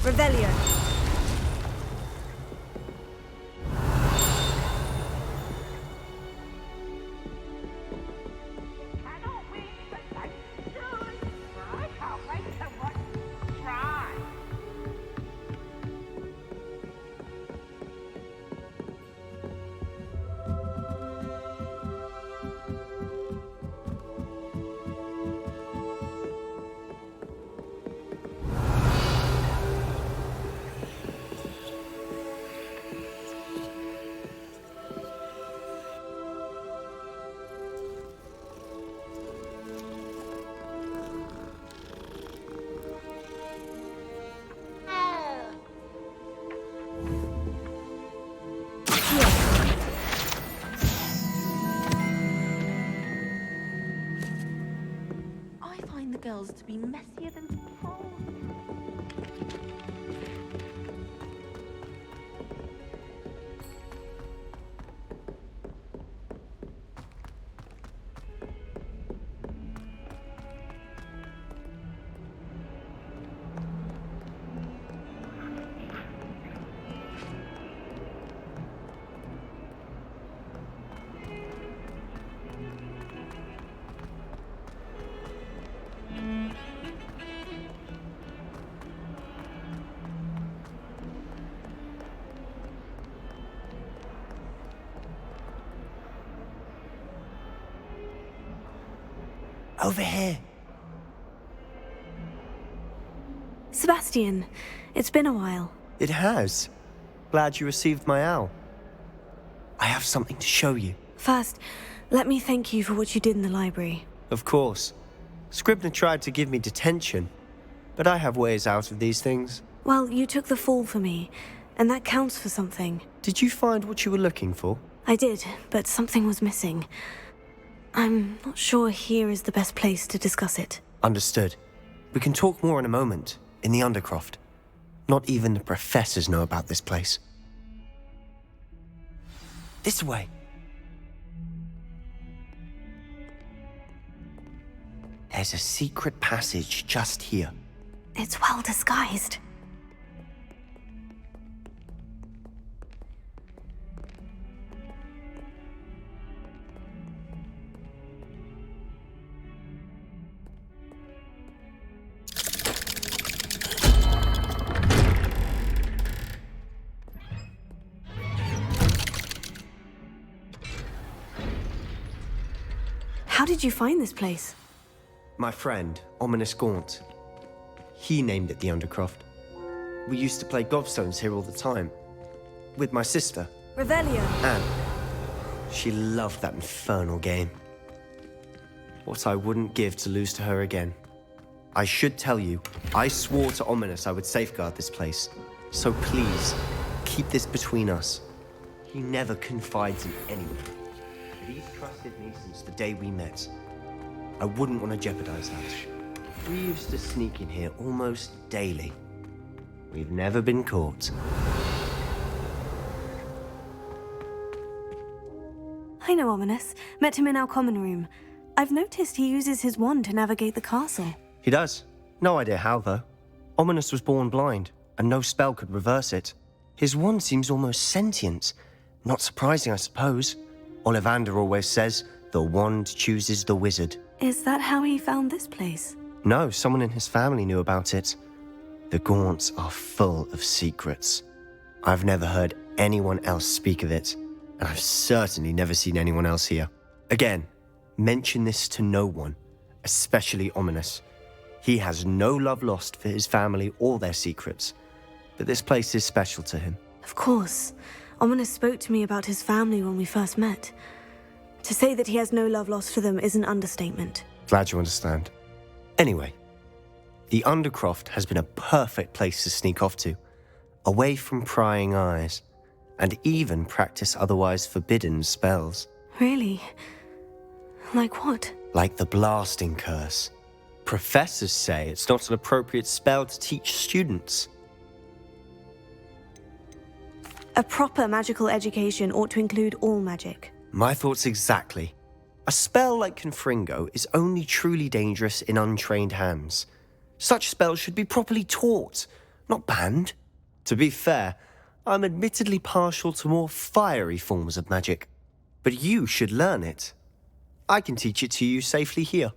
Revelio. I find the girls to be messier than trolls. Over here. Sebastian, it's been a while. It has. Glad you received my owl. I have something to show you. First, let me thank you for what you did in the library. Of course. Scribner tried to give me detention, but I have ways out of these things. Well, you took the fall for me, and that counts for something. Did you find what you were looking for? I did, but something was missing. I'm not sure here is the best place to discuss it. Understood. We can talk more in a moment, in the Undercroft. Not even the professors know about this place. This way. There's a secret passage just here. It's well disguised. How did you find this place? My friend, Ominous Gaunt. He named it the Undercroft. We used to play gobstones here all the time. With my sister, Revelio. Anne. She loved that infernal game. What I wouldn't give to lose to her again. I should tell you, I swore to Ominous I would safeguard this place. So please, keep this between us. He never confides in anyone. But he's trusted me since the day we met. I wouldn't want to jeopardize that. We used to sneak in here almost daily. We've never been caught. I know Ominous. Met him in our common room. I've noticed he uses his wand to navigate the castle. He does. No idea how, though. Ominous was born blind, and no spell could reverse it. His wand seems almost sentient. Not surprising, I suppose. Ollivander always says, the wand chooses the wizard. Is that how he found this place? No, someone in his family knew about it. The Gaunts are full of secrets. I've never heard anyone else speak of it, and I've certainly never seen anyone else here. Again, mention this to no one, especially Ominous. He has no love lost for his family or their secrets, but this place is special to him. Of course. Ominous spoke to me about his family when we first met. To say that he has no love lost for them is an understatement. Glad you understand. Anyway, the Undercroft has been a perfect place to sneak off to, away from prying eyes, and even practice otherwise forbidden spells. Really? Like what? Like the blasting curse. Professors say it's not an appropriate spell to teach students. A proper magical education ought to include all magic. My thoughts exactly. A spell like Confringo is only truly dangerous in untrained hands. Such spells should be properly taught, not banned. To be fair, I'm admittedly partial to more fiery forms of magic. But you should learn it. I can teach it to you safely here.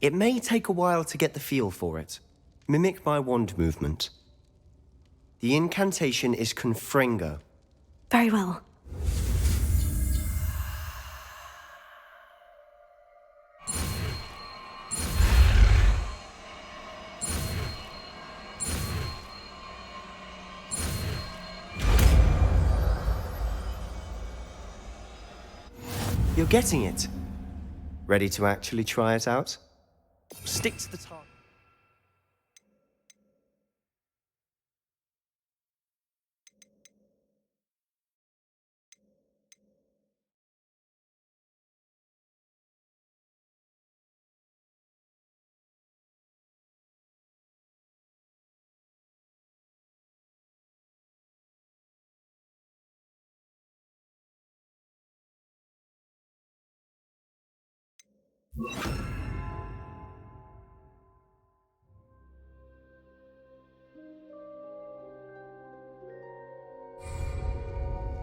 It may take a while to get the feel for it. Mimic my wand movement. The incantation is Confringo. Very well. You're getting it. Ready to actually try it out? Stick to the target.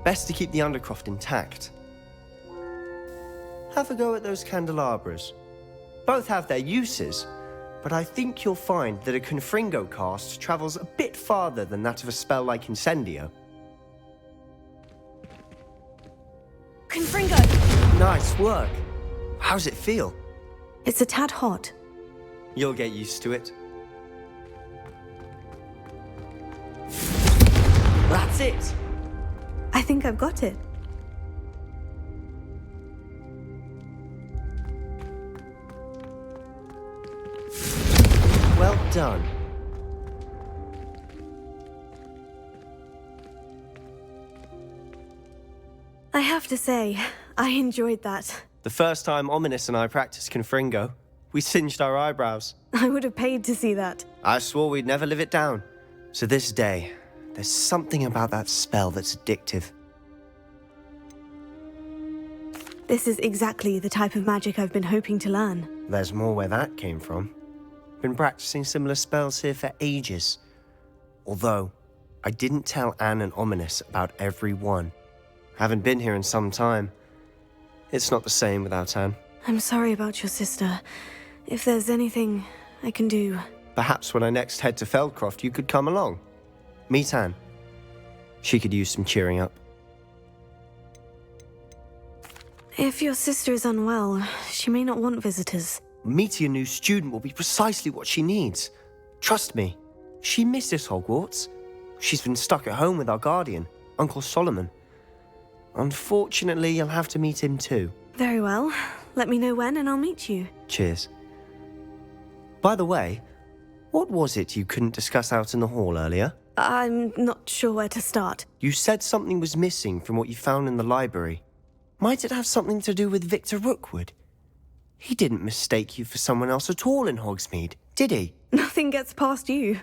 Best to keep the undercroft intact. Have a go at those candelabras. Both have their uses, but I think you'll find that a Confringo cast travels a bit farther than that of a spell like Incendio. Confringo! Nice work. How's it feel? It's a tad hot. You'll get used to it. That's it! I think I've got it. Well done. I have to say, I enjoyed that. The first time Ominous and I practiced Confringo, we singed our eyebrows. I would have paid to see that. I swore we'd never live it down. So this day, there's something about that spell that's addictive. This is exactly the type of magic I've been hoping to learn. There's more where that came from. Been practicing similar spells here for ages. Although, I didn't tell Anne and Ominous about every one. Haven't been here in some time. It's not the same without Anne. I'm sorry about your sister. If there's anything I can do... Perhaps when I next head to Feldcroft, you could come along. Meet Anne. She could use some cheering up. If your sister is unwell, she may not want visitors. Meeting a new student will be precisely what she needs. Trust me, she misses Hogwarts. She's been stuck at home with our guardian, Uncle Solomon. Unfortunately, you'll have to meet him too. Very well. Let me know when and I'll meet you. Cheers. By the way, what was it you couldn't discuss out in the hall earlier? I'm not sure where to start. You said something was missing from what you found in the library. Might it have something to do with Victor Rookwood? He didn't mistake you for someone else at all in Hogsmeade, did he? Nothing gets past you.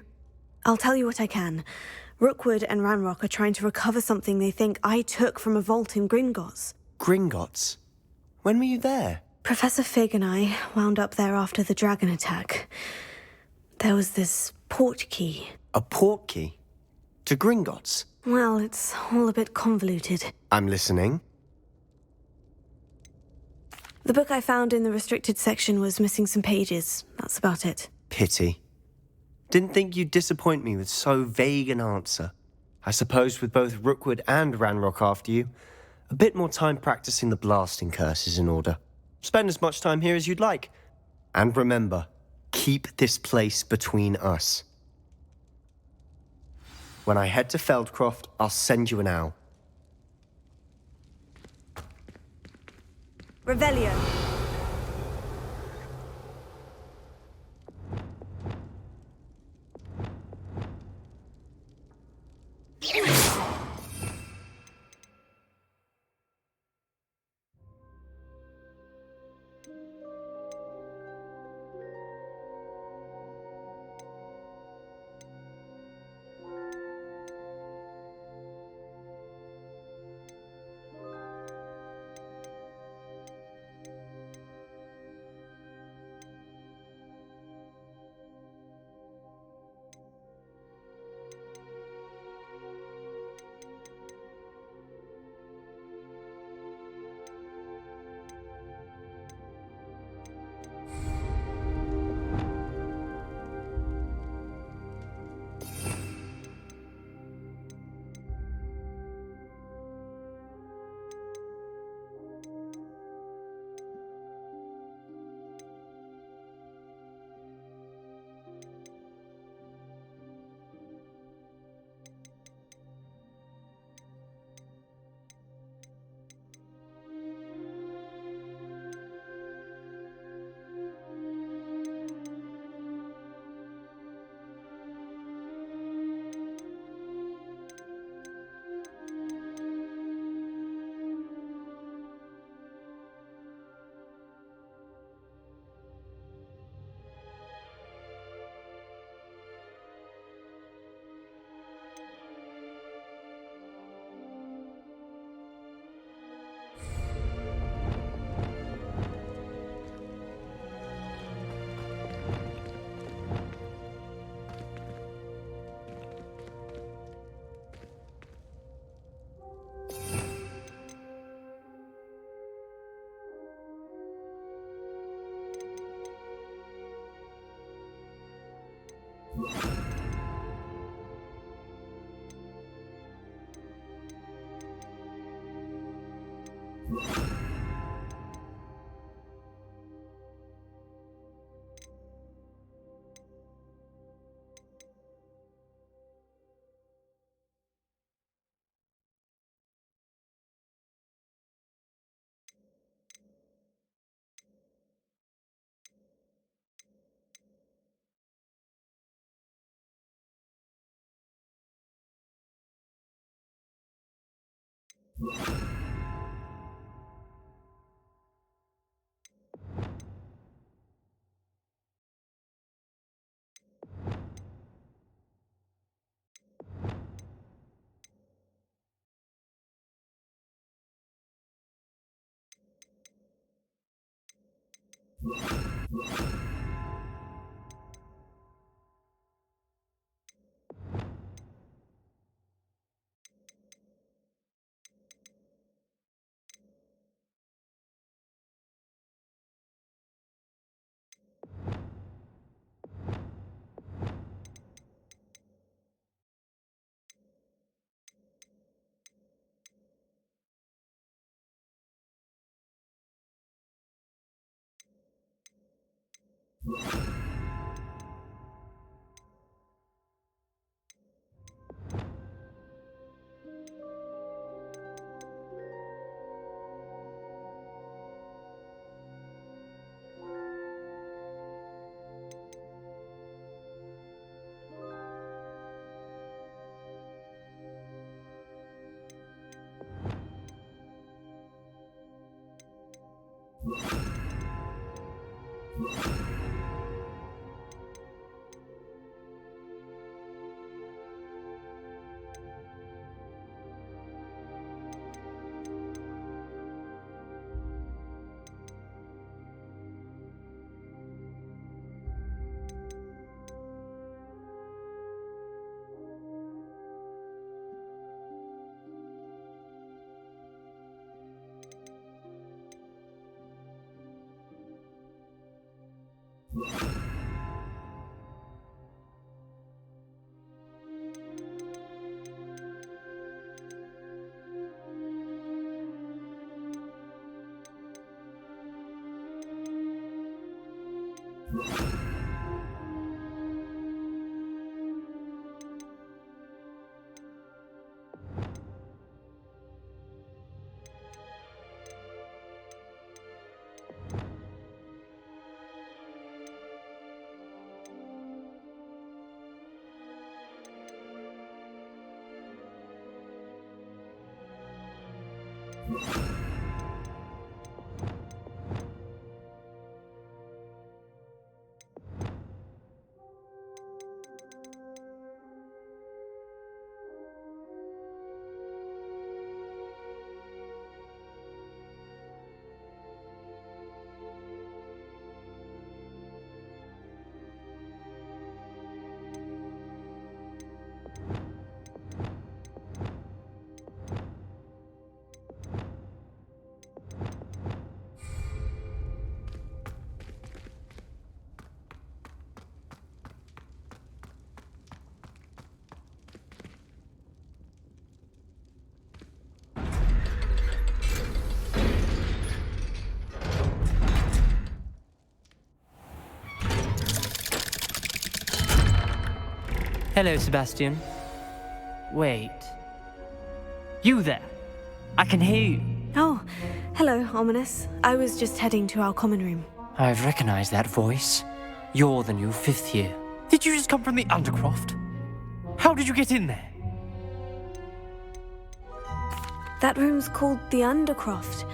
I'll tell you what I can. Rookwood and Ranrock are trying to recover something they think I took from a vault in Gringotts. Gringotts? When were you there? Professor Fig and I wound up there after the dragon attack. There was this portkey. A portkey? To Gringotts? Well, it's all a bit convoluted. I'm listening. The book I found in the restricted section was missing some pages. That's about it. Pity. Didn't think you'd disappoint me with so vague an answer. I suppose with both Rookwood and Ranrock after you, a bit more time practicing the blasting curse is in order. Spend as much time here as you'd like. And remember, keep this place between us. When I head to Feldcroft, I'll send you an owl. Revelio. Hello, Sebastian. Wait. You there? I can hear you. Oh, hello, Ominous. I was just heading to our common room. I've recognized that voice. You're the new fifth year. Did you just come from the Undercroft? How did you get in there? That room's called the Undercroft.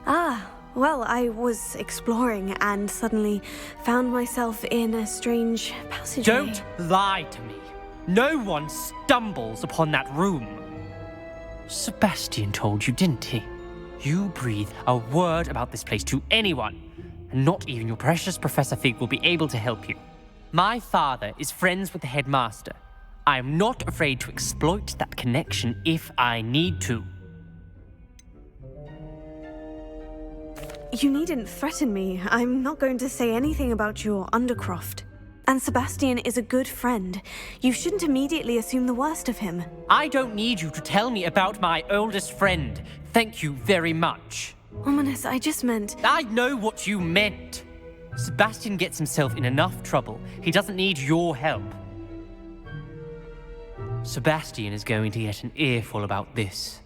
Ah, well, I was exploring and suddenly found myself in a strange passageway. Don't lie to me. No one stumbles upon that room. Sebastian told you, didn't he? You breathe a word about this place to anyone, and not even your precious Professor Fig will be able to help you. My father is friends with the headmaster. I am not afraid to exploit that connection if I need to. You needn't threaten me. I'm not going to say anything about your Undercroft. And Sebastian is a good friend. You shouldn't immediately assume the worst of him. I don't need you to tell me about my oldest friend. Thank you very much. Ominous, I just meant... I know what you meant. Sebastian gets himself in enough trouble. He doesn't need your help. Sebastian is going to get an earful about this.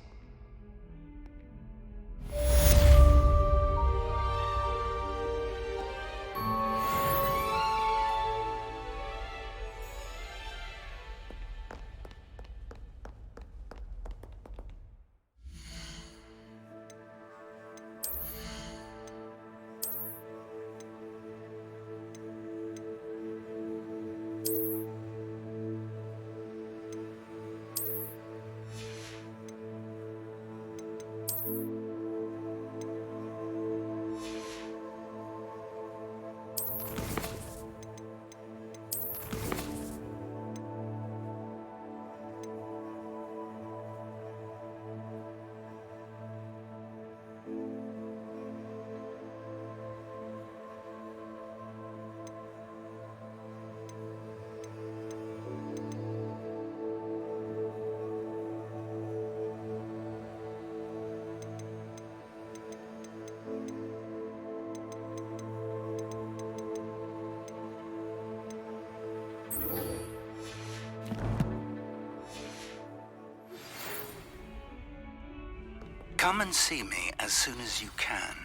Come and see me as soon as you can.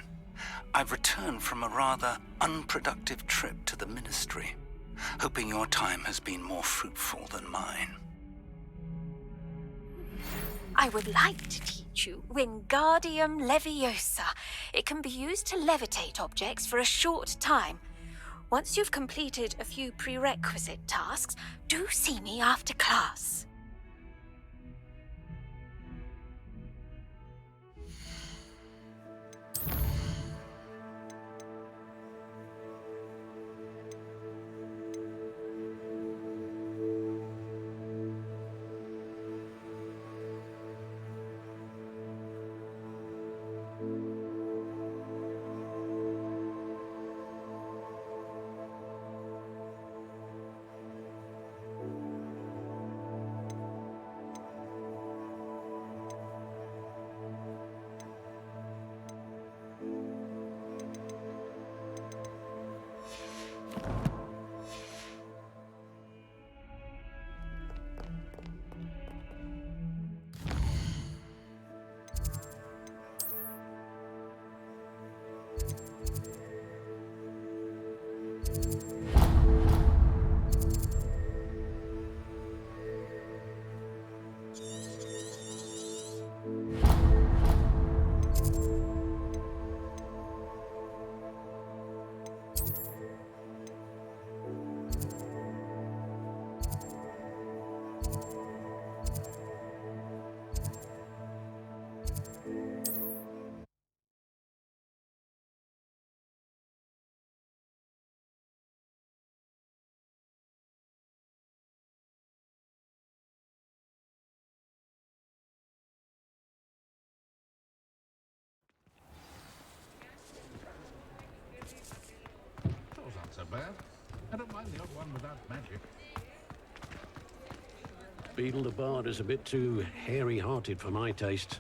I've returned from a rather unproductive trip to the Ministry, hoping your time has been more fruitful than mine. I would like to teach you Wingardium Leviosa. It can be used to levitate objects for a short time. Once you've completed a few prerequisite tasks, do see me after class. Those aren't so bad. I don't mind the odd one without magic. Beetle the Bard is a bit too hairy-hearted for my taste.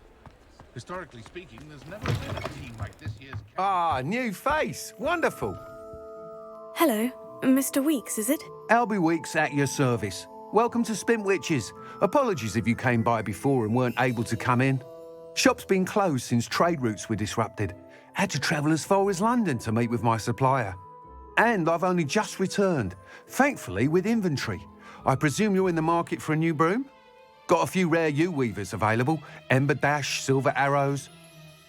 Historically speaking, there's never been a team like this year's... Ah, new face. Wonderful. Hello, Mr. Weeks, is it? Albie Weeks at your service. Welcome to Spintwitches. Apologies if you came by before and weren't able to come in. Shop's been closed since trade routes were disrupted. Had to travel as far as London to meet with my supplier. And I've only just returned, thankfully with inventory. I presume you're in the market for a new broom? Got a few rare yew-weavers available, Ember Dash, Silver Arrows.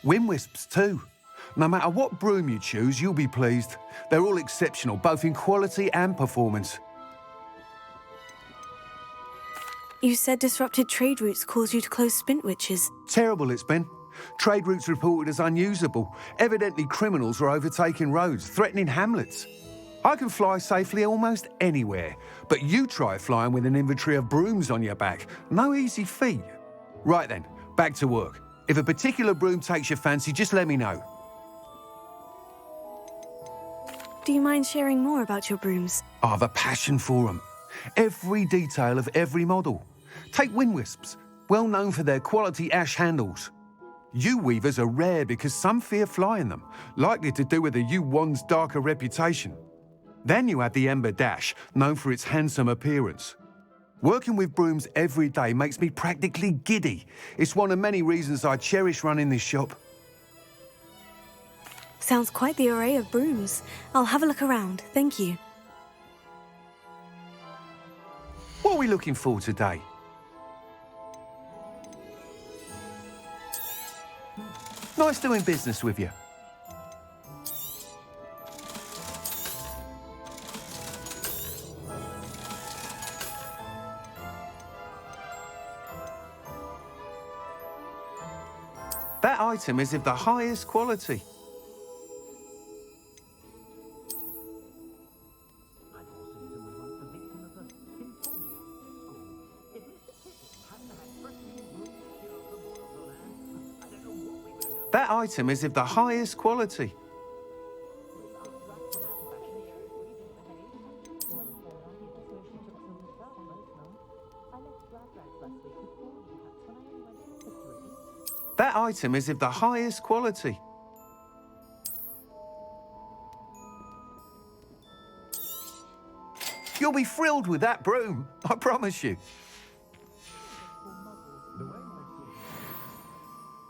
Wind Wisps too. No matter what broom you choose, you'll be pleased. They're all exceptional, both in quality and performance. You said disrupted trade routes caused you to close Spintwitches. Terrible it's been. Trade routes reported as unusable. Evidently criminals were overtaking roads, threatening hamlets. I can fly safely almost anywhere, but you try flying with an inventory of brooms on your back. No easy feat. Right then, back to work. If a particular broom takes your fancy, just let me know. Do you mind sharing more about your brooms? I have a passion for them. Every detail of every model. Take wind wisps, well known for their quality ash handles. Yew weavers are rare because some fear flying them, likely to do with the yew wand's darker reputation. Then you have the ember dash, known for its handsome appearance. Working with brooms every day makes me practically giddy. It's one of many reasons I cherish running this shop. Sounds quite the array of brooms. I'll have a look around, thank you. What are we looking for today? Nice doing business with you. That item is of the highest quality. That item is of the highest quality. That item is of the highest quality. You'll be thrilled with that broom, I promise you.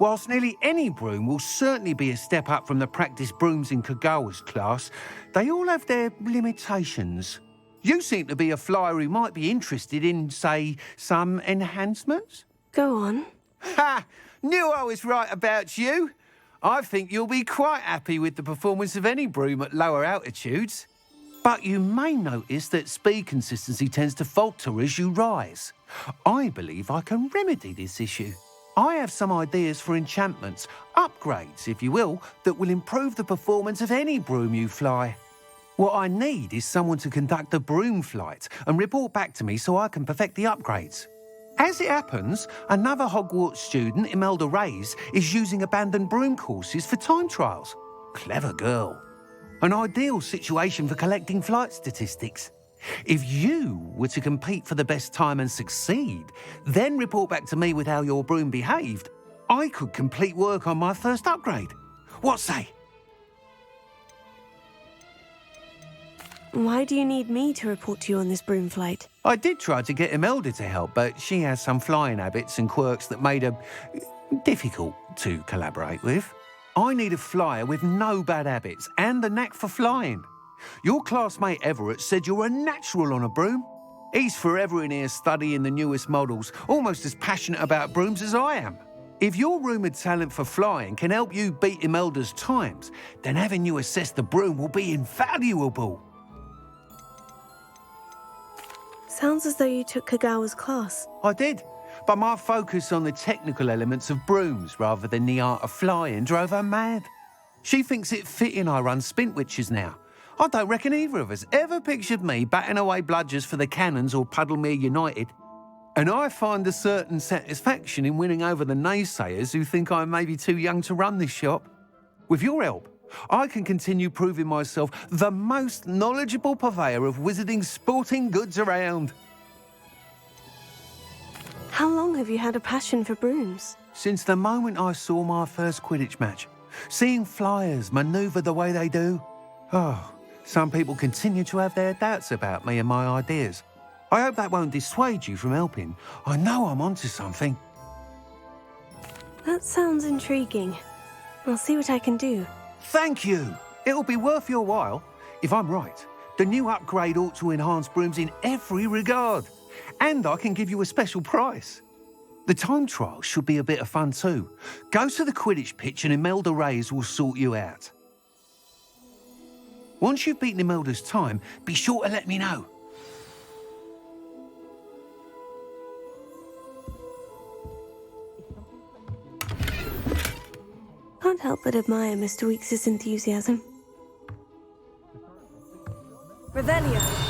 Whilst nearly any broom will certainly be a step up from the practice brooms in Kagawa's class, they all have their limitations. You seem to be a flyer who might be interested in, say, some enhancements? Go on. Ha! Knew I was right about you. I think you'll be quite happy with the performance of any broom at lower altitudes. But you may notice that speed consistency tends to falter as you rise. I believe I can remedy this issue. I have some ideas for enchantments, upgrades, if you will, that will improve the performance of any broom you fly. What I need is someone to conduct a broom flight and report back to me so I can perfect the upgrades. As it happens, another Hogwarts student, Imelda Reyes, is using abandoned broom courses for time trials. Clever girl. An ideal situation for collecting flight statistics. If you were to compete for the best time and succeed, then report back to me with how your broom behaved, I could complete work on my first upgrade. What say? Why do you need me to report to you on this broom flight? I did try to get Imelda to help, but she has some flying habits and quirks that made her difficult to collaborate with. I need a flyer with no bad habits and the knack for flying. Your classmate Everett said you're a natural on a broom. He's forever in here studying the newest models, almost as passionate about brooms as I am. If your rumoured talent for flying can help you beat Imelda's times, then having you assess the broom will be invaluable. Sounds as though you took Kagawa's class. I did, but my focus on the technical elements of brooms rather than the art of flying drove her mad. She thinks it fitting I run Spintwitches now. I don't reckon either of us ever pictured me batting away bludgers for the Cannons or Puddlemere United. And I find a certain satisfaction in winning over the naysayers who think I'm maybe too young to run this shop. With your help, I can continue proving myself the most knowledgeable purveyor of wizarding sporting goods around. How long have you had a passion for brooms? Since the moment I saw my first Quidditch match, seeing flyers manoeuvre the way they do. Oh, some people continue to have their doubts about me and my ideas. I hope that won't dissuade you from helping. I know I'm onto something. That sounds intriguing. I'll see what I can do. Thank you. It'll be worth your while. If I'm right, the new upgrade ought to enhance brooms in every regard. And I can give you a special price. The time trial should be a bit of fun too. Go to the Quidditch pitch and Imelda Reyes will sort you out. Once you've beaten Imelda's time, be sure to let me know. Can't help but admire Mr. Weekes' enthusiasm. Revelio.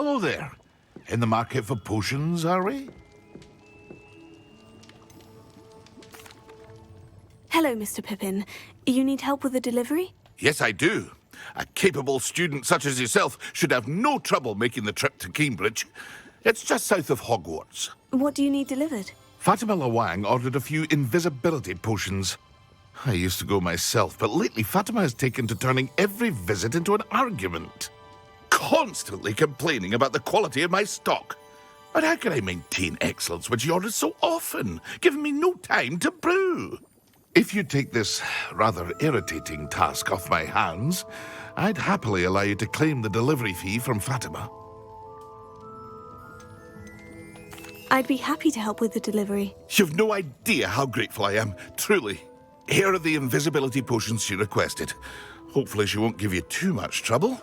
Hello there. In the market for potions, are we? Hello, Mr. Pippin. You need help with a delivery? Yes, I do. A capable student such as yourself should have no trouble making the trip to Cambridge. It's just south of Hogwarts. What do you need delivered? Fatima Lawang ordered a few invisibility potions. I used to go myself, but lately Fatima has taken to turning every visit into an argument. Constantly complaining about the quality of my stock. But how can I maintain excellence when she orders so often, giving me no time to brew? If you take this rather irritating task off my hands, I'd happily allow you to claim the delivery fee from Fatima. I'd be happy to help with the delivery. You've no idea how grateful I am, truly. Here are the invisibility potions she requested. Hopefully she won't give you too much trouble.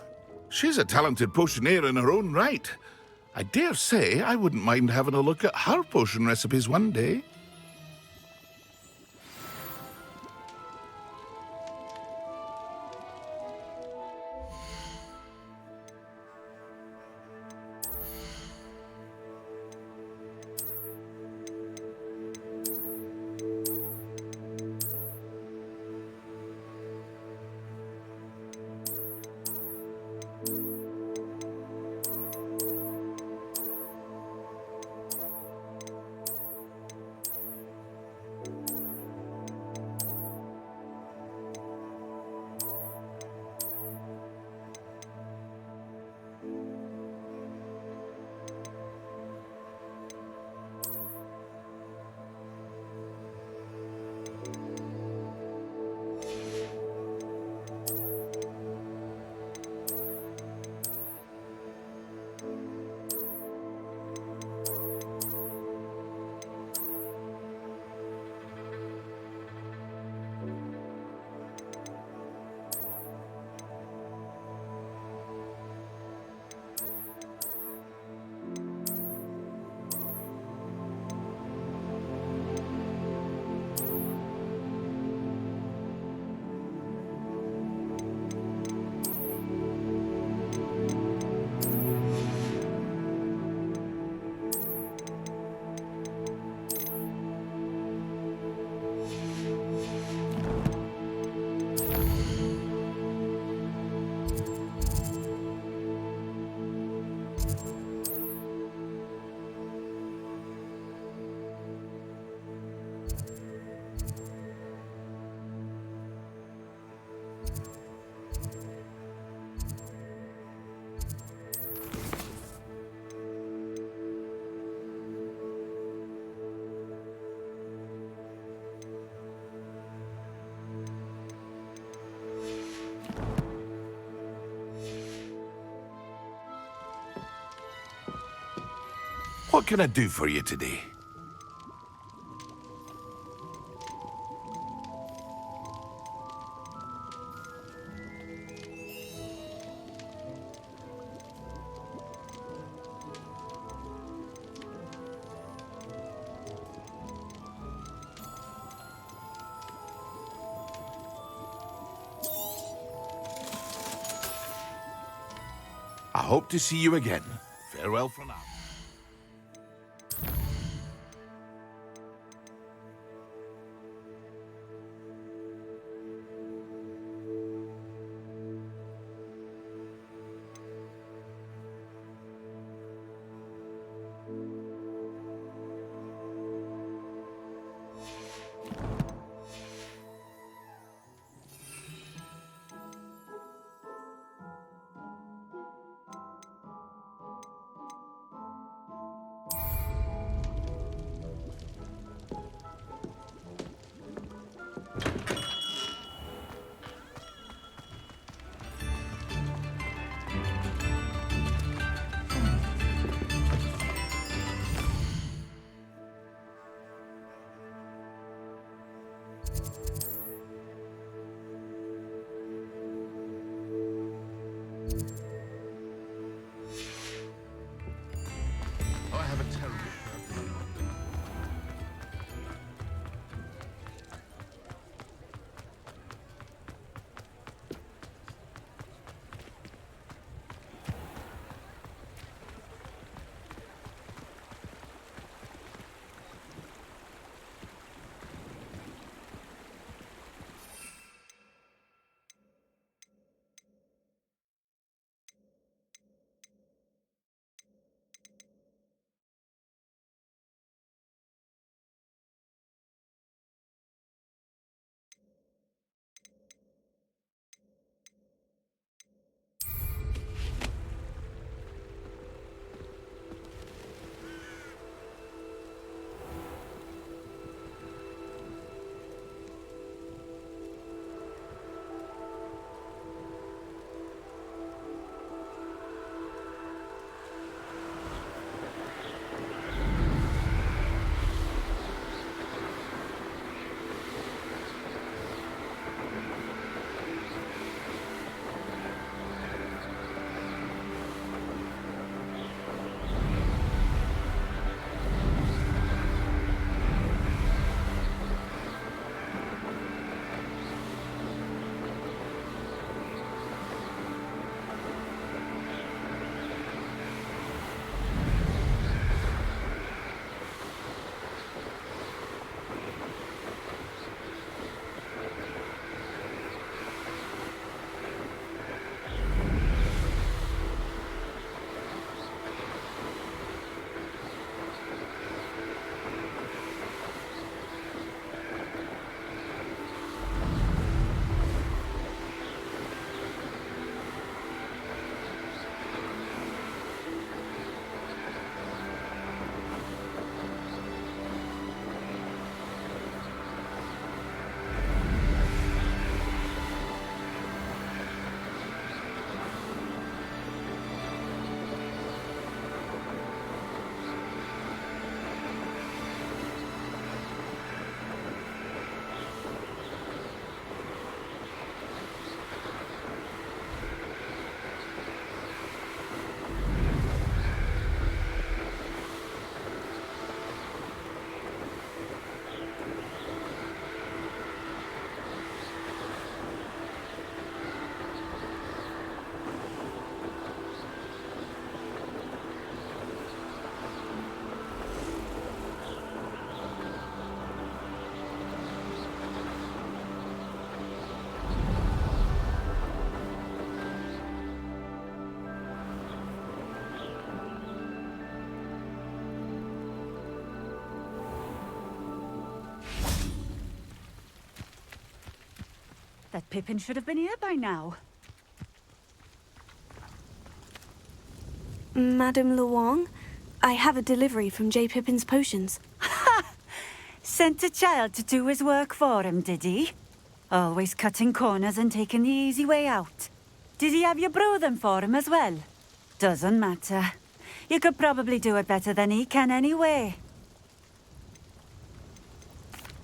She's a talented potioneer in her own right. I dare say I wouldn't mind having a look at her potion recipes one day. What can I do for you today? I hope to see you again. Farewell for now. that Pippin should have been here by now. Madame Luong, I have a delivery from J. Pippin's potions. Sent a child to do his work for him, did he? Always cutting corners and taking the easy way out. Did he have you brew them for him as well? Doesn't matter. You could probably do it better than he can anyway.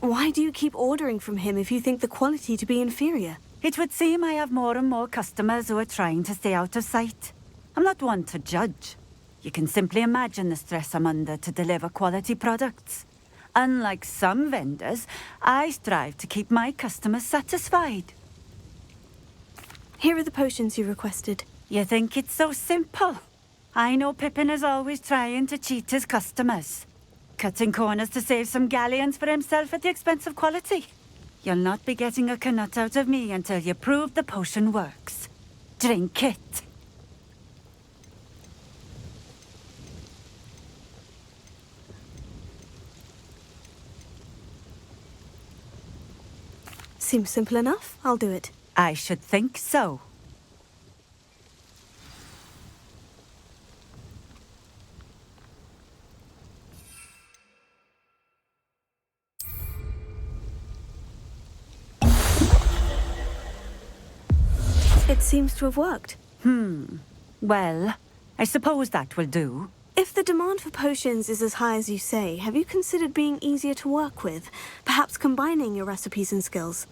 Why do you keep ordering from him if you think the quality to be inferior? It would seem I have more and more customers who are trying to stay out of sight. I'm not one to judge. You can simply imagine the stress I'm under to deliver quality products. Unlike some vendors, I strive to keep my customers satisfied. Here are the potions you requested. You think it's so simple? I know Pippin is always trying to cheat his customers. Cutting corners to save some galleons for himself at the expense of quality. You'll not be getting a canut out of me until you prove the potion works. Drink it. Seems simple enough. I'll do it. I should think so. It seems to have worked. Well, I suppose that will do. If the demand for potions is as high as you say, have you considered being easier to work with? Perhaps combining your recipes and skills?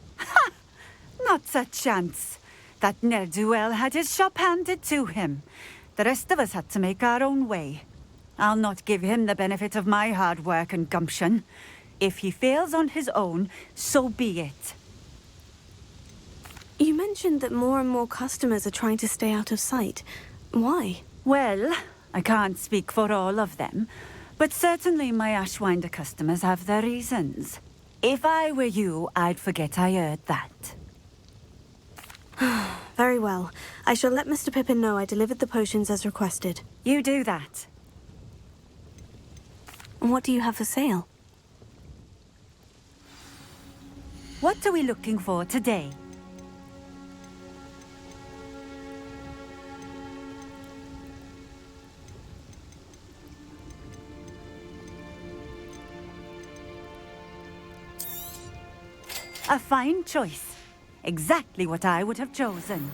Not a chance. That ne'er-do-well had his shop handed to him. The rest of us had to make our own way. I'll not give him the benefit of my hard work and gumption. If he fails on his own, so be it. You mentioned that more and more customers are trying to stay out of sight. Why? Well, I can't speak for all of them, but certainly my Ashwinder customers have their reasons. If I were you, I'd forget I heard that. Very well. I shall let Mr. Pippin know I delivered the potions as requested. You do that. And what do you have for sale? What are we looking for today? A fine choice. Exactly what I would have chosen.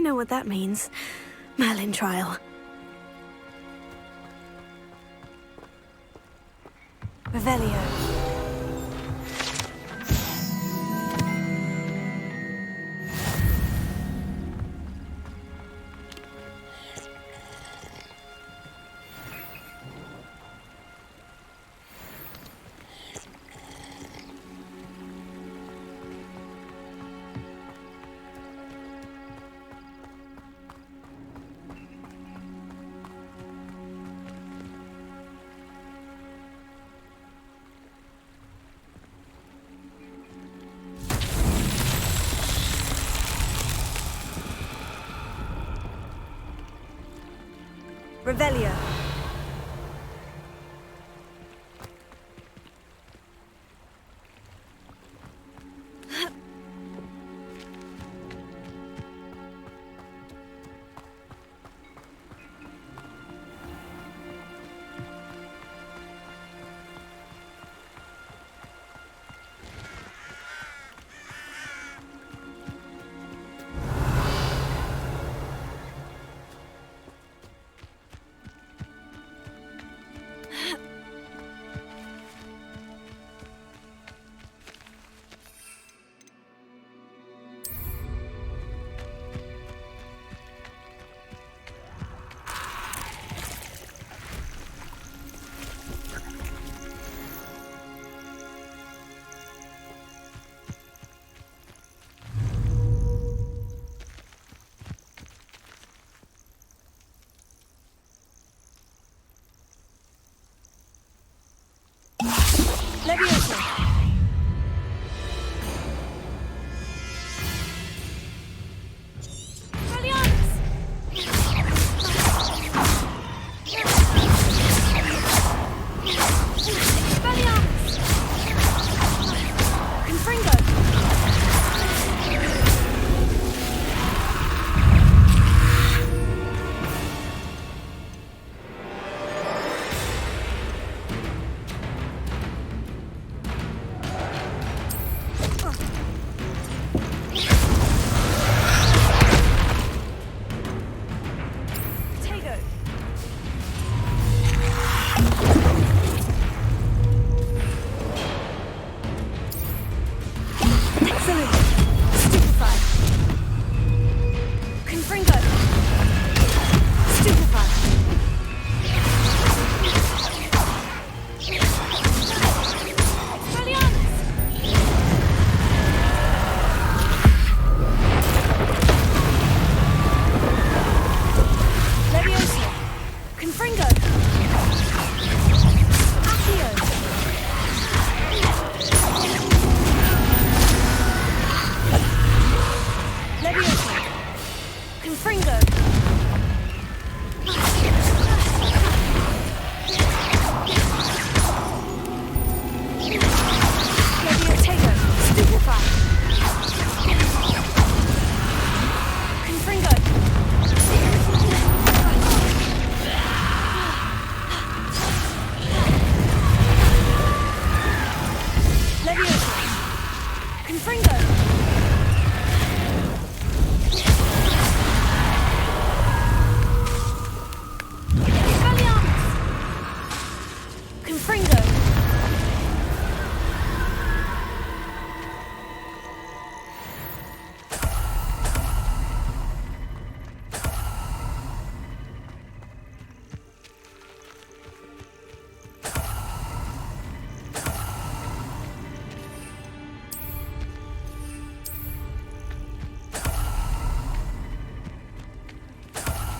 know what that means. Merlin trial. Revelio. Revelio. Leviosa.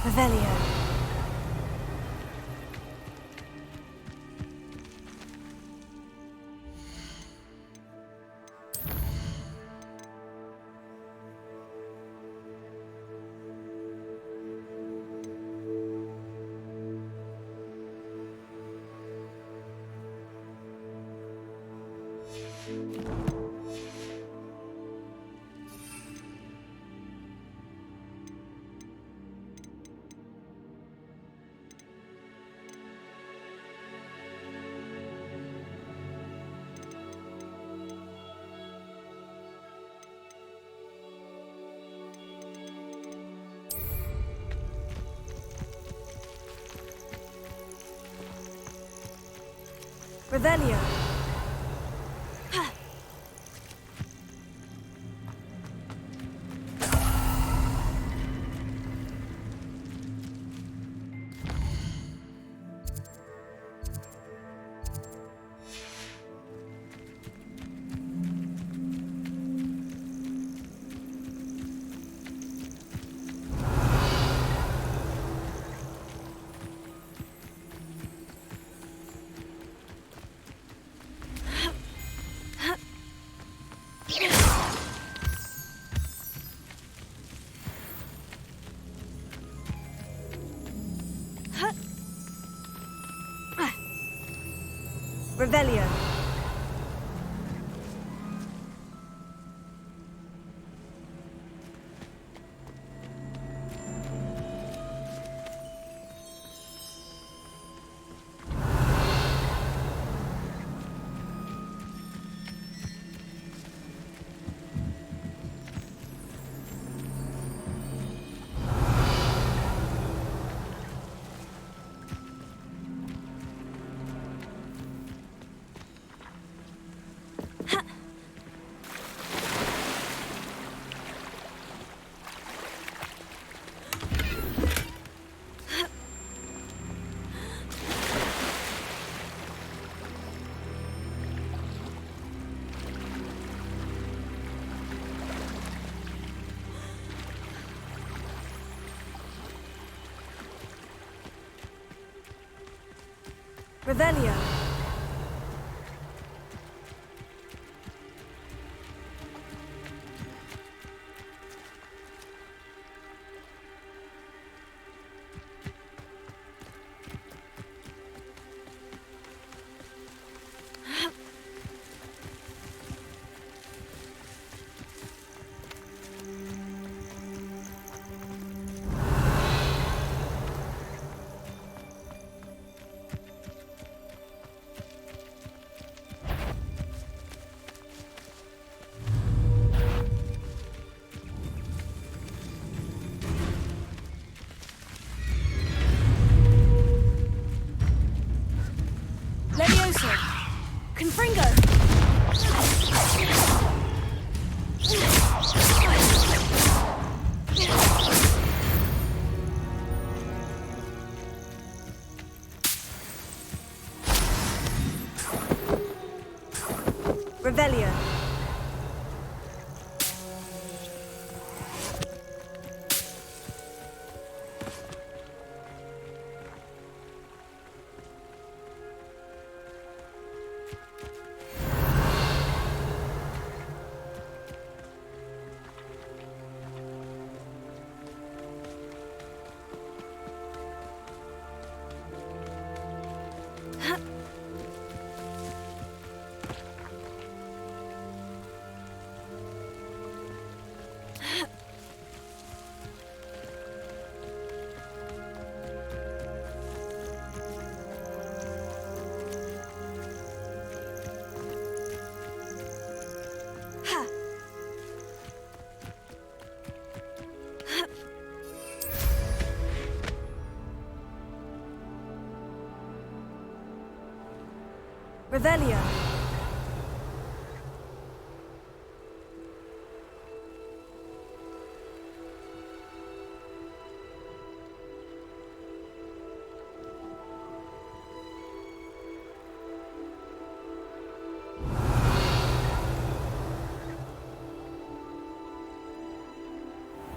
Revelio. Revelio. Revelio. Revelio. Leviosa. Confringo. Revelio. Revelio.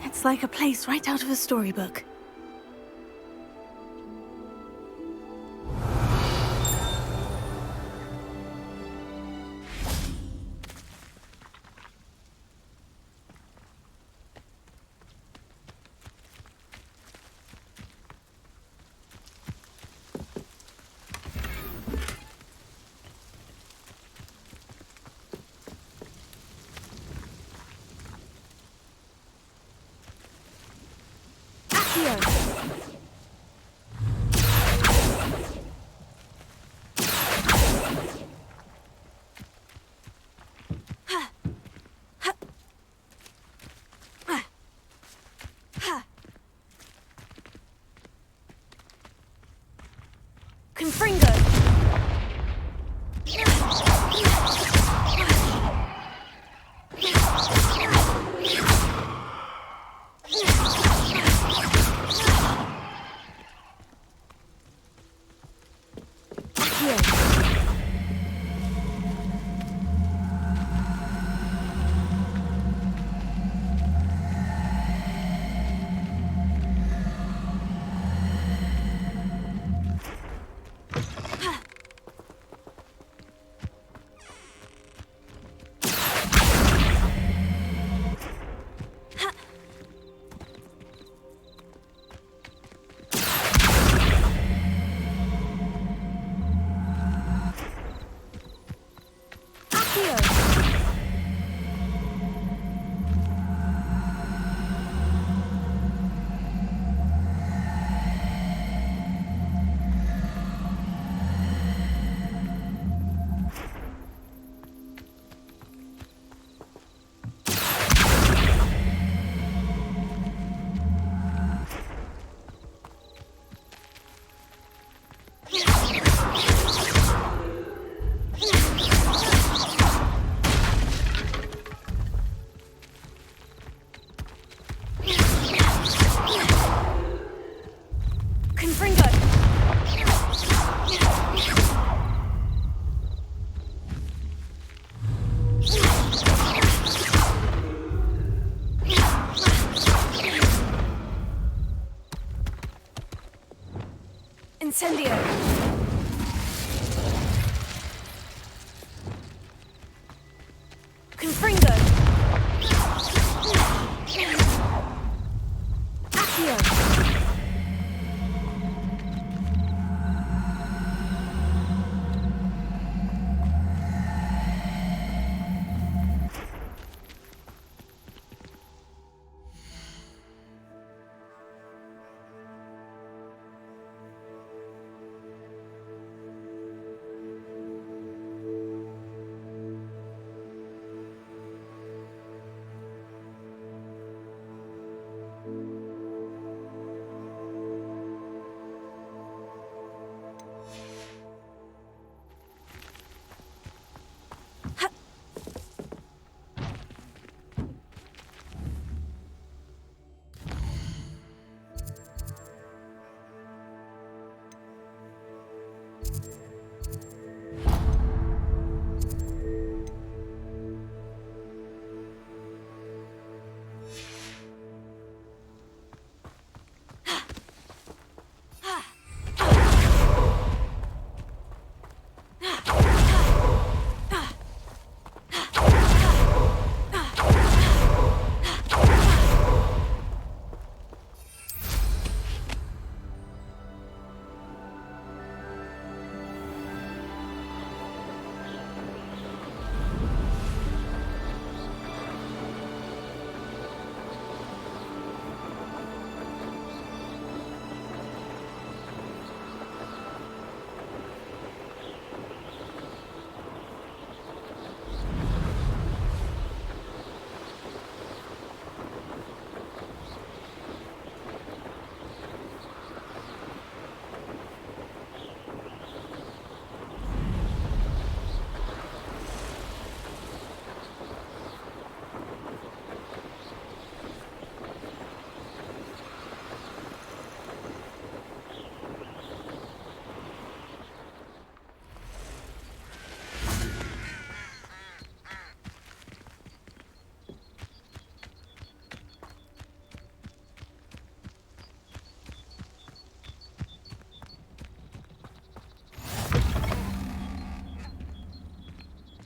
It's like a place right out of a storybook. Confringo. Accio. Incendio! Confringo! Accio!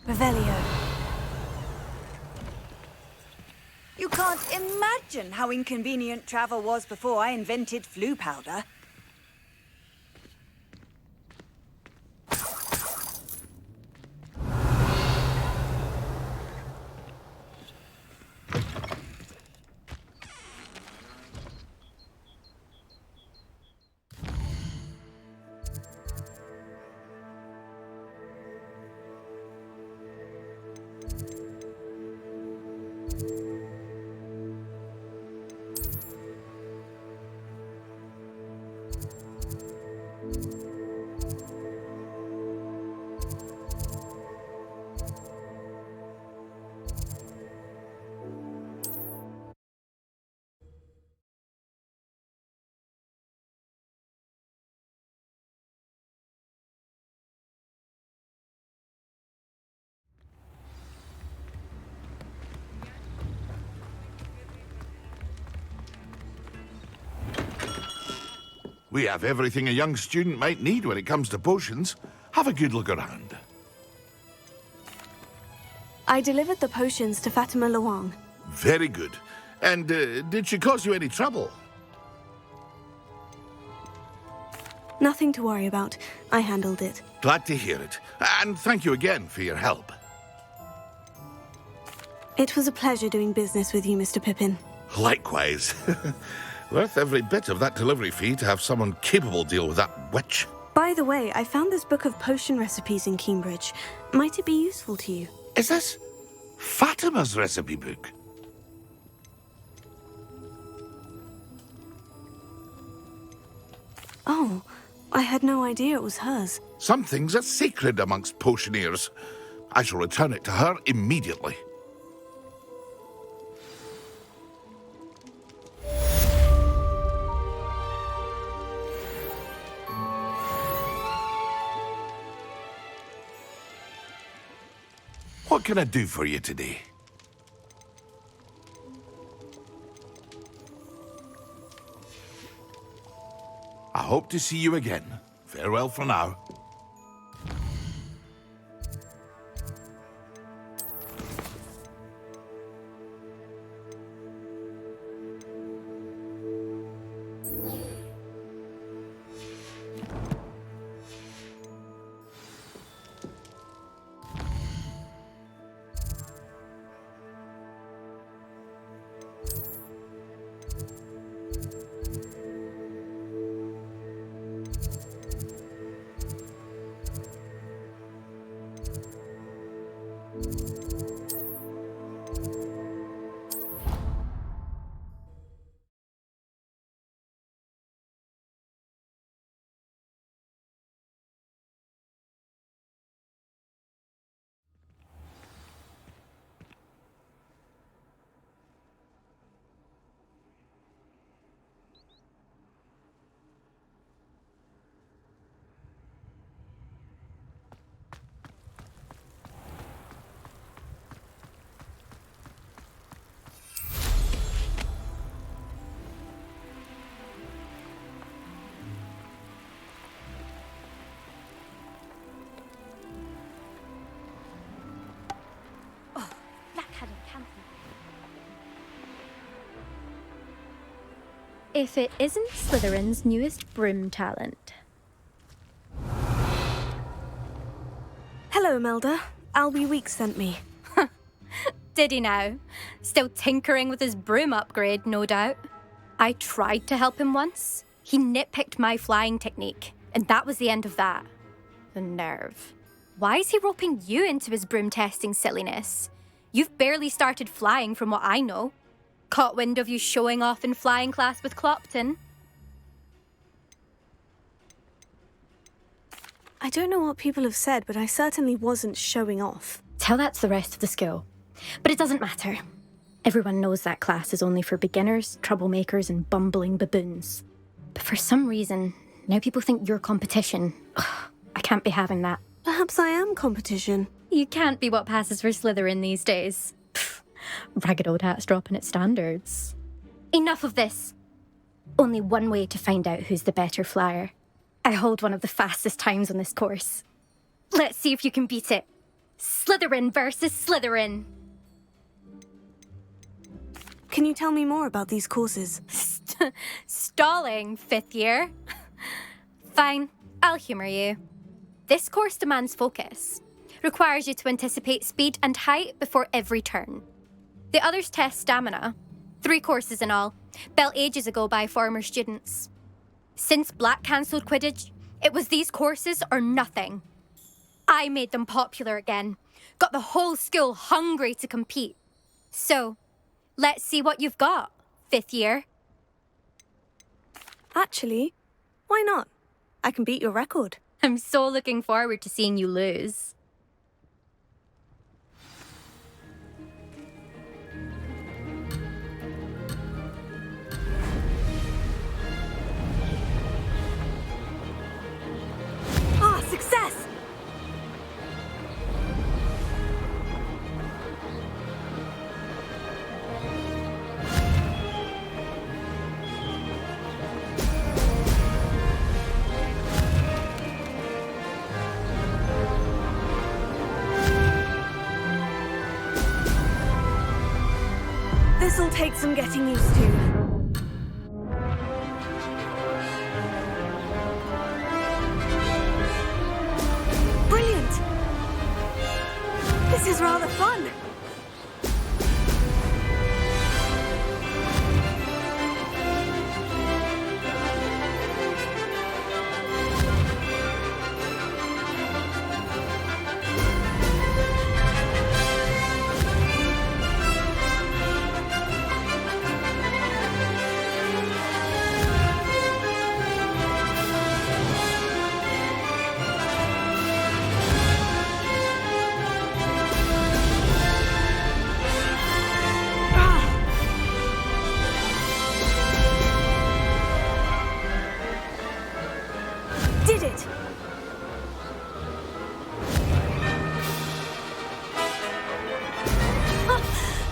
Revelio. You can't imagine how inconvenient travel was before I invented flu powder. We have everything a young student might need when it comes to potions. Have a good look around. I delivered the potions to Fatima Luang. Very good. And did she cause you any trouble? Nothing to worry about. I handled it. Glad to hear it. And thank you again for your help. It was a pleasure doing business with you, Mr. Pippin. Likewise. Worth every bit of that delivery fee to have someone capable deal with that witch. By the way, I found this book of potion recipes in Cambridge. Might it be useful to you? Is this Fatima's recipe book? Oh, I had no idea it was hers. Some things are sacred amongst potioneers. I shall return it to her immediately. What can I do for you today? I hope to see you again. Farewell for now. If it isn't Slytherin's newest broom talent. Hello, Imelda. Albie Weeks sent me. Did he now? Still tinkering with his broom upgrade, no doubt. I tried to help him once. He nitpicked my flying technique, and that was the end of that. The nerve. Why is he roping you into his broom testing silliness? You've barely started flying from what I know. Caught wind of you showing off in flying class with Clopton? I don't know what people have said, but I certainly wasn't showing off. Tell that to the rest of the school. But it doesn't matter. Everyone knows that class is only for beginners, troublemakers, and bumbling baboons. But for some reason, now people think you're competition. Ugh, I can't be having that. Perhaps I am competition. You can't be what passes for Slytherin these days. Pfft, ragged old hat's dropping its standards. Enough of this. Only one way to find out who's the better flyer. I hold one of the fastest times on this course. Let's see if you can beat it. Slytherin versus Slytherin. Can you tell me more about these courses? Stalling, 5th year. Fine, I'll humour you. This course demands focus. Requires you to anticipate speed and height before every turn. The others test stamina. 3 courses in all, built ages ago by former students. Since Black cancelled Quidditch, it was these courses or nothing. I made them popular again. Got the whole school hungry to compete. So, let's see what you've got, 5th year. Actually, why not? I can beat your record. I'm so looking forward to seeing you lose. Ah, success! This'll take some getting used to. Brilliant! This is rather fun. Did it!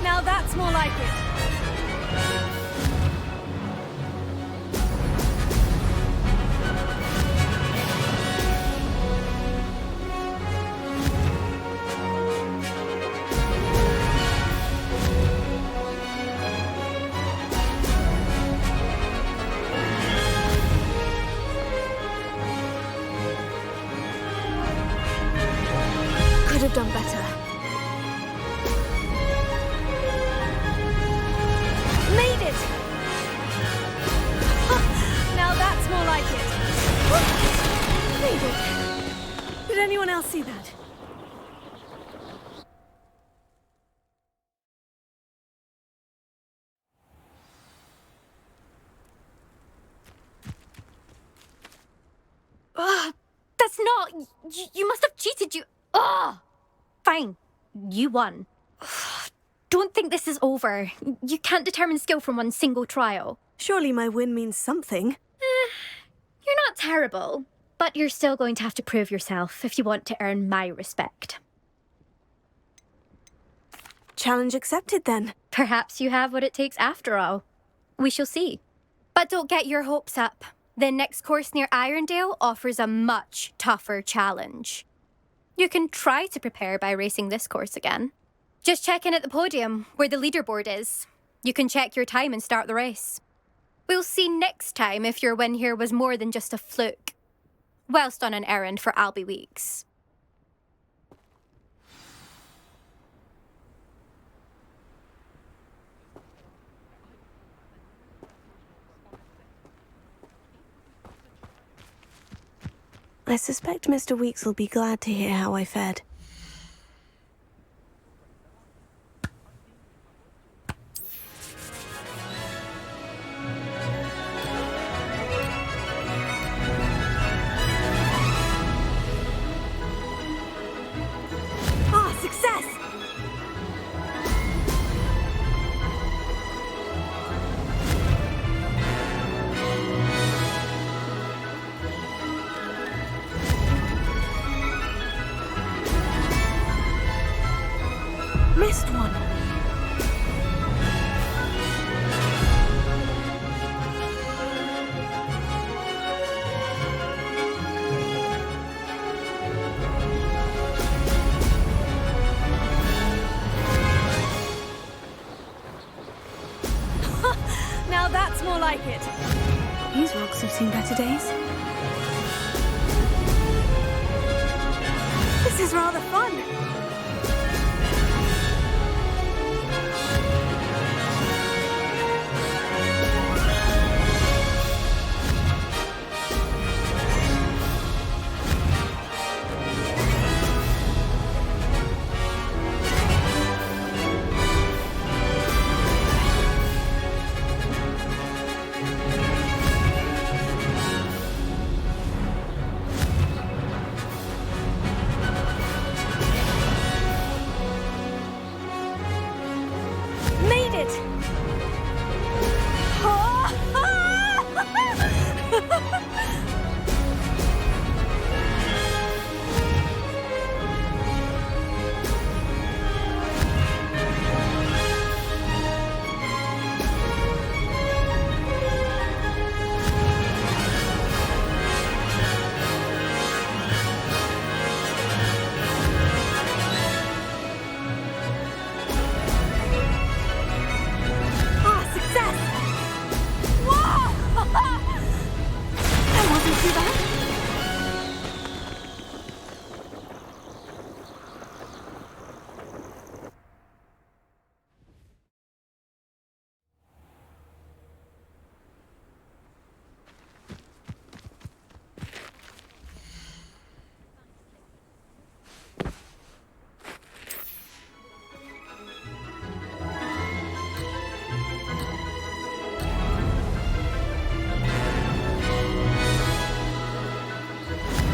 Now that's more like it. Could have done better. Made it! Now that's more like it. Made it. Did anyone else see that? That's not... You must have cheated, you... Ugh! Fine. You won. Don't think this is over. You can't determine skill from one single trial. Surely my win means something. You're not terrible, but you're still going to have to prove yourself if you want to earn my respect. Challenge accepted, then. Perhaps you have what it takes after all. We shall see. But don't get your hopes up. The next course near Irondale offers a much tougher challenge. You can try to prepare by racing this course again. Just check in at the podium, where the leaderboard is. You can check your time and start the race. We'll see next time if your win here was more than just a fluke. Whilst on an errand for Albie Weeks. I suspect Mr. Weeks will be glad to hear how I fared. Ah, success! Missed one. Now that's more like it. These rocks have seen better days. This is rather fun.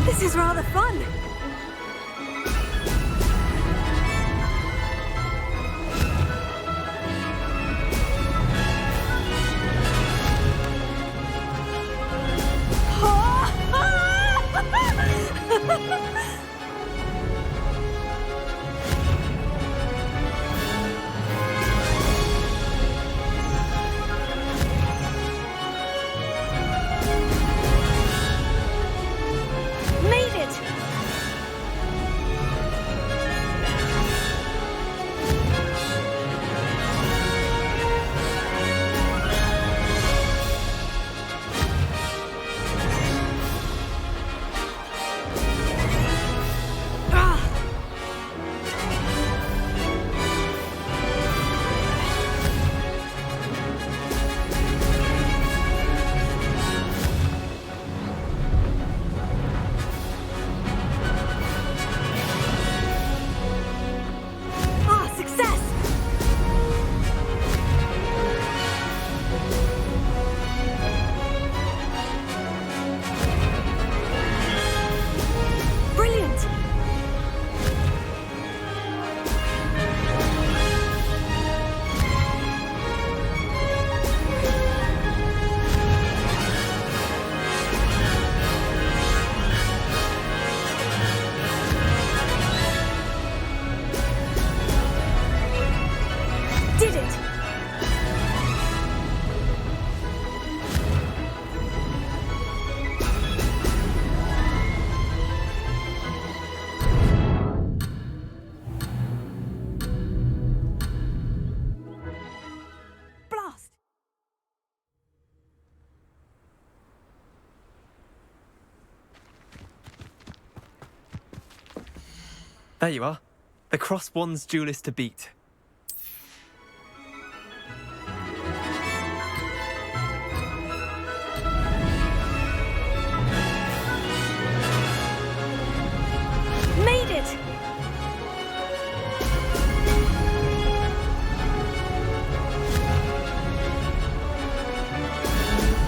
This is rather fun. Made it! Success! Brilliant! Did it! Blast! There you are. The Crosswands duelist to beat. Made it!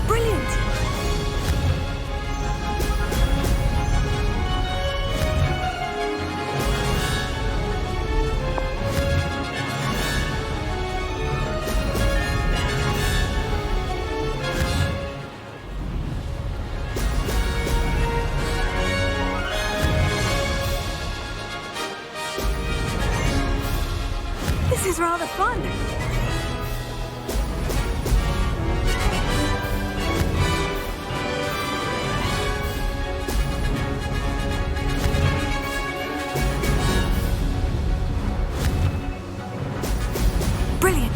Brilliant! This is rather fun. Brilliant.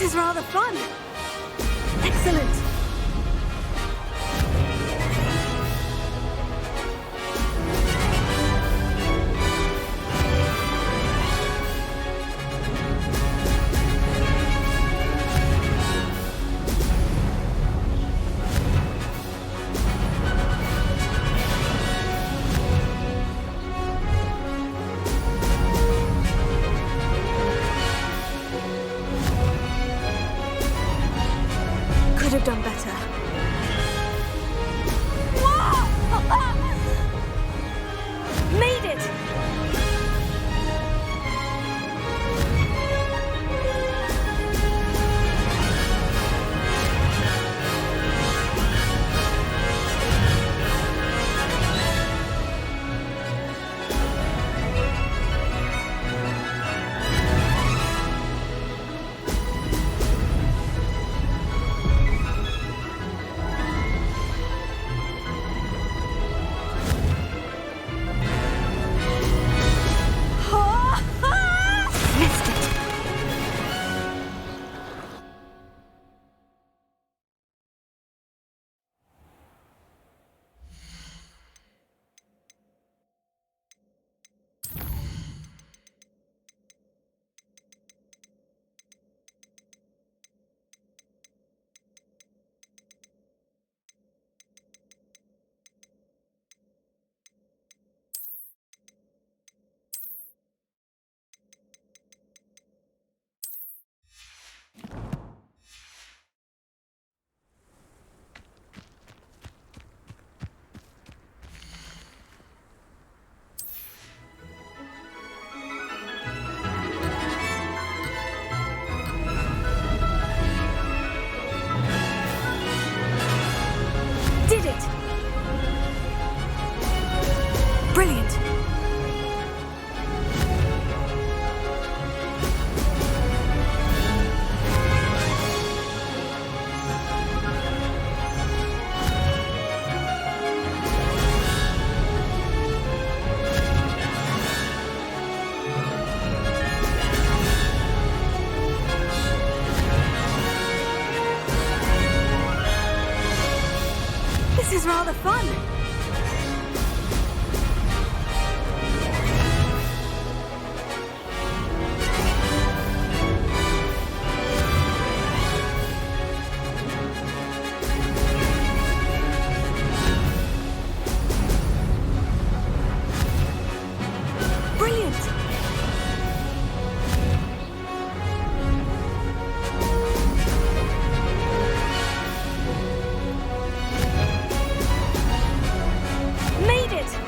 This is rather fun. Excellent. Could have done better. Made it! Missed it. Did it! Brilliant! This is rather fun. Brilliant! Made it!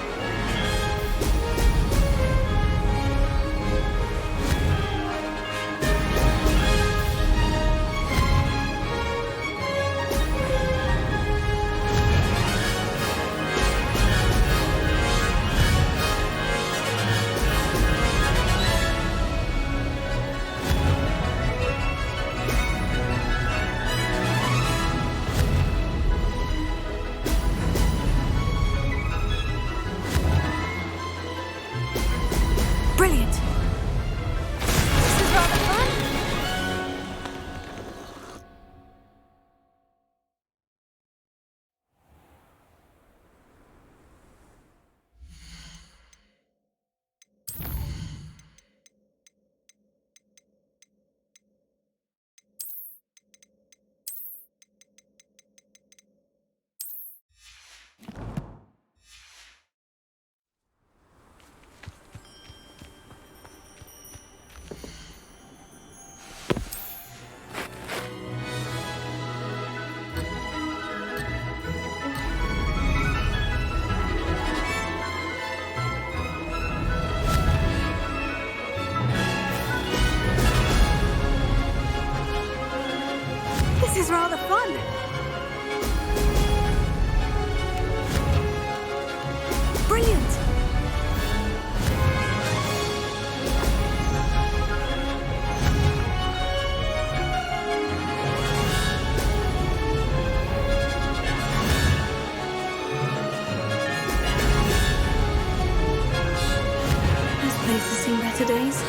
Brilliant! This is rather fun. This is rather fun. Brilliant! This place has seen better days.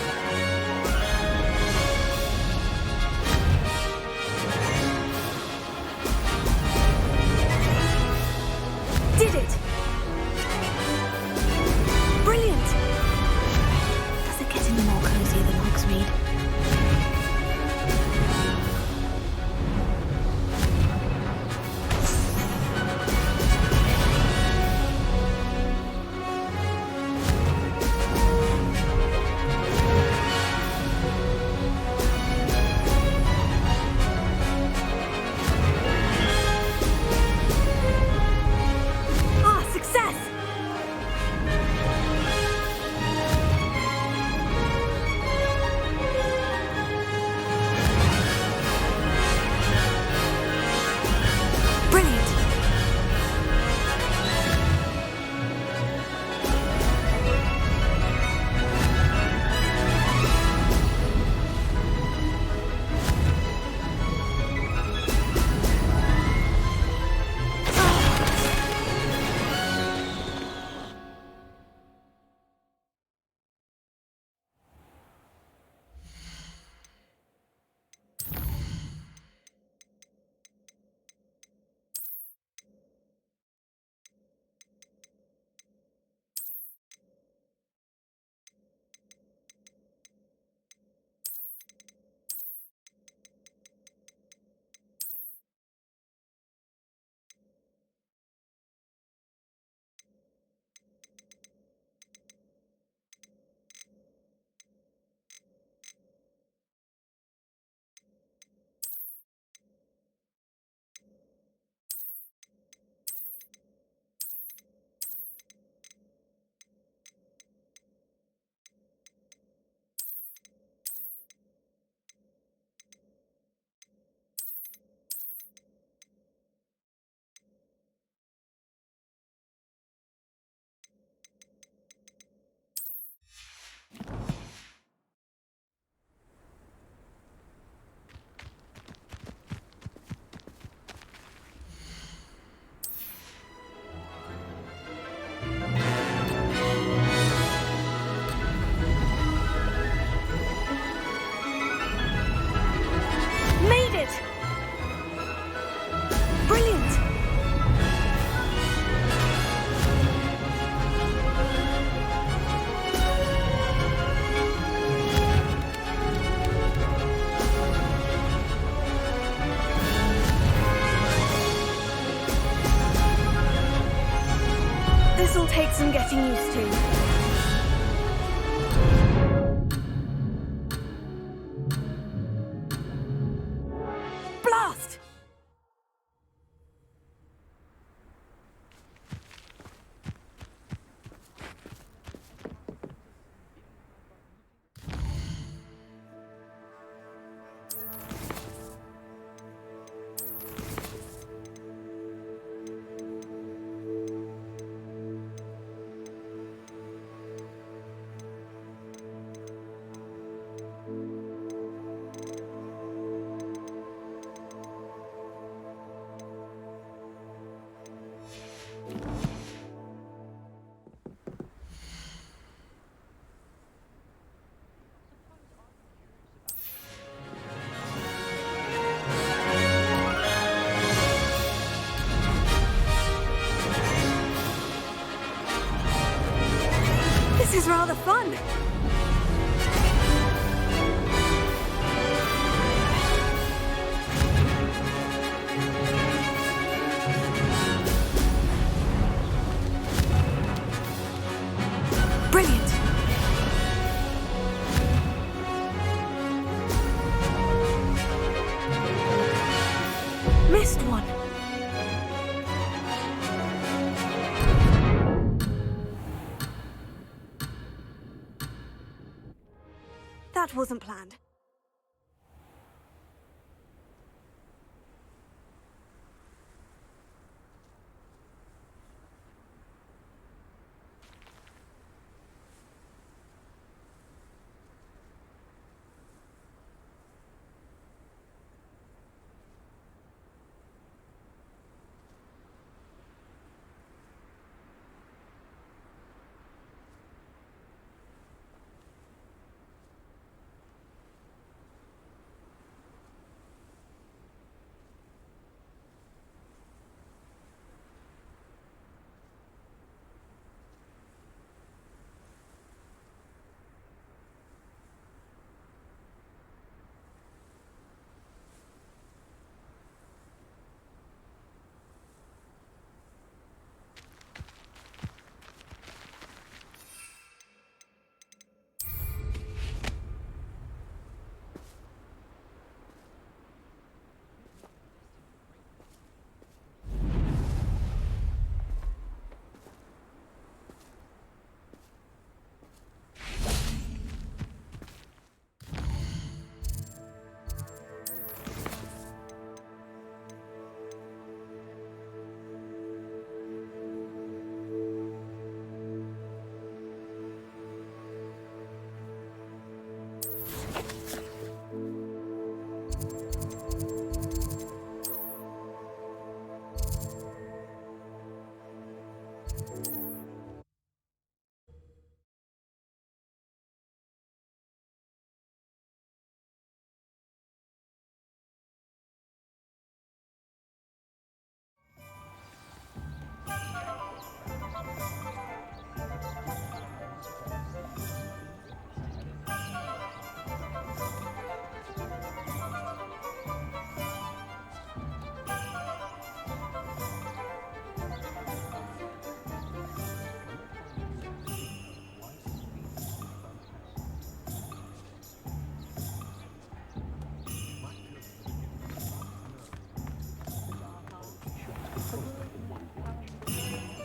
take some getting used to. Blast! This is rather fun. Brilliant. Missed one. That wasn't planned.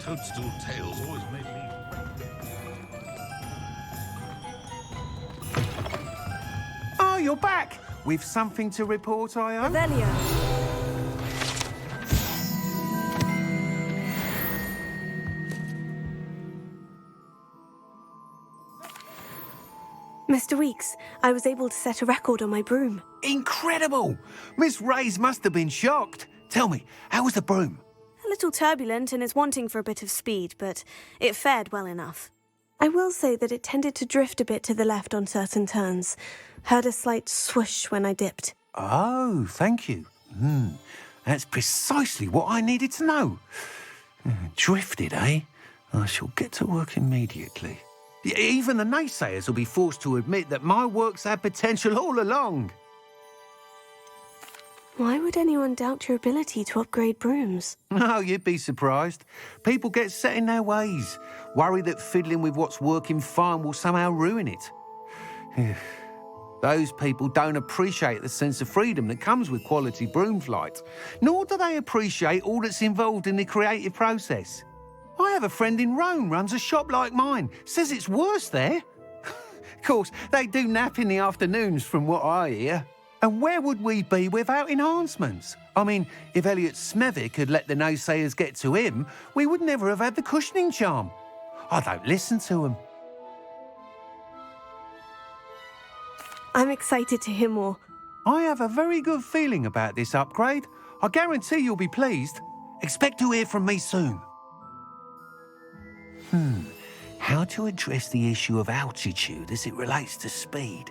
Toadstool tales always made me... Oh, you're back! With something to report, I hope? Revelio. Mr. Weeks, I was able to set a record on my broom. Incredible! Miss Ray's must have been shocked. Tell me, how was the broom? A little turbulent and is wanting for a bit of speed, but it fared well enough. I will say that it tended to drift a bit to the left on certain turns. Heard a slight swoosh when I dipped. Oh, thank you. That's precisely what I needed to know. Drifted, eh? I shall get to work immediately. Even the naysayers will be forced to admit that my work's had potential all along. Why would anyone doubt your ability to upgrade brooms? No, you'd be surprised. People get set in their ways, worry that fiddling with what's working fine will somehow ruin it. Those people don't appreciate the sense of freedom that comes with quality broom flight, nor do they appreciate all that's involved in the creative process. I have a friend in Rome runs a shop like mine, says it's worse there. Of course, they do nap in the afternoons from what I hear. And where would we be without enhancements? I mean, if Elliot Smethwick had let the naysayers get to him, we would never have had the cushioning charm. I don't listen to them. I'm excited to hear more. I have a very good feeling about this upgrade. I guarantee you'll be pleased. Expect to hear from me soon. How to address the issue of altitude as it relates to speed?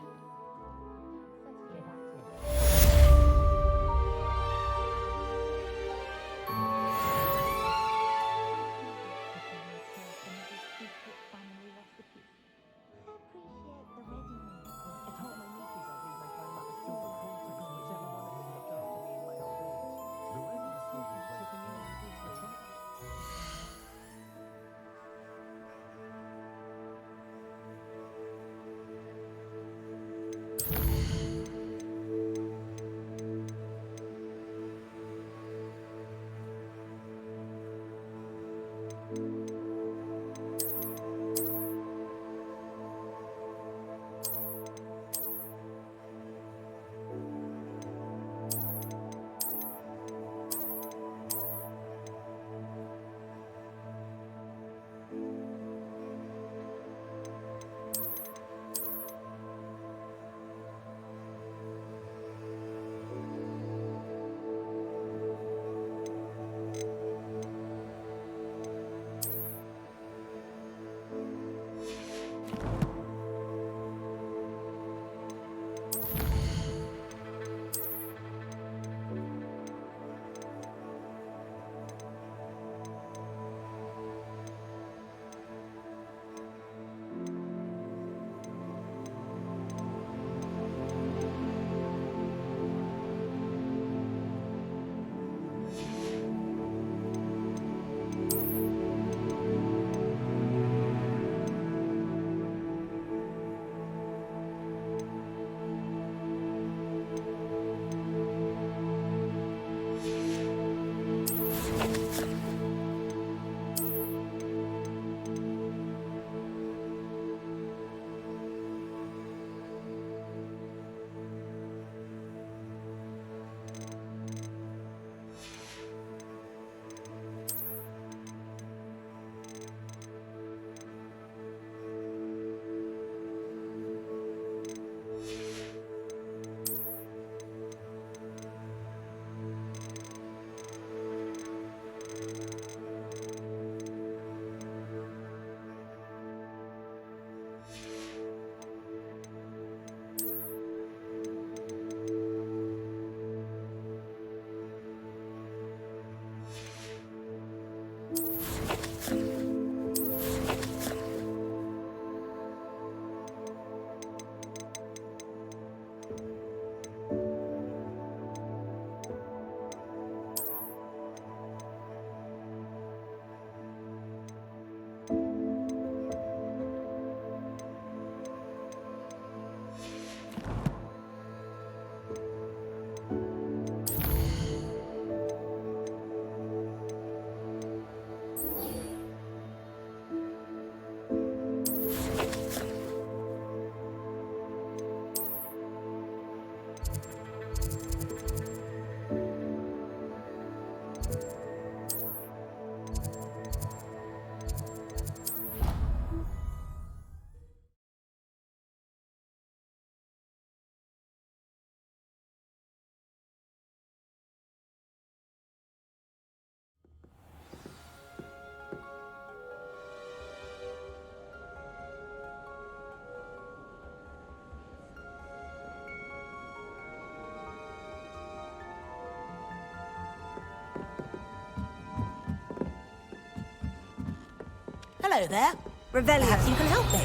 Hello there. Revelio. Perhaps you can help me.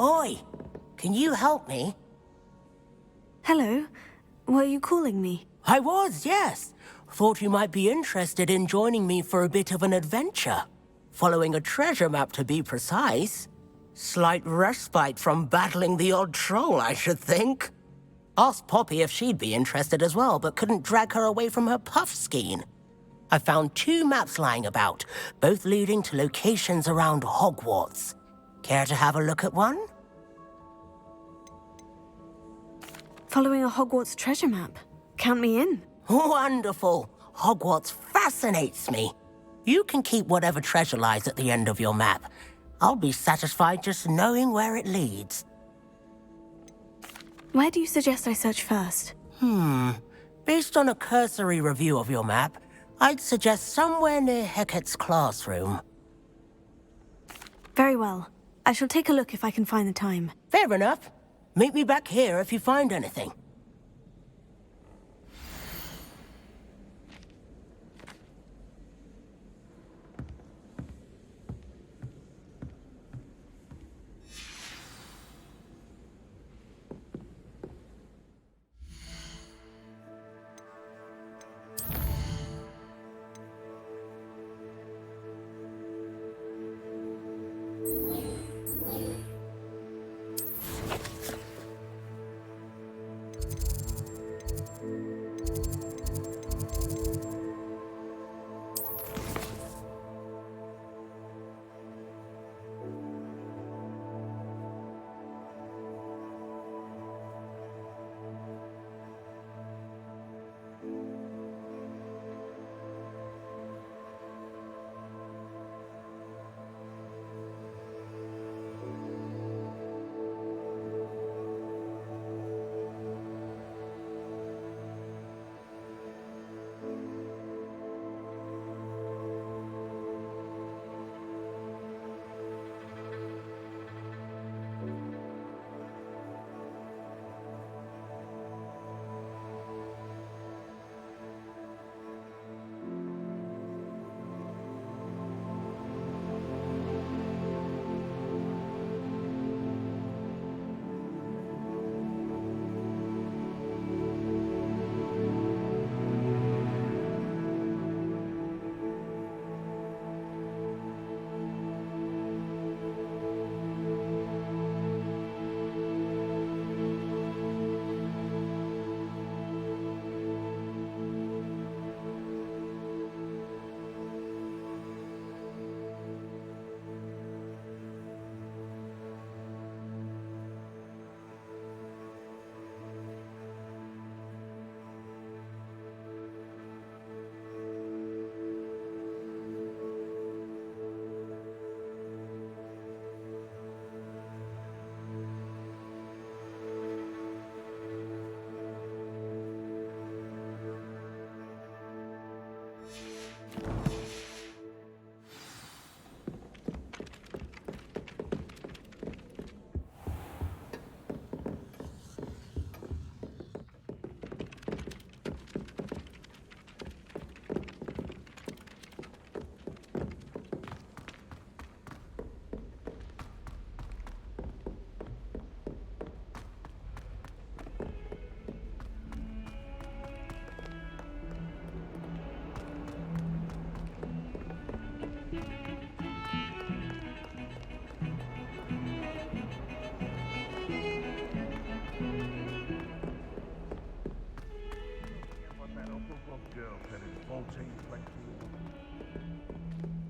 Oi, can you help me? Hello. Were you calling me? I was, yes. Thought you might be interested in joining me for a bit of an adventure. Following a treasure map, to be precise. Slight respite from battling the odd troll, I should think. Asked Poppy if she'd be interested as well, but couldn't drag her away from her puff skein. I found 2 maps lying about, both leading to locations around Hogwarts. Care to have a look at one? Following a Hogwarts treasure map. Count me in. Wonderful. Hogwarts fascinates me. You can keep whatever treasure lies at the end of your map. I'll be satisfied just knowing where it leads. Where do you suggest I search first? Based on a cursory review of your map, I'd suggest somewhere near Hecat's classroom. Very well. I shall take a look if I can find the time. Fair enough. Meet me back here if you find anything.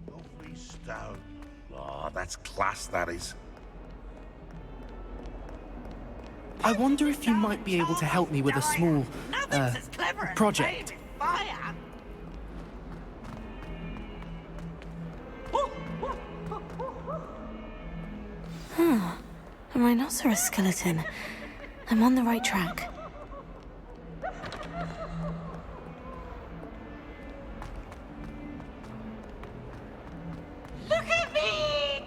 Lovely stone. Oh, that's class, that is. I wonder if you might be able to help me with a small, project. A rhinoceros skeleton. I'm on the right track. Look at me!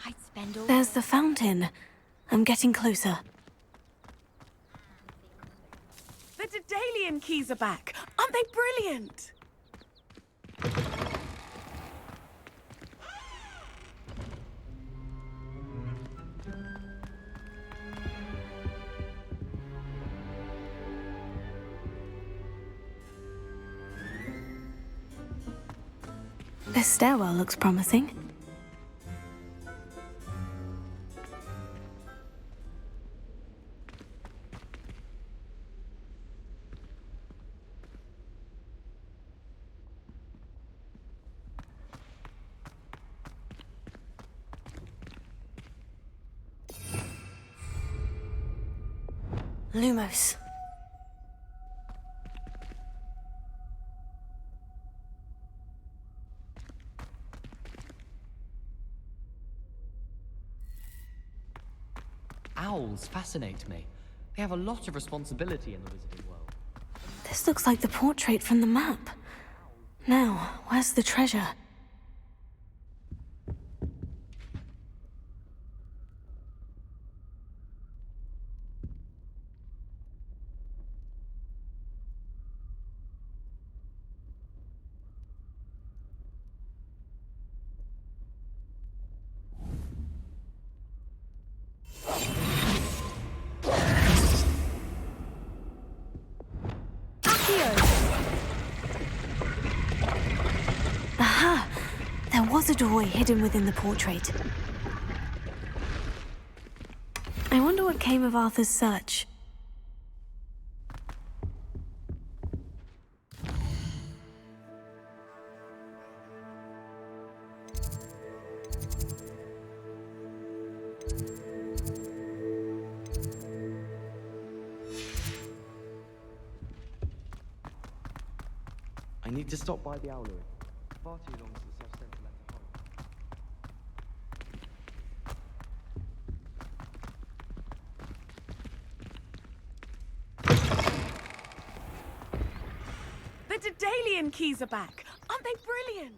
I'd spend all... There's the fountain. I'm getting closer. The Daedalian keys are back. Aren't they brilliant? This stairwell looks promising. Lumos. Owls fascinate me. They have a lot of responsibility in the wizarding world. This looks like the portrait from the map. Now, where's the treasure? Aha! There was a doorway hidden within the portrait. I wonder what came of Arthur's search. I need to stop by the owlery. Far too long since I've sent a letter home. The Daedalian keys are back. Aren't they brilliant?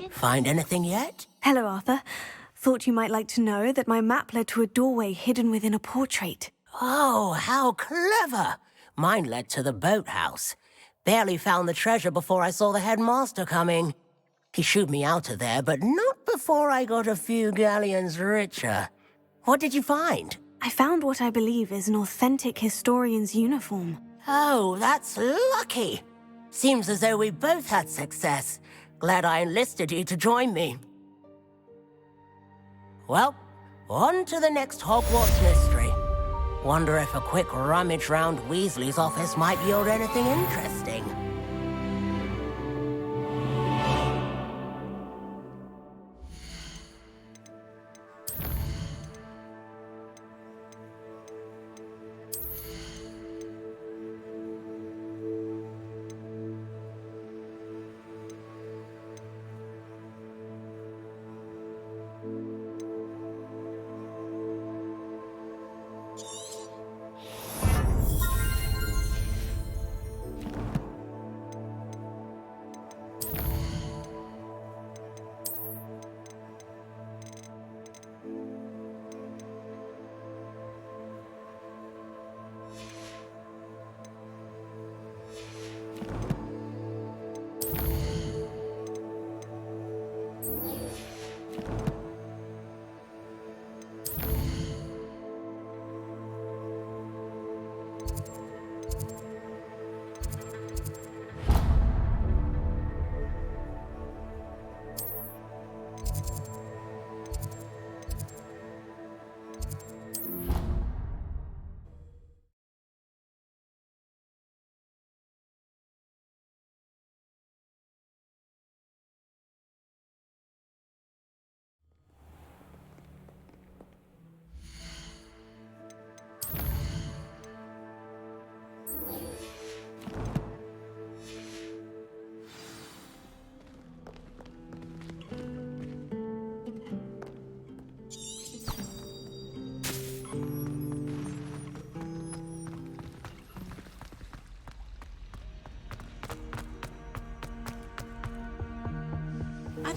Find anything yet? Hello, Arthur. Thought you might like to know that my map led to a doorway hidden within a portrait. Oh, how clever! Mine led to the boathouse. Barely found the treasure before I saw the headmaster coming. He shooed me out of there, but not before I got a few galleons richer. What did you find? I found what I believe is an authentic historian's uniform. Oh, that's lucky. Seems as though we both had success. Glad I enlisted you to join me. Well, on to the next Hogwarts mystery. Wonder if a quick rummage round Weasley's office might yield anything interesting.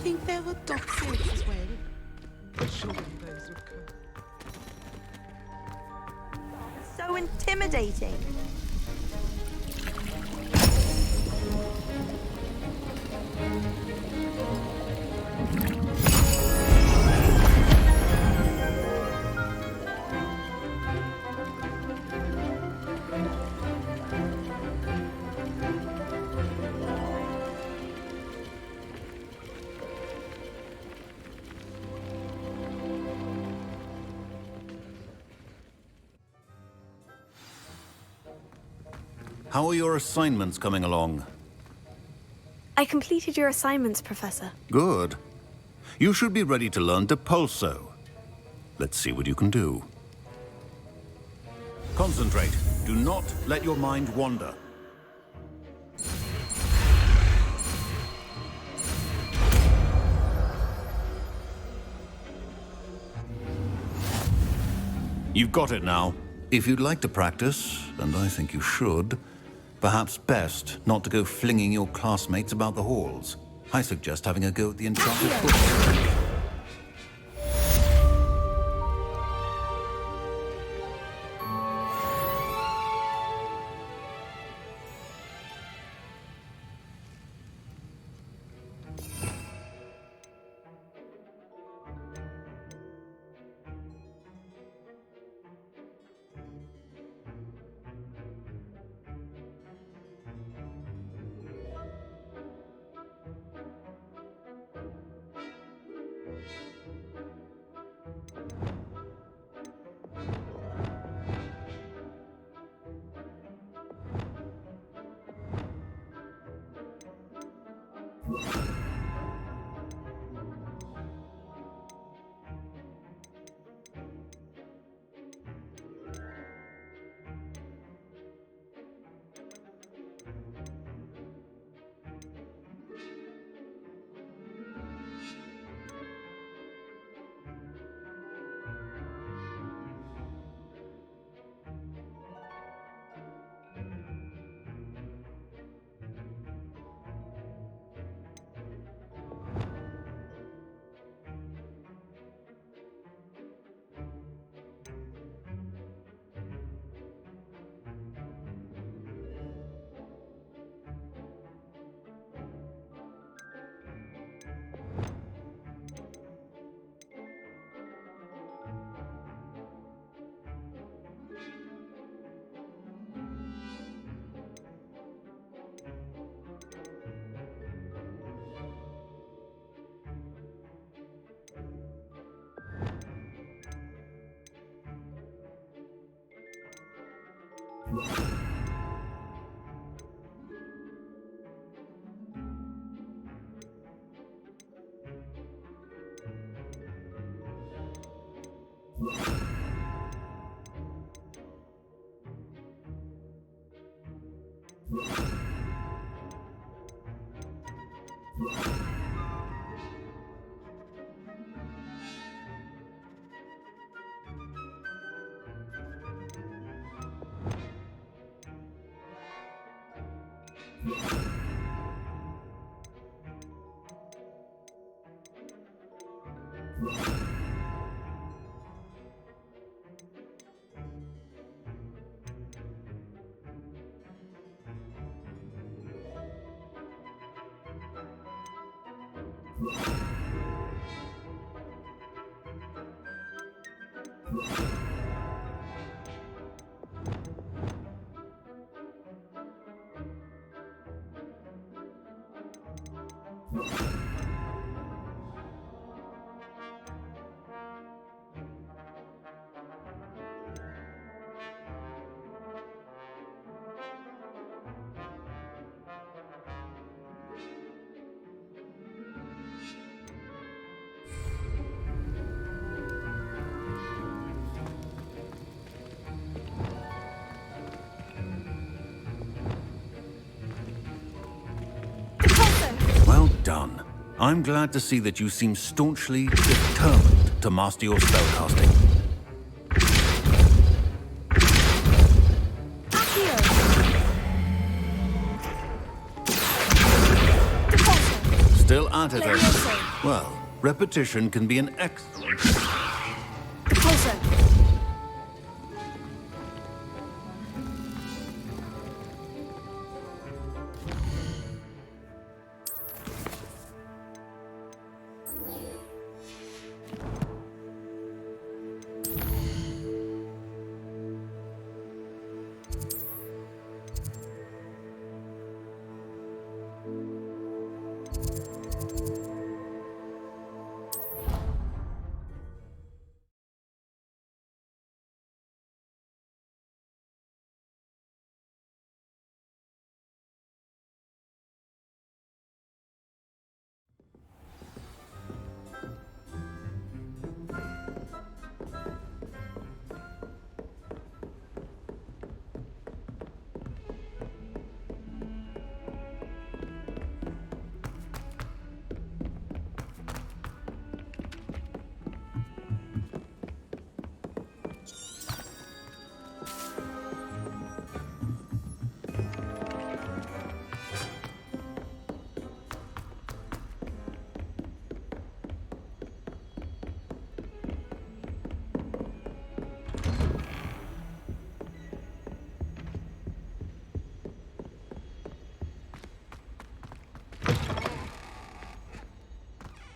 think they're adopted as well. But surely those would come. So intimidating. How are your assignments coming along? I completed your assignments, Professor. Good. You should be ready to learn Depulso. Let's see what you can do. Concentrate. Do not let your mind wander. You've got it now. If you'd like to practice, and I think you should, perhaps best not to go flinging your classmates about the halls. I suggest having a go at the enchanted book. Well done. I'm glad to see that you seem staunchly determined to master your spellcasting. Still at it, eh? Well, repetition can be an excellent... Closer.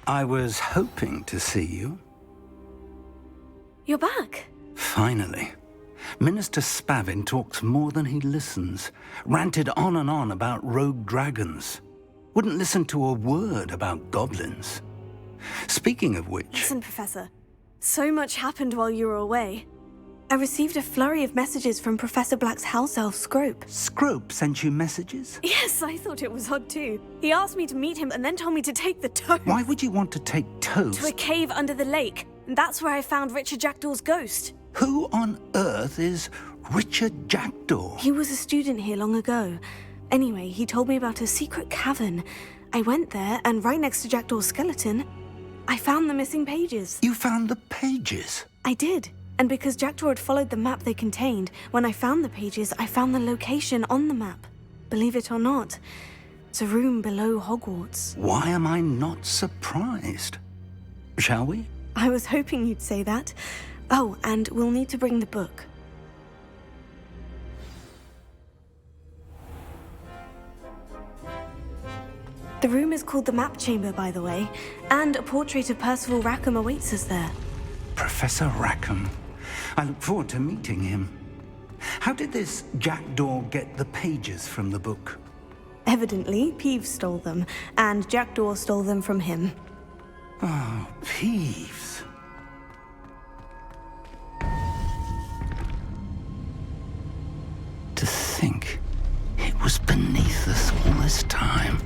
I was hoping to see you. You're back. Finally. Minister Spavin talks more than he listens. Ranted on and on about rogue dragons. Wouldn't listen to a word about goblins. Speaking of which... Listen, Professor. So much happened while you were away. I received a flurry of messages from Professor Black's house elf, Scrope. Scrope sent you messages? Yes, I thought it was odd too. He asked me to meet him and then told me to take the toad. Why would you want to take toads? To a cave under the lake. And that's where I found Richard Jackdaw's ghost. Who on earth is Richard Jackdaw? He was a student here long ago. Anyway, he told me about a secret cavern. I went there, and right next to Jackdaw's skeleton, I found the missing pages. You found the pages? I did. And because Jackdaw had followed the map they contained, when I found the pages, I found the location on the map. Believe it or not, it's a room below Hogwarts. Why am I not surprised? Shall we? I was hoping you'd say that. Oh, and we'll need to bring the book. The room is called the Map Chamber, by the way, and a portrait of Percival Rackham awaits us there. Professor Rackham. I look forward to meeting him. How did this Jackdaw get the pages from the book? Evidently, Peeves stole them, and Jackdaw stole them from him. Oh, Peeves. To think it was beneath us all this time.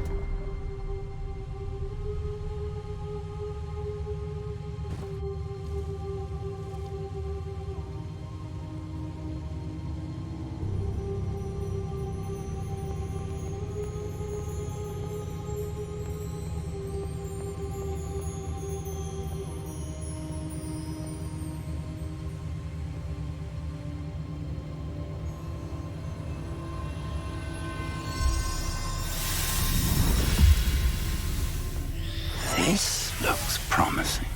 This looks promising.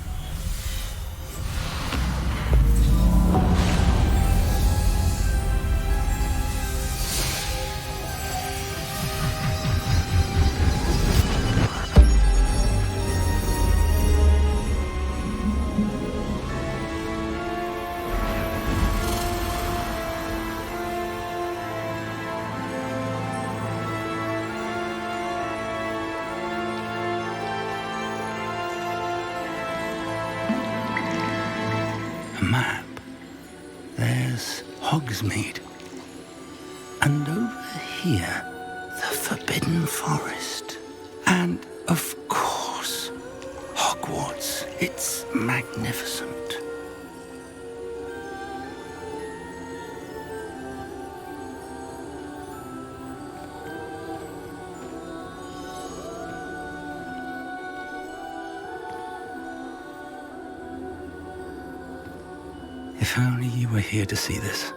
Map. There's Hogsmeade. And over here, the Forbidden Forest. And, of course, Hogwarts. It's magnificent. If only you were here to see this.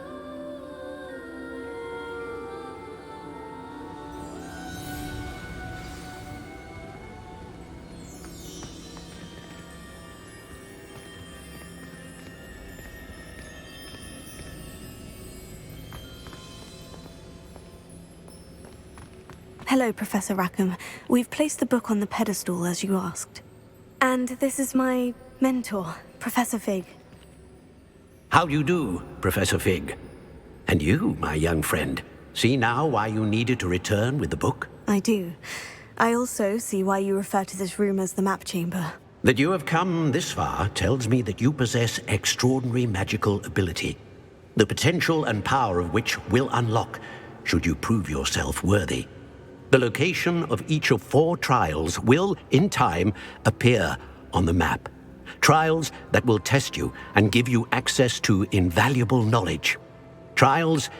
Hello, Professor Rackham. We've placed the book on the pedestal as you asked. And this is my mentor, Professor Fig. How do you do, Professor Fig? And you, my young friend, see now why you needed to return with the book? I do. I also see why you refer to this room as the map chamber. That you have come this far tells me that you possess extraordinary magical ability, the potential and power of which will unlock should you prove yourself worthy. The location of each of 4 trials will, in time, appear on the map. Trials that will test you and give you access to invaluable knowledge. Trials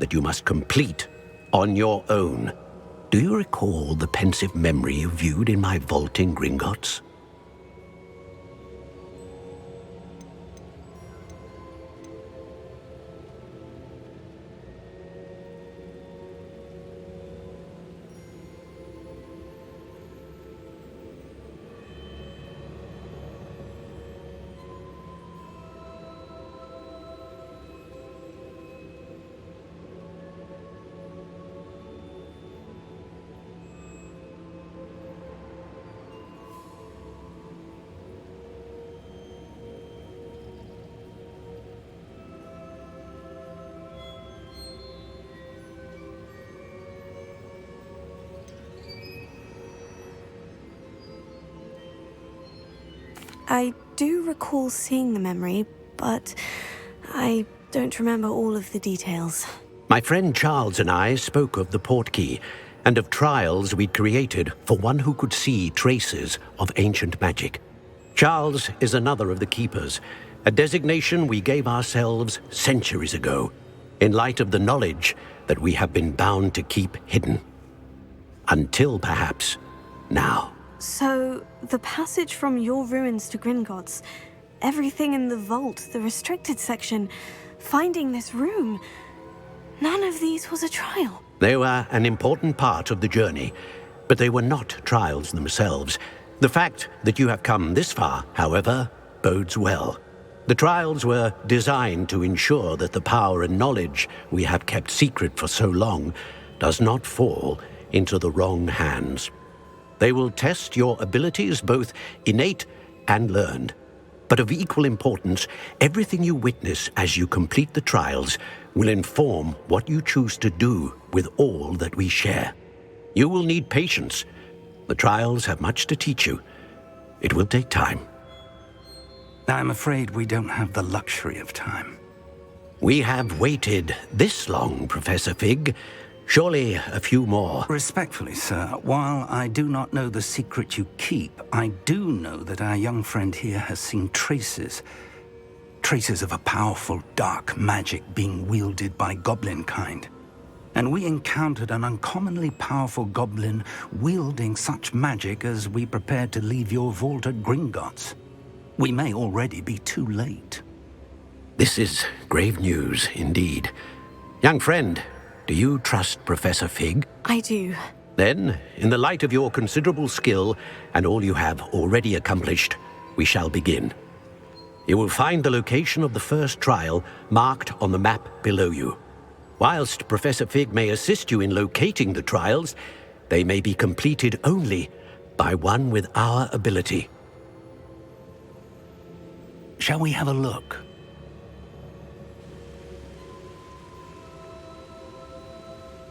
that you must complete on your own. Do you recall the pensive memory you viewed in my vault in Gringotts? I do recall seeing the memory, but I don't remember all of the details. My friend Charles and I spoke of the portkey and of trials we'd created for one who could see traces of ancient magic. Charles is another of the keepers, a designation we gave ourselves centuries ago, in light of the knowledge that we have been bound to keep hidden. Until perhaps now. So, the passage from your ruins to Gringotts, everything in the vault, the restricted section, finding this room, none of these was a trial. They were an important part of the journey, but they were not trials themselves. The fact that you have come this far, however, bodes well. The trials were designed to ensure that the power and knowledge we have kept secret for so long does not fall into the wrong hands. They will test your abilities, both innate and learned. But of equal importance, everything you witness as you complete the trials will inform what you choose to do with all that we share. You will need patience. The trials have much to teach you. It will take time. I'm afraid we don't have the luxury of time. We have waited this long, Professor Fig. Surely a few more. Respectfully, sir, while I do not know the secret you keep, I do know that our young friend here has seen traces of a powerful dark magic being wielded by goblin kind. And we encountered an uncommonly powerful goblin wielding such magic as we prepared to leave your vault at Gringotts. We may already be too late. This is grave news indeed. Young friend, do you trust Professor Fig? I do. Then, in the light of your considerable skill and all you have already accomplished, we shall begin. You will find the location of the first trial marked on the map below you. Whilst Professor Fig may assist you in locating the trials, they may be completed only by one with our ability. Shall we have a look?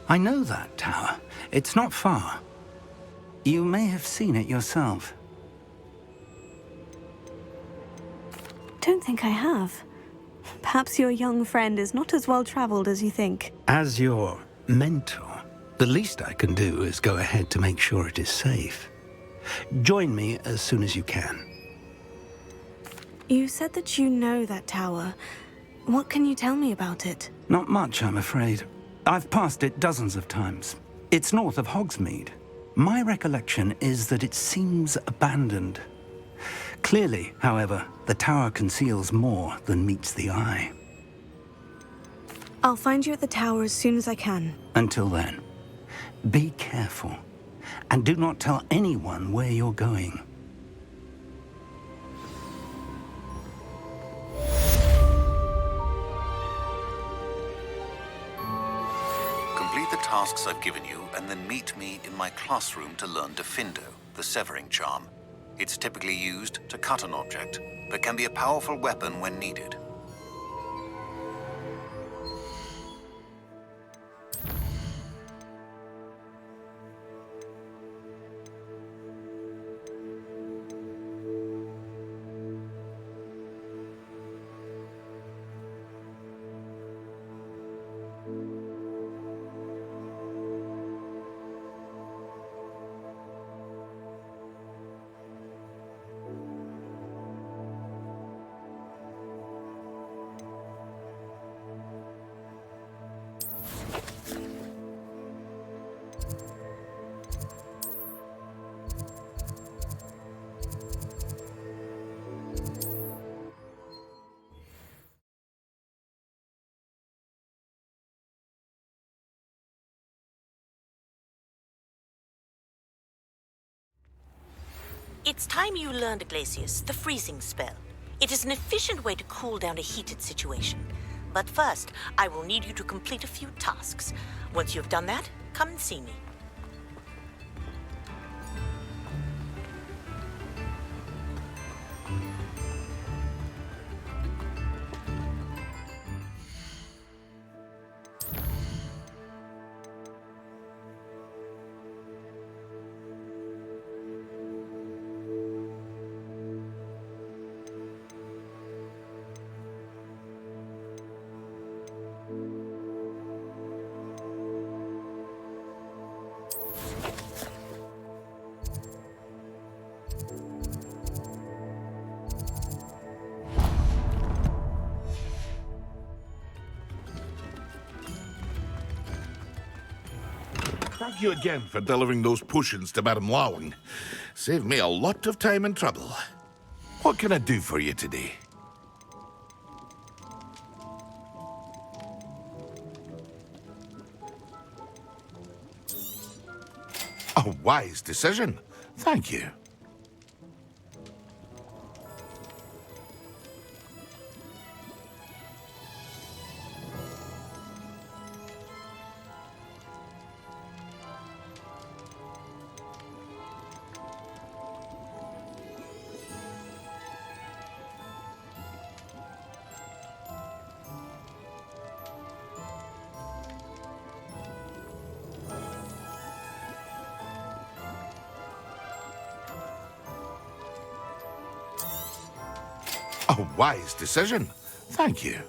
I know that tower. It's not far. You may have seen it yourself. Don't think I have. Perhaps your young friend is not as well-traveled as you think. As your mentor, the least I can do is go ahead to make sure it is safe. Join me as soon as you can. You said that you know that tower. What can you tell me about it? Not much, I'm afraid. I've passed it dozens of times. It's north of Hogsmeade. My recollection is that it seems abandoned. Clearly, however, the tower conceals more than meets the eye. I'll find you at the tower as soon as I can. Until then, be careful, and do not tell anyone where you're going. Complete the tasks I've given you, and then meet me in my classroom to learn Defindo, the severing charm. It's typically used to cut an object, but can be a powerful weapon when needed. It's time you learned, Glacius, the freezing spell. It is an efficient way to cool down a heated situation. But first, I will need you to complete a few tasks. Once you've done that, come and see me. Thank you again for delivering those potions to Madame Lawing. Saved me a lot of time and trouble. What can I do for you today? A wise decision. Thank you. A wise decision. Thank you.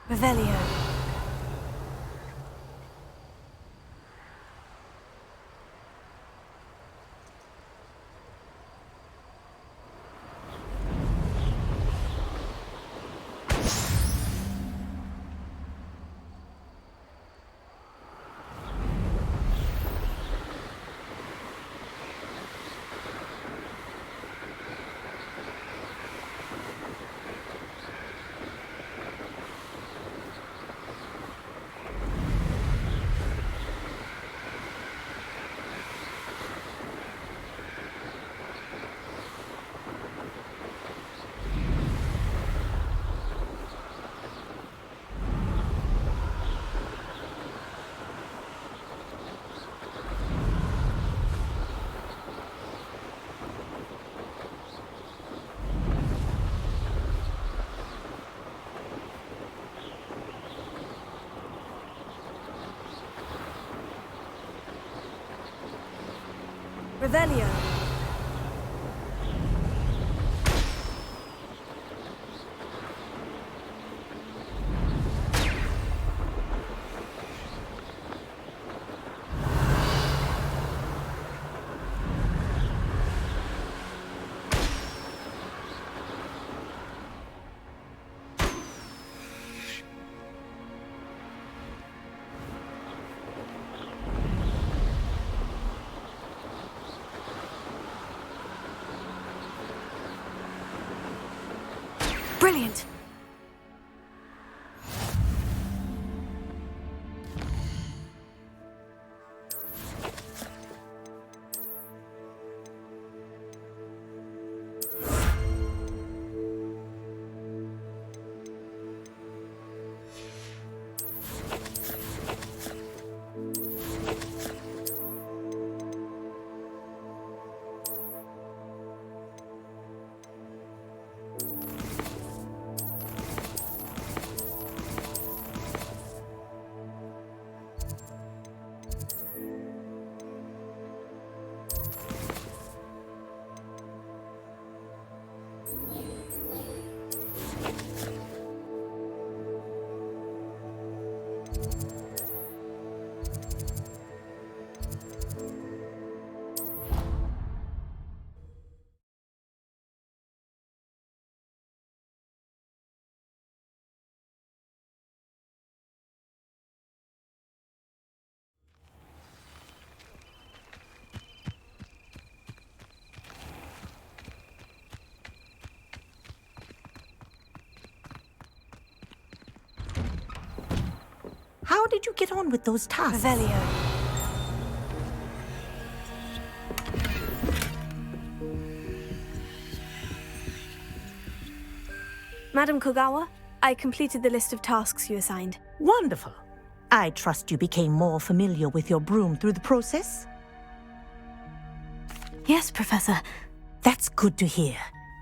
Revelio. Revelio. Brilliant. How did you get on with those tasks? Revelio. Madam Kogawa, I completed the list of tasks you assigned. Wonderful. I trust you became more familiar with your broom through the process? Yes, Professor. That's good to hear.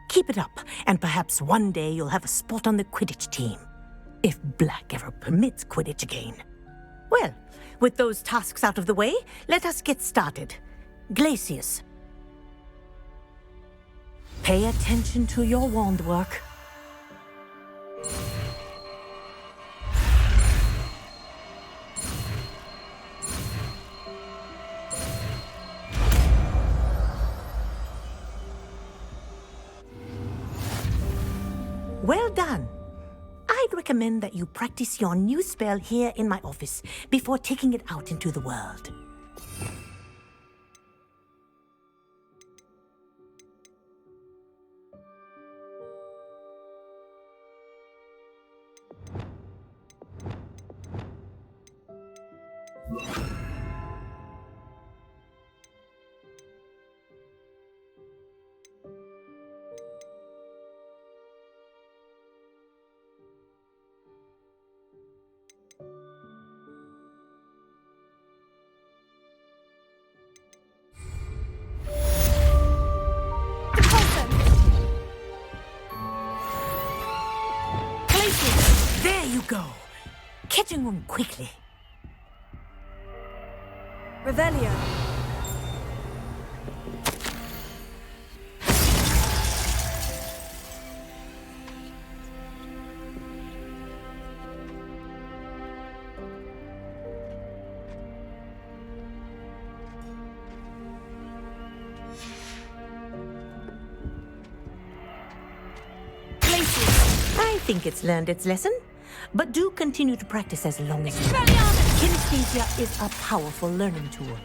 Keep it up, and perhaps one day you'll have a spot on the Quidditch team. If Black ever permits Quidditch again. Well, with those tasks out of the way, let us get started. Glacius. Pay attention to your wand work. Well done. I'd recommend that you practice your new spell here in my office before taking it out into the world. There you go. Kitchen room quickly. Revelio. think it's learned its lesson, but do continue to practice as long as you can. Kinesthesia is a powerful learning tool.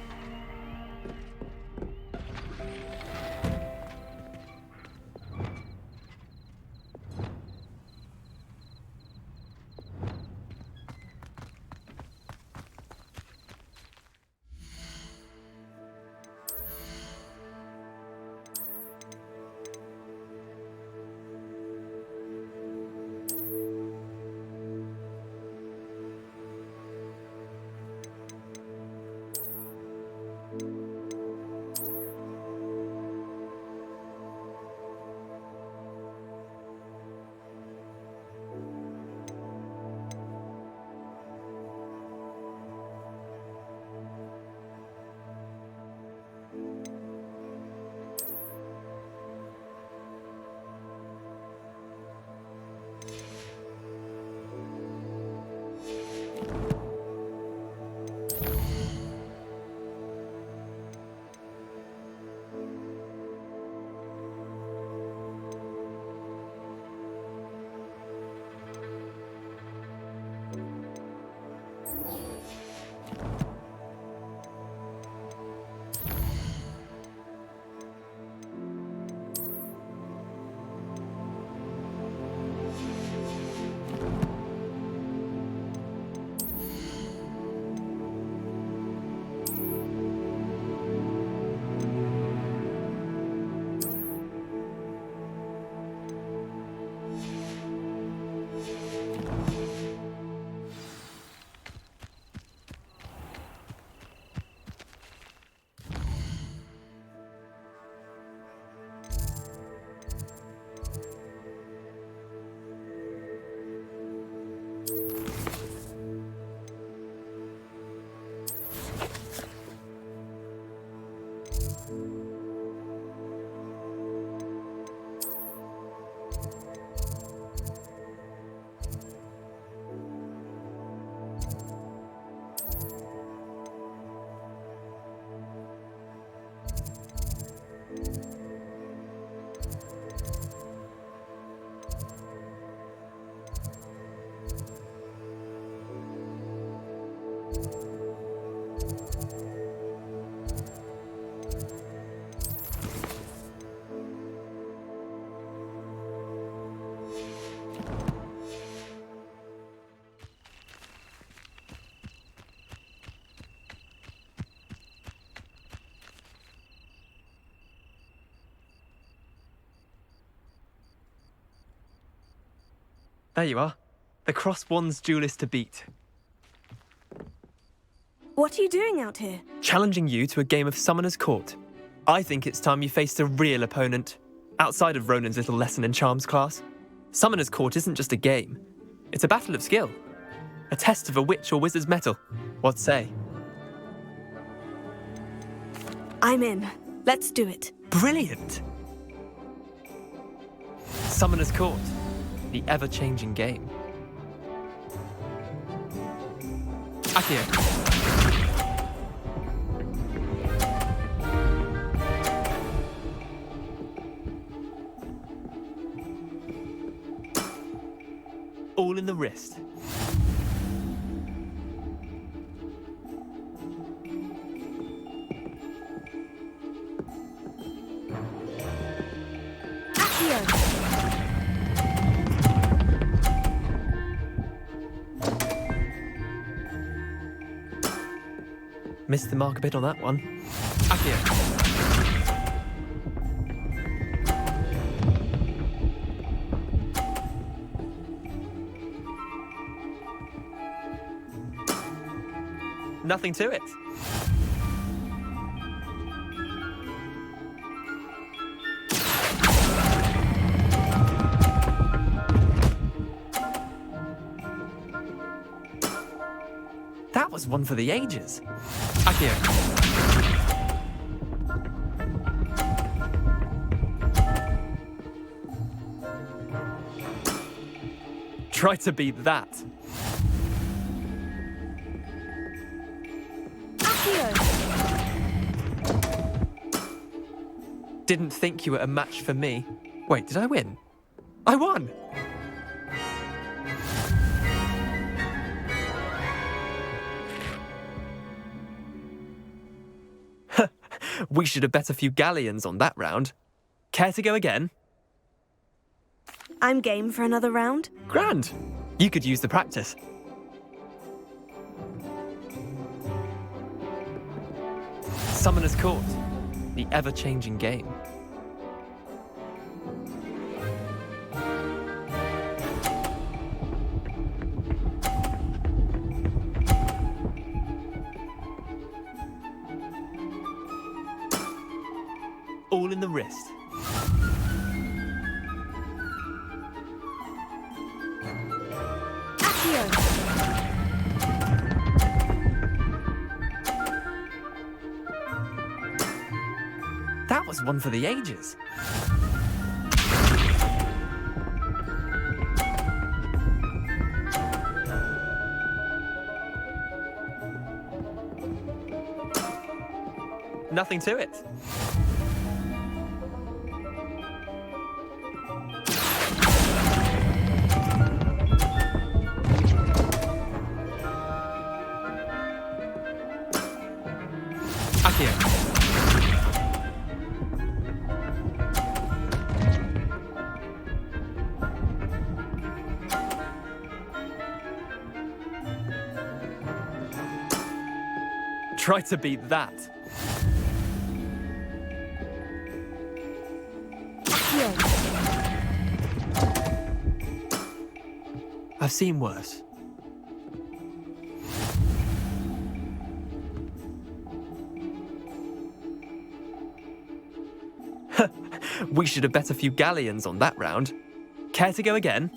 There you are. The Cross Wands duelist to beat. What are you doing out here? Challenging you to a game of Summoner's Court. I think it's time you faced a real opponent, outside of Ronan's little lesson in charms class. Summoner's Court isn't just a game. It's a battle of skill. A test of a witch or wizard's mettle. What say? I'm in. Let's do it. Brilliant! Summoner's Court. The ever-changing game. Akio. All in the wrist. Missed the mark a bit on that one. Akio. Nothing to it. That was one for the ages. Akio. Try to beat that. Didn't think you were a match for me. Wait, did I win? I won! We should have bet a few galleons on that round. Care to go again? I'm game for another round. Grand. You could use the practice. Summoner's Court. The ever-changing game. All in the wrist. That was one for the ages. Nothing to it. Akio. Try to beat that. I've seen worse. We should have bet a few galleons on that round. Care to go again?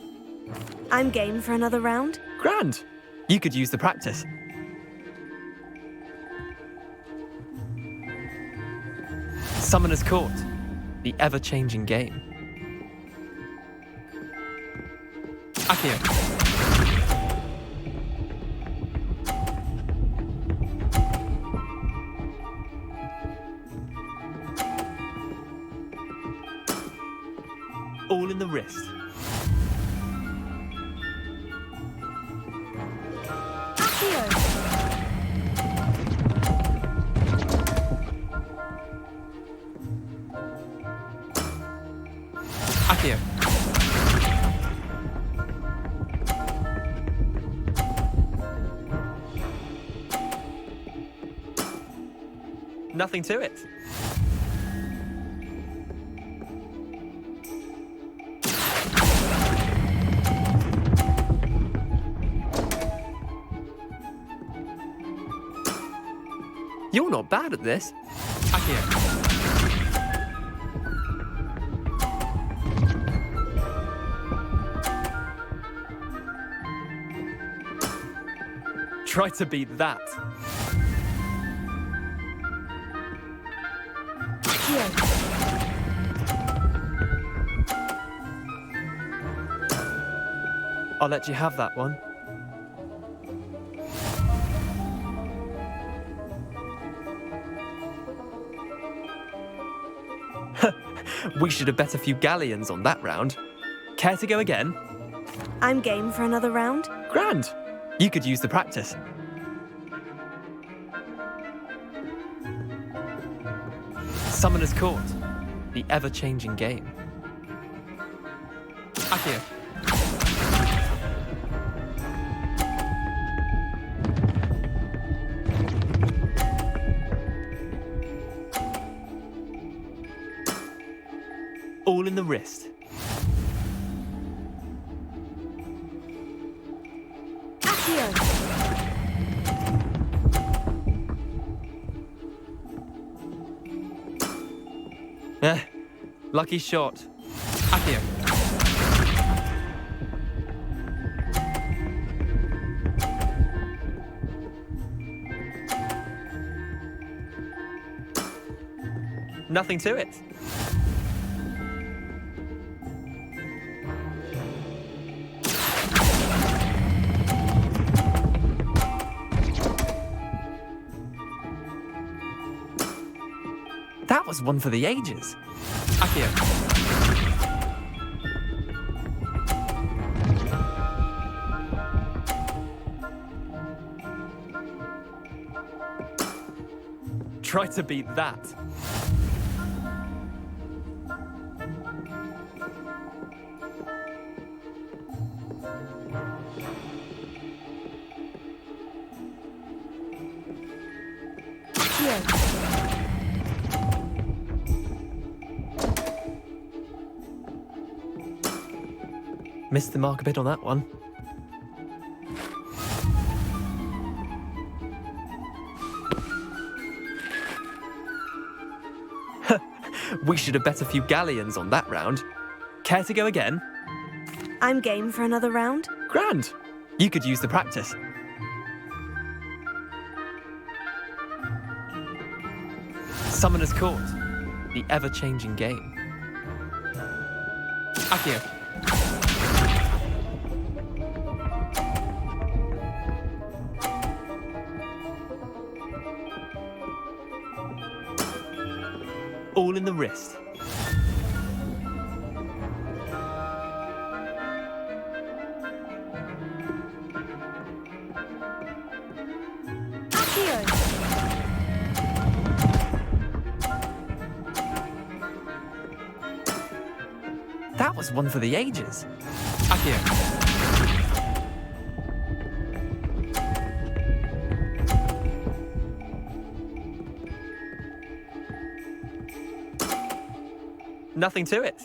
I'm game for another round. Grand. You could use the practice. Summoner's Court. The ever-changing game. Akio. All in the wrist. Akio. Nothing to it. You're not bad at this. Akio. Try to beat that. I'll let you have that one. We should have bet a few galleons on that round. Care to go again? I'm game for another round. Grand. You could use the practice. Summoner's Court. The ever-changing game. Akio. All in the wrist. Lucky shot. Akio. Nothing to it. That was one for the ages. Akio. Try to beat that. Missed the mark a bit on that one. We should have bet a few galleons on that round. Care to go again? I'm game for another round. Grand. You could use the practice. Summoner's Court. The ever-changing game. Akio. All in the wrist. That was one for the ages. Akio. Nothing to it.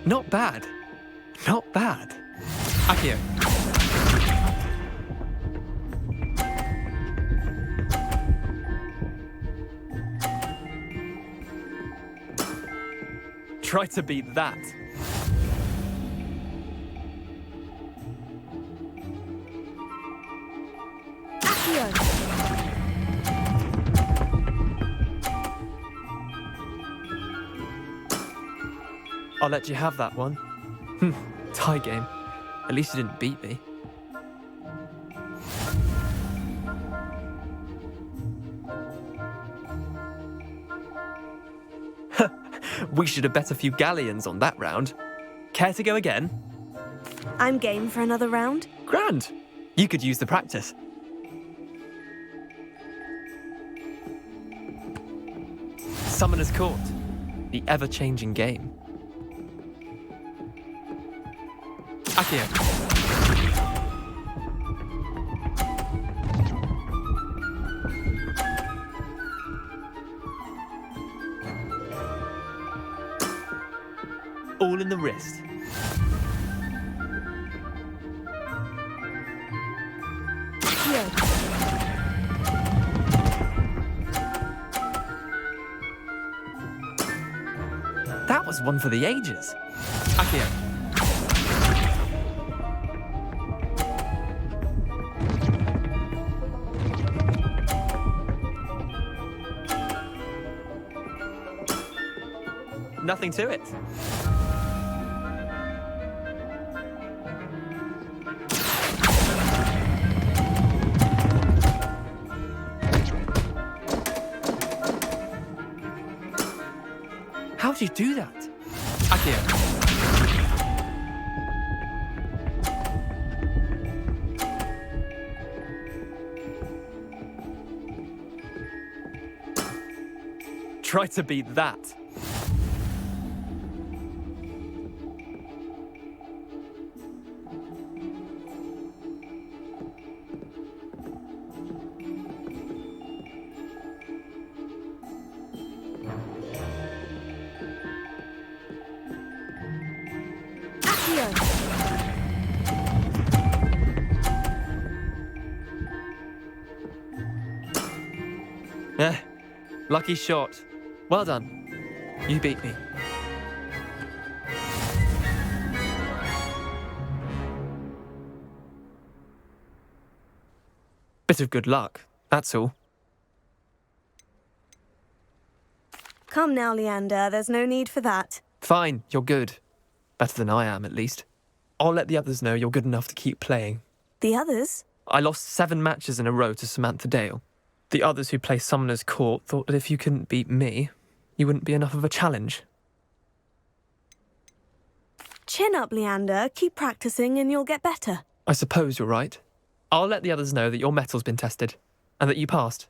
Not bad. Not bad. Akio. Try to beat that. I'll let you have that one. Tie game. At least you didn't beat me. We should have bet a few galleons on that round. Care to go again? I'm game for another round. Grand. You could use the practice. Summoner's Court. The ever-changing game. Akio. All in the wrist. That was one for the ages. Akio. Nothing to it. How'd you do that? Akio. Try to beat that. Lucky shot. Well done. You beat me. Bit of good luck, that's all. Come now, Leander, there's no need for that. Fine, you're good. Better than I am, at least. I'll let the others know you're good enough to keep playing. The others? I lost 7 matches in a row to Samantha Dale. The others who play Summoner's Court thought that if you couldn't beat me, you wouldn't be enough of a challenge. Chin up, Leander. Keep practicing and you'll get better. I suppose you're right. I'll let the others know that your metal's been tested, and that you passed.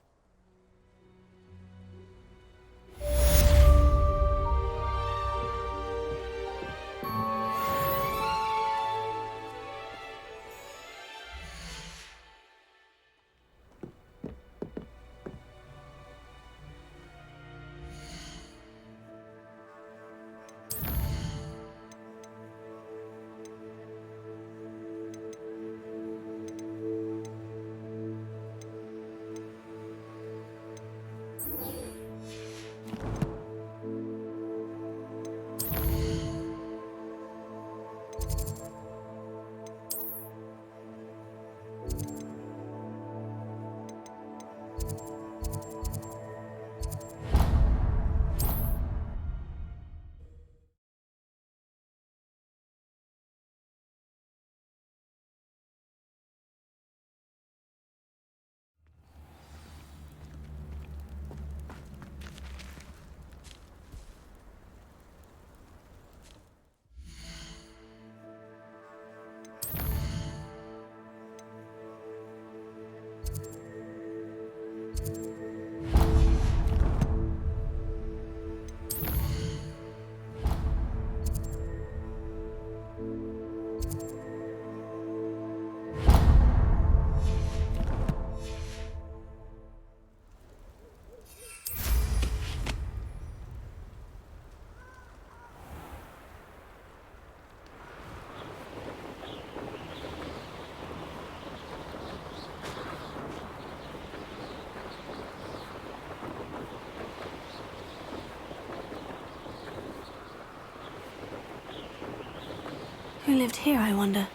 Who lived here, I wonder?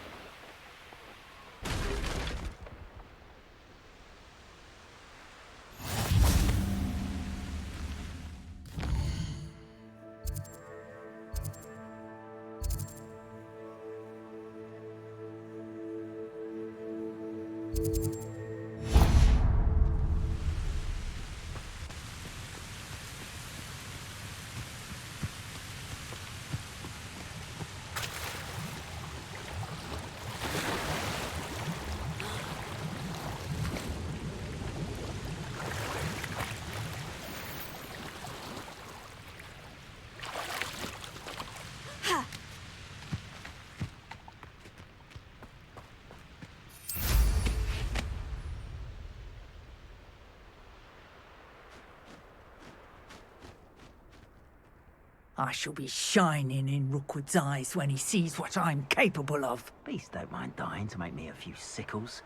I shall be shining in Rookwood's eyes when he sees what I'm capable of. Beast don't mind dying to make me a few sickles.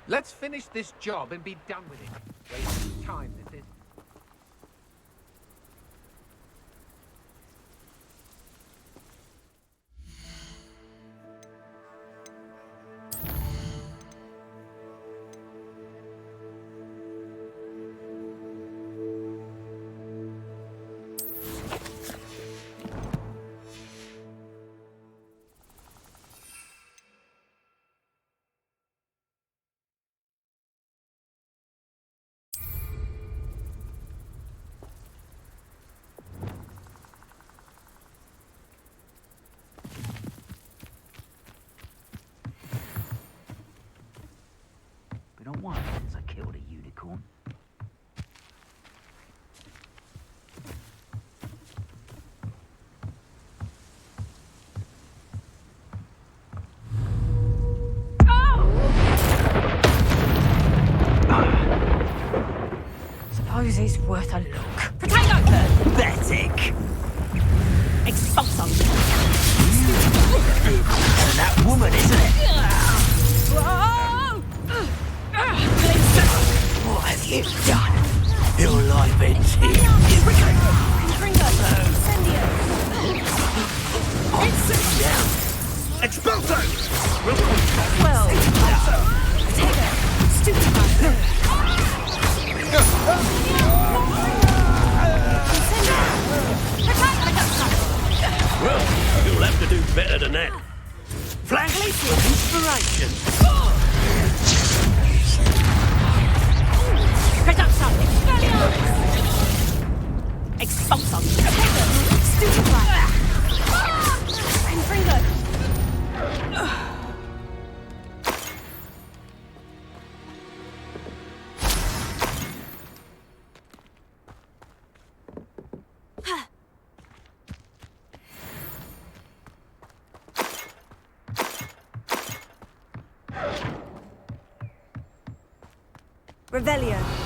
Let's finish this job and be done with it. Wasting time, this is. Been a while since I killed a unicorn. Suppose he's worth a look. Pathetic! Expulso! And that woman, isn't it? What have you done? Your life ends here. Sit down. Expulso! Well, take it. Stupid bastard. Well, you'll have to do better than that. Flash for inspiration. Expulsum! Stupefy! Confringo! Revelio.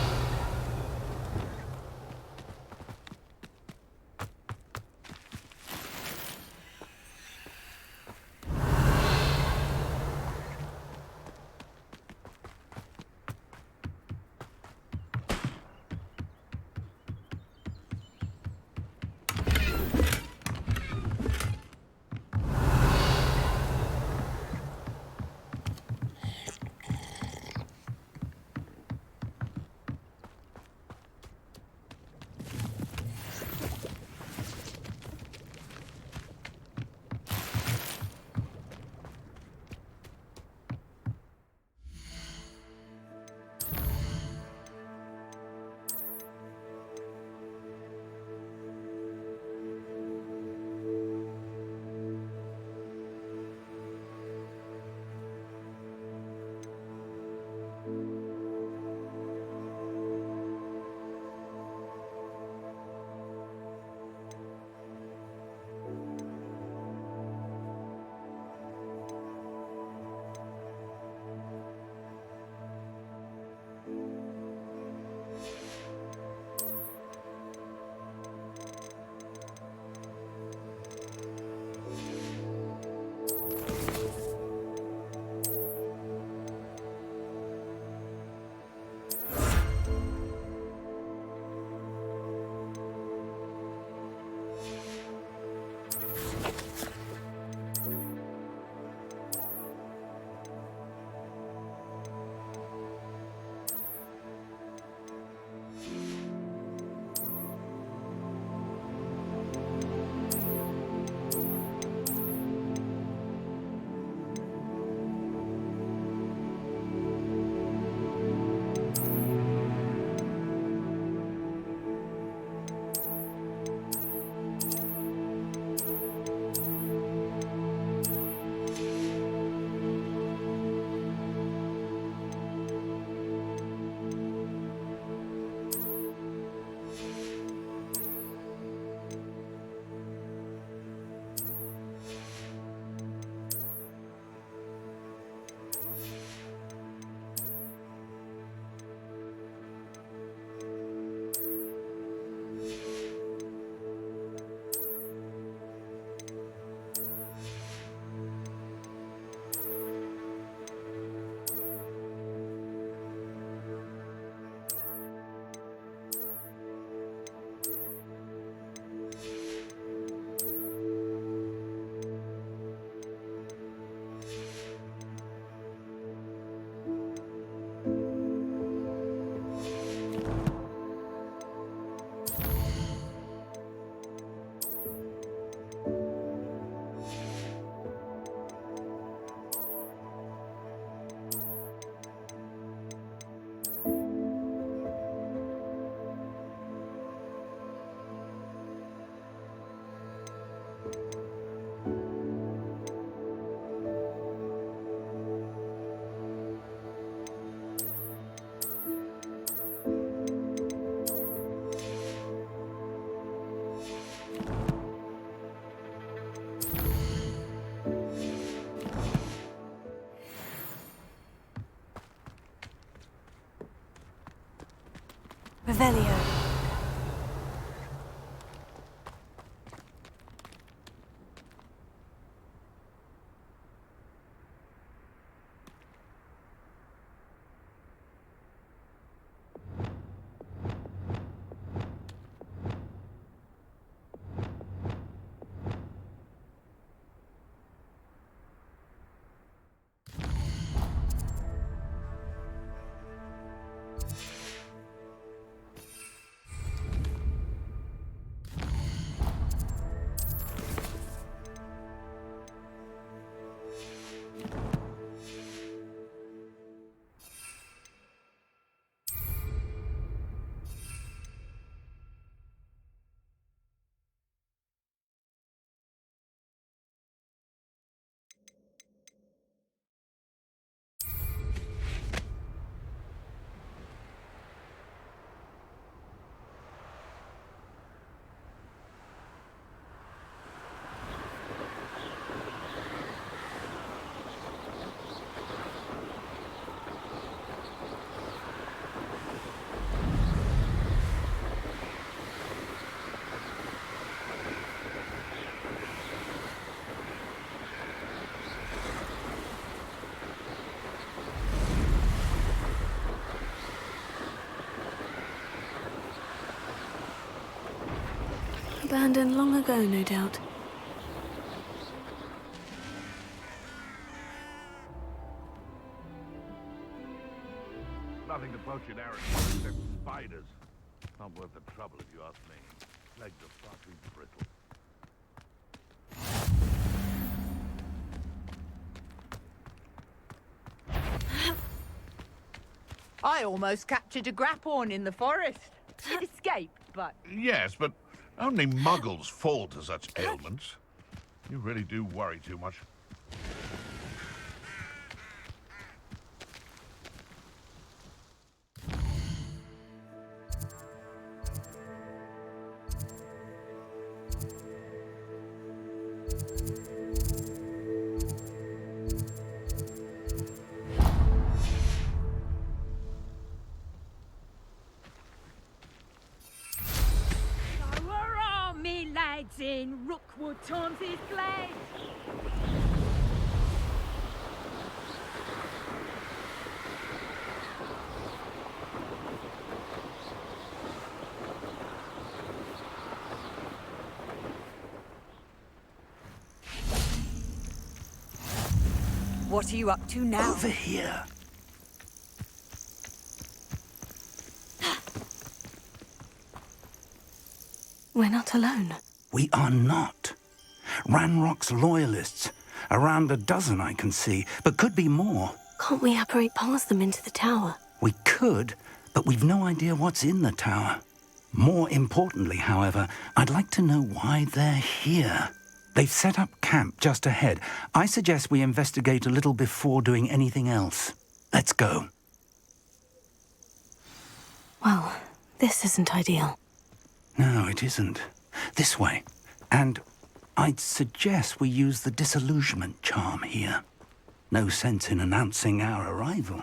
Revelio. Abandoned long ago, no doubt. Nothing to poach in Aaron except spiders. Not worth the trouble if you ask me. Legs are far too brittle. I almost captured a grapphorn in the forest. It escaped, but... Yes, but only muggles fall to such ailments. You really do worry too much. Where are me lads in Rookwood Toms's place? What are you up to now? Over here. We're not alone. We are not. Ranrock's loyalists. Around a dozen I can see, but could be more. Can't we apparate past them into the tower? We could, but we've no idea what's in the tower. More importantly, however, I'd like to know why they're here. They've set up camp just ahead. I suggest we investigate a little before doing anything else. Let's go. Well, this isn't ideal. No, it isn't. This way. And I'd suggest we use the disillusionment charm here. No sense in announcing our arrival.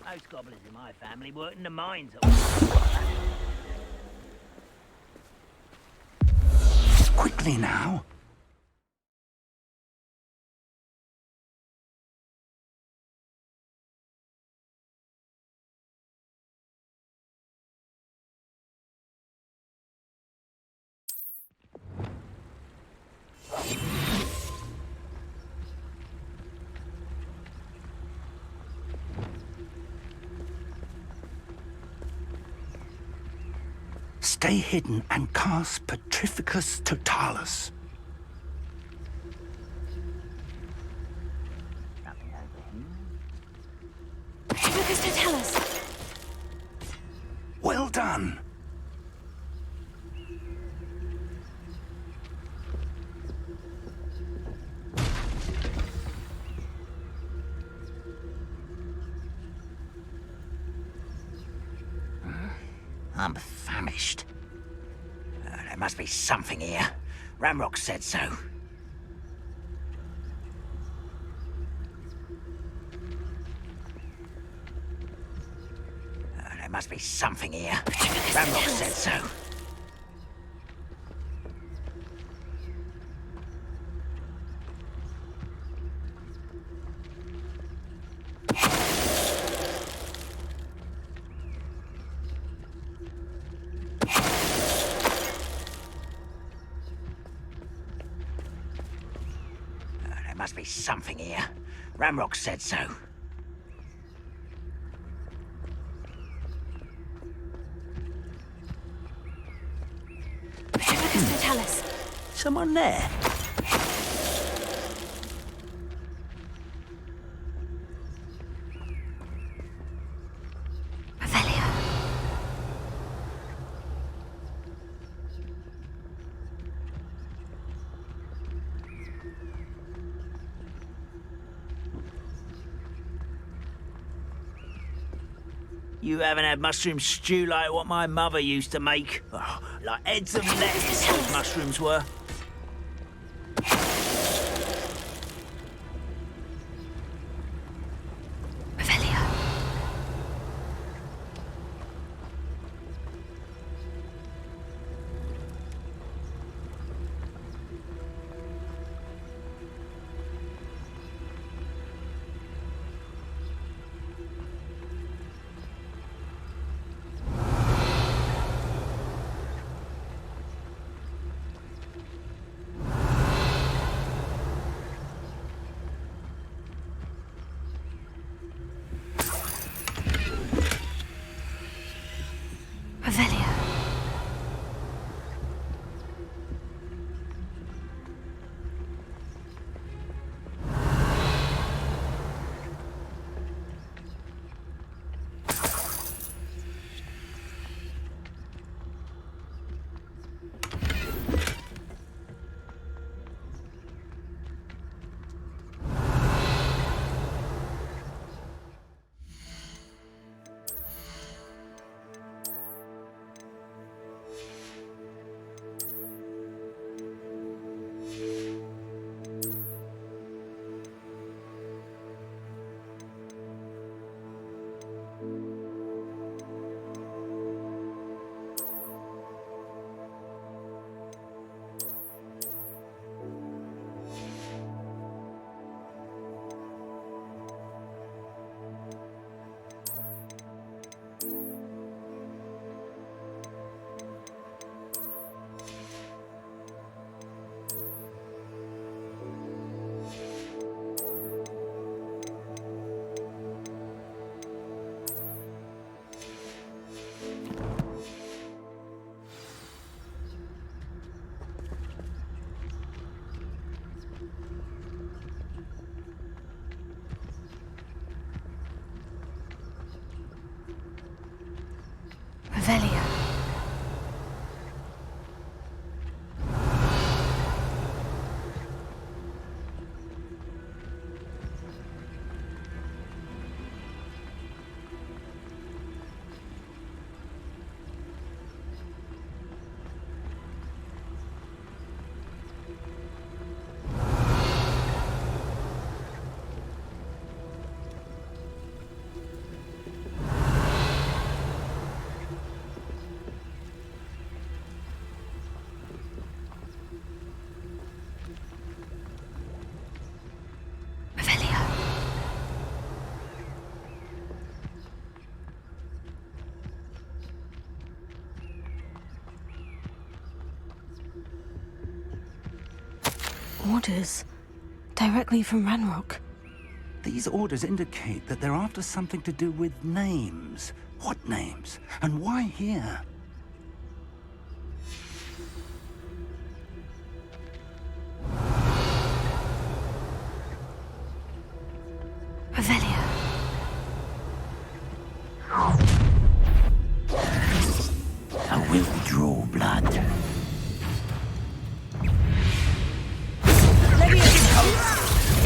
Most goblins in my family work in the mines. Quickly now. Stay hidden and cast Petrificus Totalis. Petrificus Totalis. Well done. I'm famished. There must be something here. Ramrock said so. There must be something here. Ramrock said so. There must be something here. Ramrock said so. Petrificus Totalis. Someone there? You haven't had mushroom stew like what my mother used to make. Oh, like heads of lettuce, those mushrooms were. Orders. Directly from Ranrock. These orders indicate that they're after something to do with names. What names? And why here? Revelio. I will draw blood.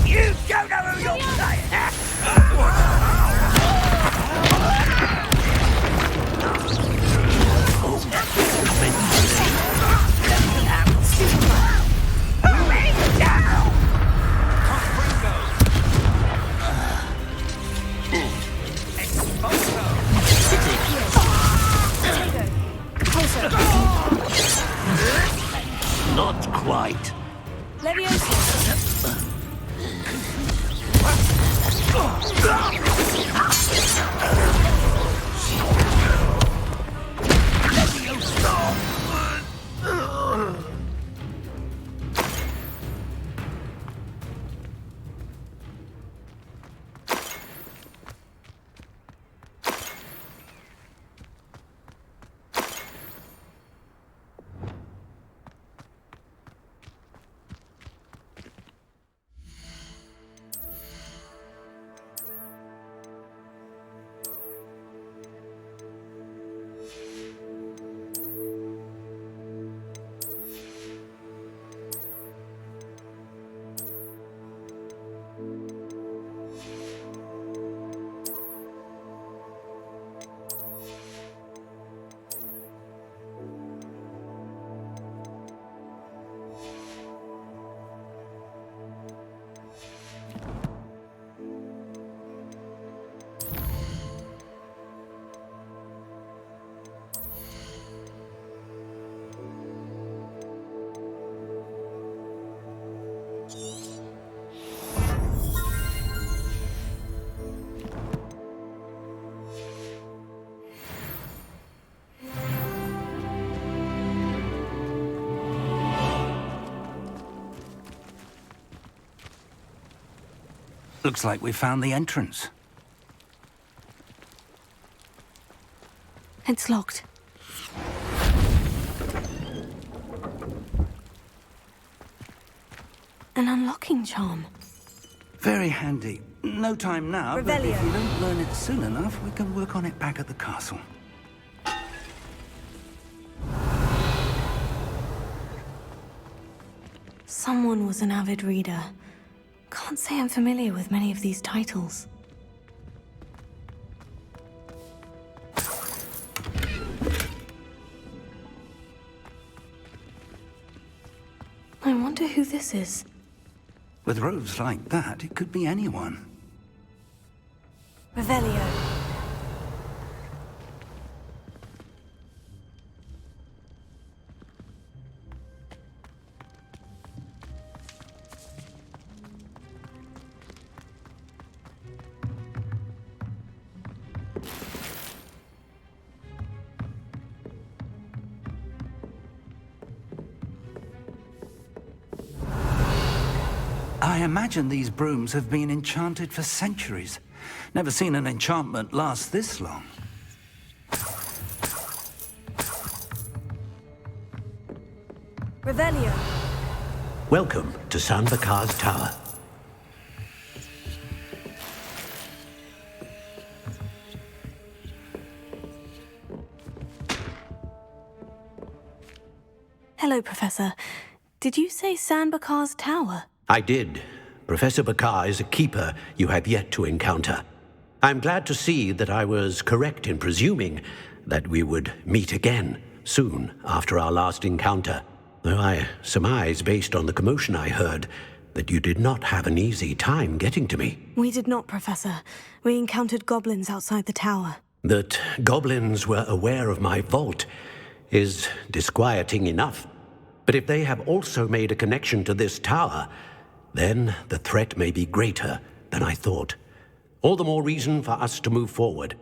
You don't know who you're playing! Not quite. Looks like we found the entrance. It's locked. An unlocking charm. Very handy. No time now, but if Revelio. we don't learn it soon enough, we can work on it back at the castle. Someone was an avid reader. Can't say I'm familiar with many of these titles. I wonder who this is. With robes like that, it could be anyone. Revelio. I imagine these brooms have been enchanted for centuries. Never seen an enchantment last this long. Revelio. Welcome to San Bakar's Tower. Hello, Professor. Did you say San Bakar's Tower? I did. Professor Bakar is a keeper you have yet to encounter. I'm glad to see that I was correct in presuming that we would meet again soon after our last encounter, though I surmise, based on the commotion I heard, that you did not have an easy time getting to me. We did not, Professor. We encountered goblins outside the tower. That goblins were aware of my vault is disquieting enough. But if they have also made a connection to this tower, then the threat may be greater than I thought. All the more reason for us to move forward.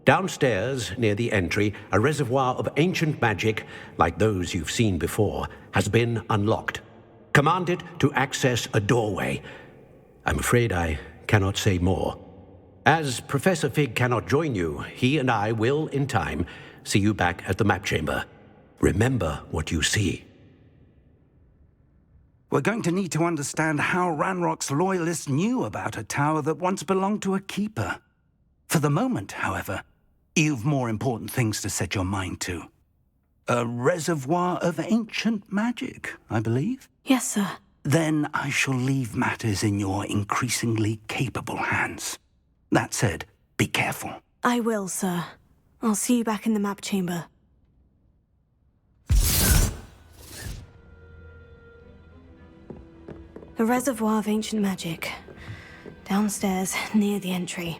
Downstairs, near the entry, a reservoir of ancient magic, like those you've seen before, has been unlocked. Command it to access a doorway. I'm afraid I cannot say more. As Professor Fig cannot join you, he and I will, in time, see you back at the map chamber. Remember what you see. We're going to need to understand how Ranrock's loyalists knew about a tower that once belonged to a keeper. For the moment, however, you've more important things to set your mind to. A reservoir of ancient magic, I believe? Yes, sir. Then I shall leave matters in your increasingly capable hands. That said, be careful. I will, sir. I'll see you back in the map chamber. A reservoir of ancient magic. Downstairs, near the entry.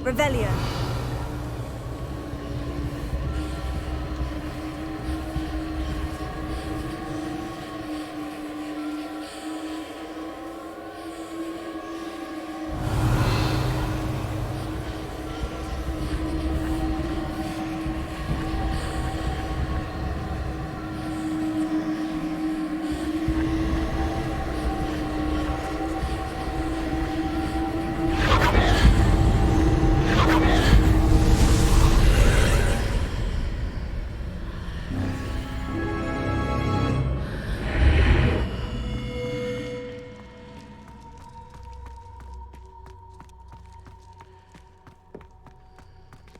Revelio.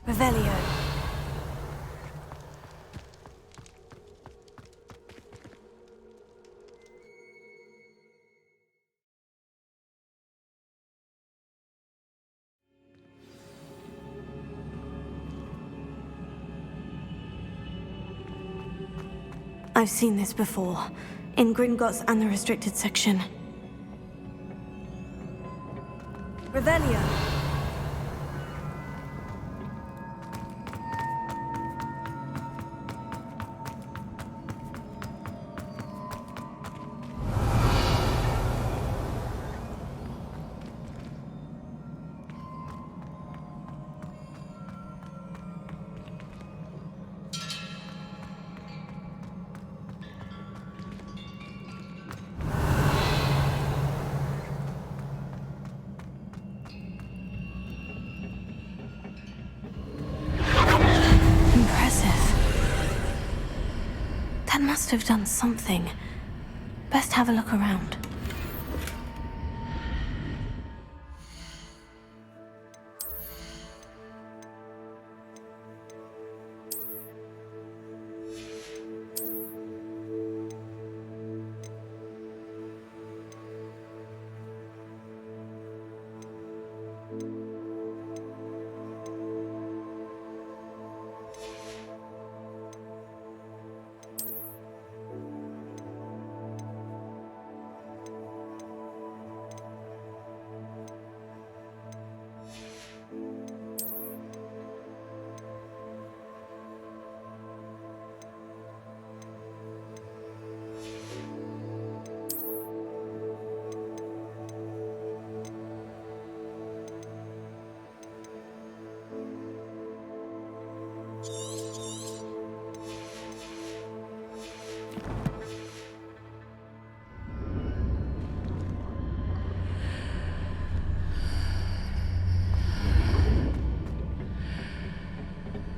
Revelio. I've seen this before, in Gringotts and the restricted section. Revelio. That must have done something. Best have a look around.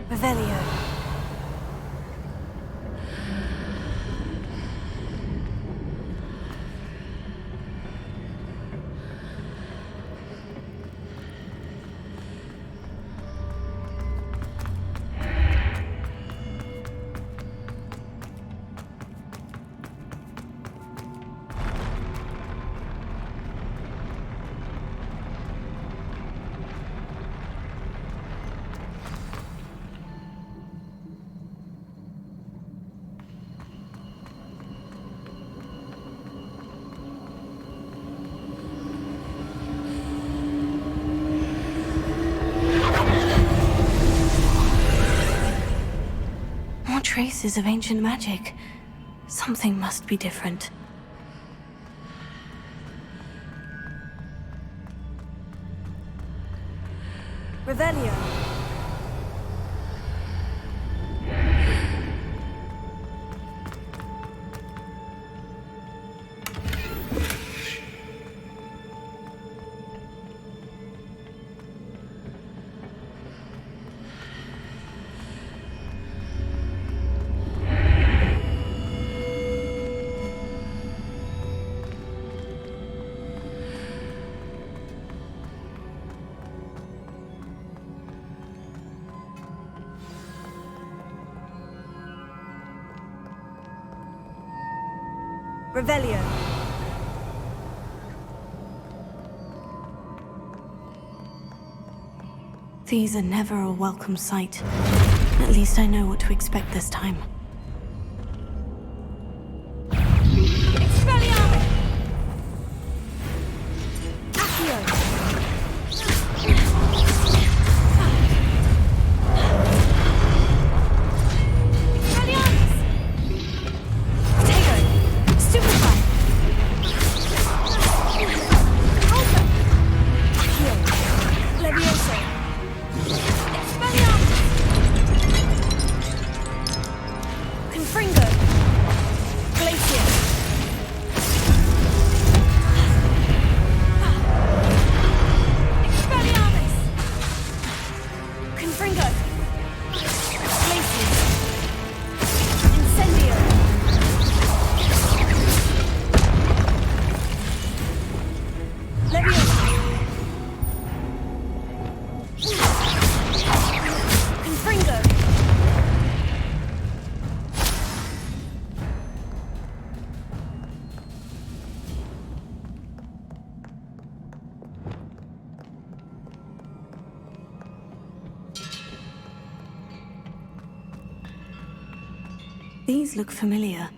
Revelio. Traces of ancient magic. Something must be different. Revelio. Revelio. These are never a welcome sight. At least I know what to expect this time. These look familiar.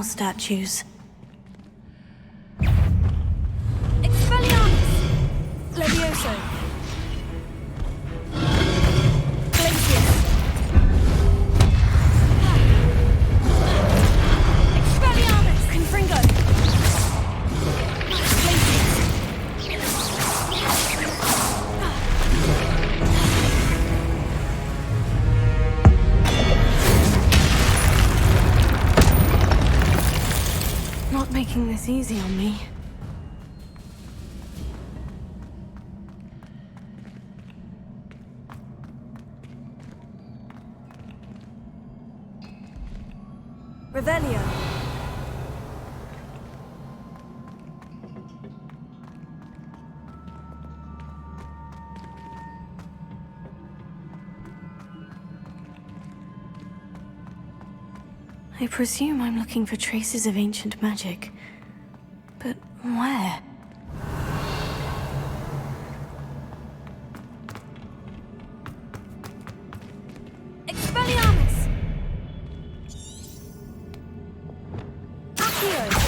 More statues. Expelliarmus! Levioso! Glacius! Expelliarmus! Confringo! Not making this easy on me. Revelio! I presume I'm looking for traces of ancient magic. But where? Expelliarmus! Accio!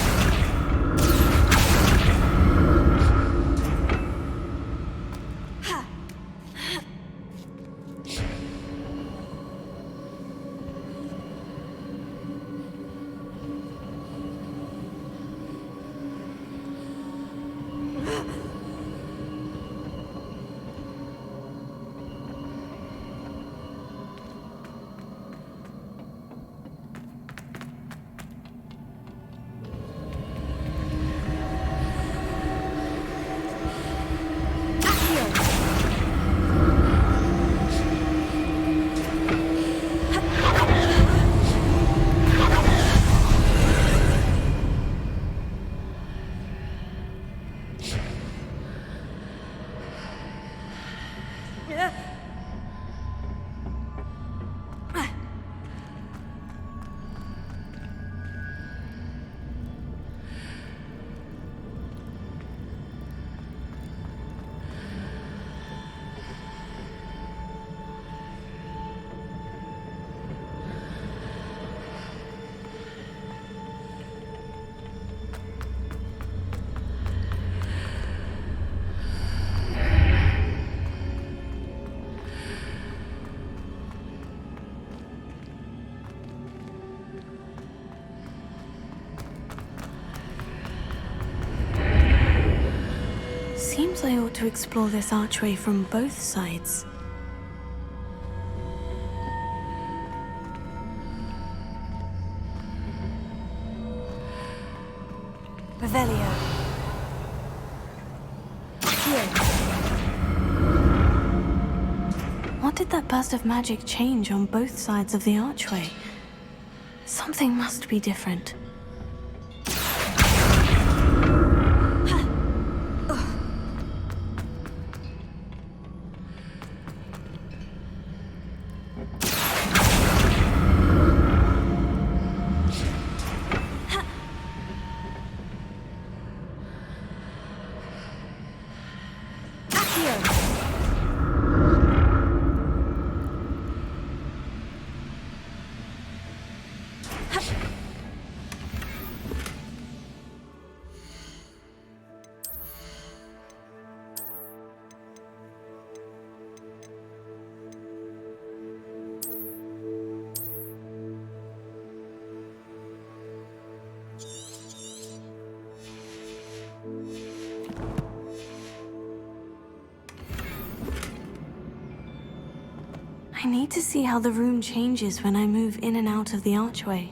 Seems I ought to explore this archway from both sides. Revelio! What did that burst of magic change on both sides of the archway? Something must be different. I need to see how the room changes when I move in and out of the archway.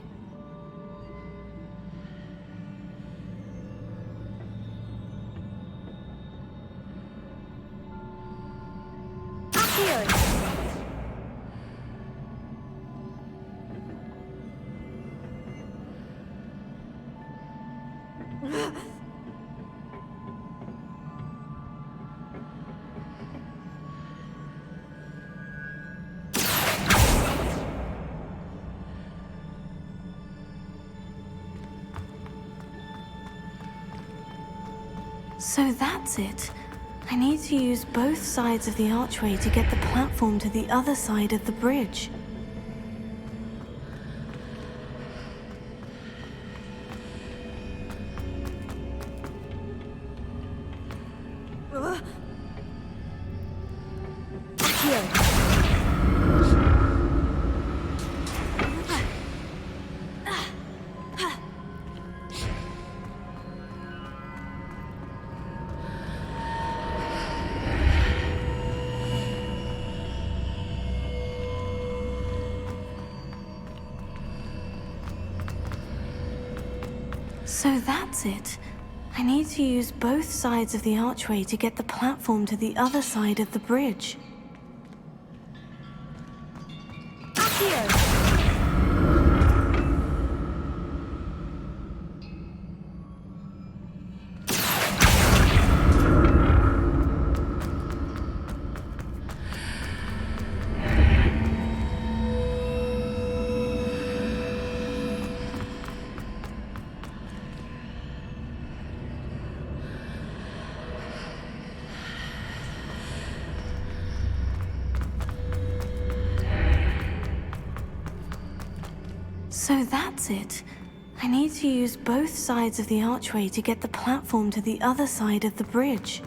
So that's it. I need to use both sides of the archway to get the platform to the other side of the bridge. So that's it. I need to use both sides of the archway to get the platform to the other side of the bridge. So that's it. I need to use both sides of the archway to get the platform to the other side of the bridge.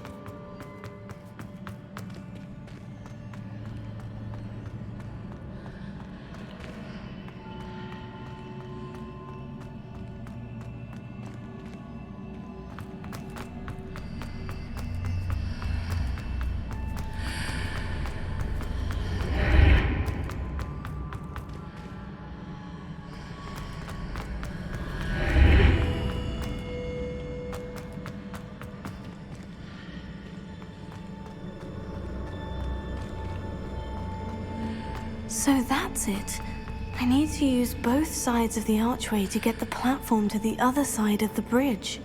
So that's it. I need to use both sides of the archway to get the platform to the other side of the bridge.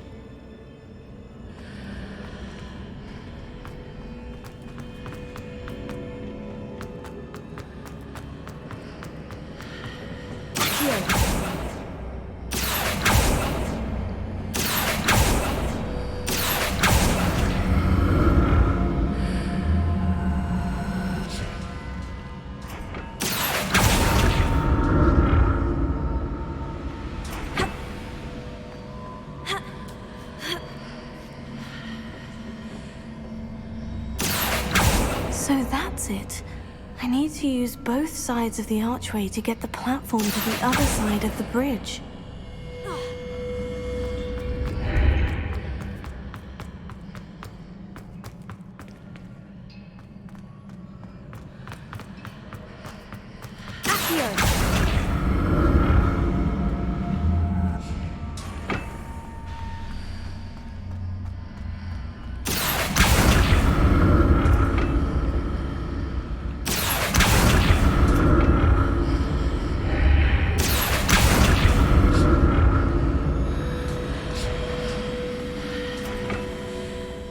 So that's it. I need to use both sides of the archway to get the platform to the other side of the bridge.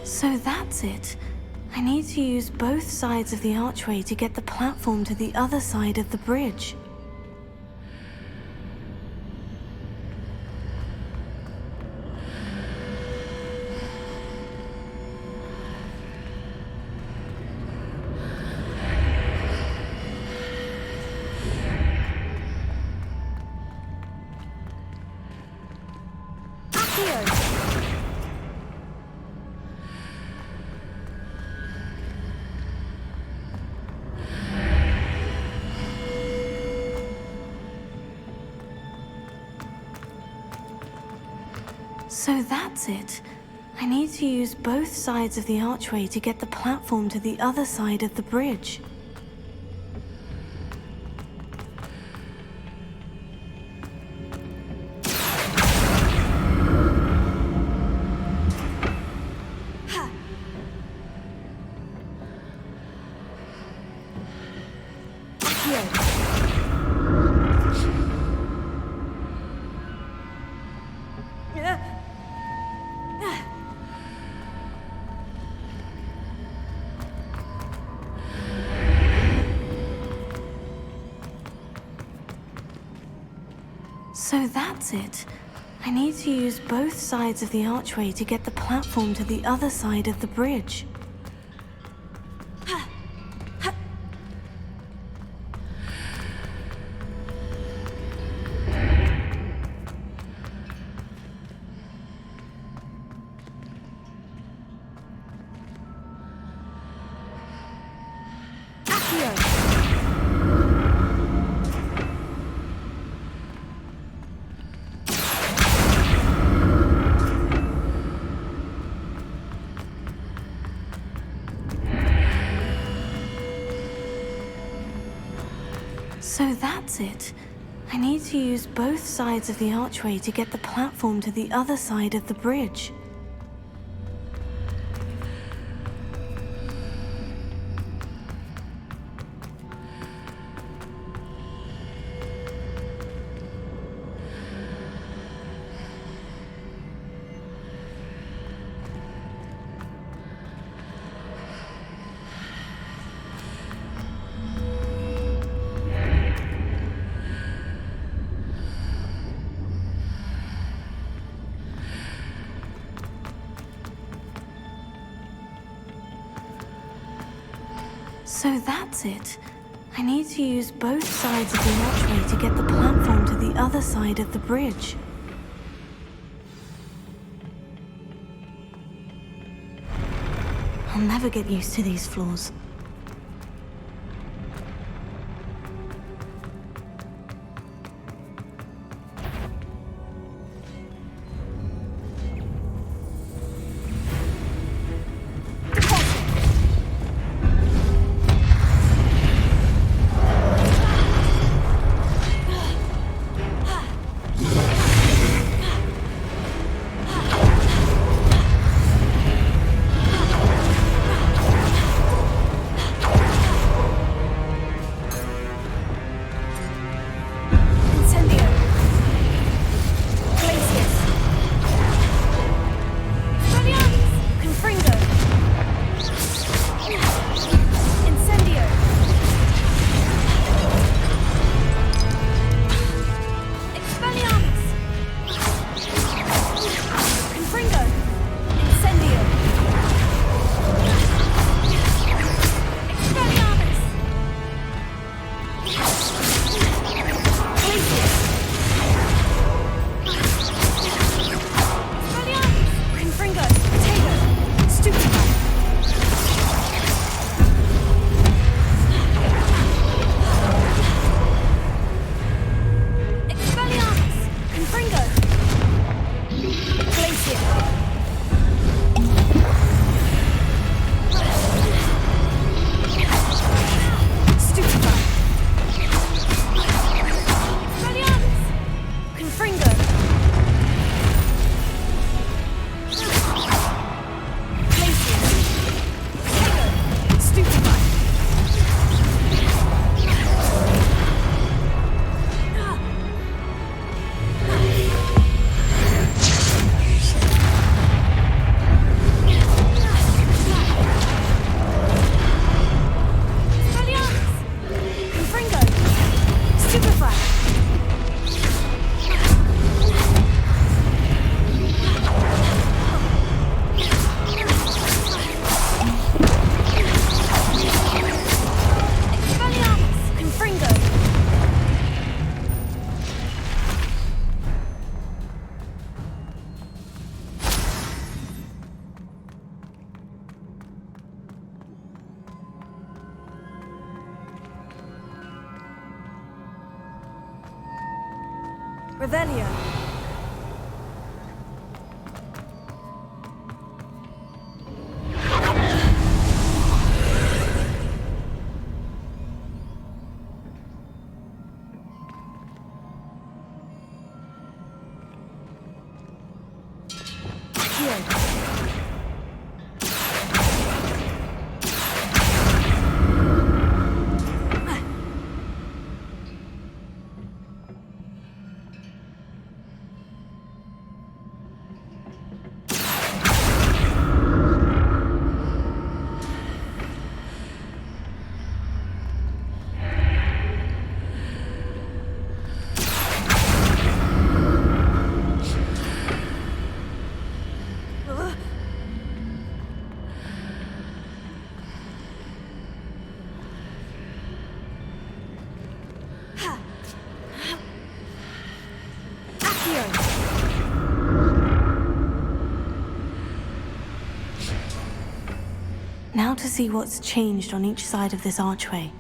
So that's it. I need to use both sides of the archway to get the platform to the other side of the bridge. So that's it. I need to use both sides of the archway to get the platform to the other side of the bridge. So that's it. I need to use both sides of the archway to get the platform to the other side of the bridge. So that's it. I need to use both sides of the archway to get the platform to the other side of the bridge. So that's it. I need to use both sides of the archway to get the platform to the other side of the bridge. I'll never get used to these floors. Revelio. Now to see what's changed on each side of this archway.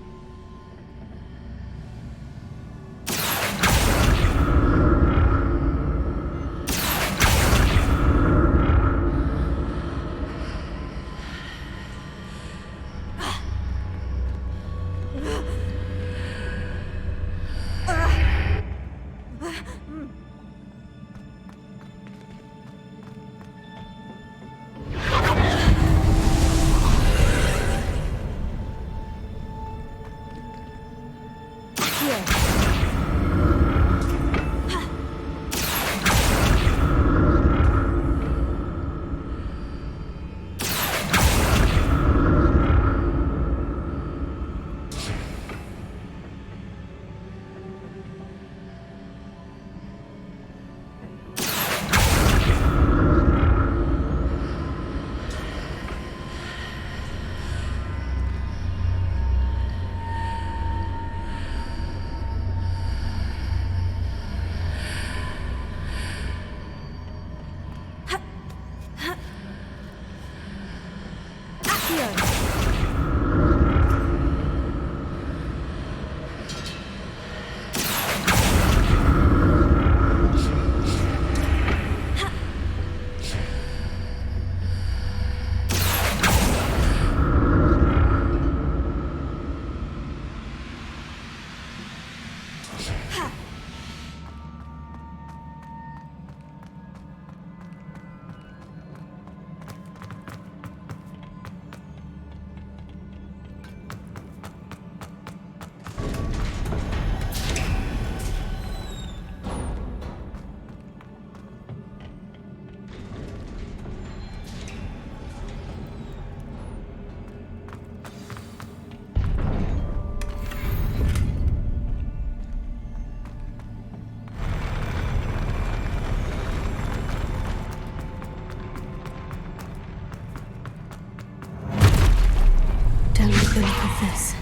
Don't make a look at this.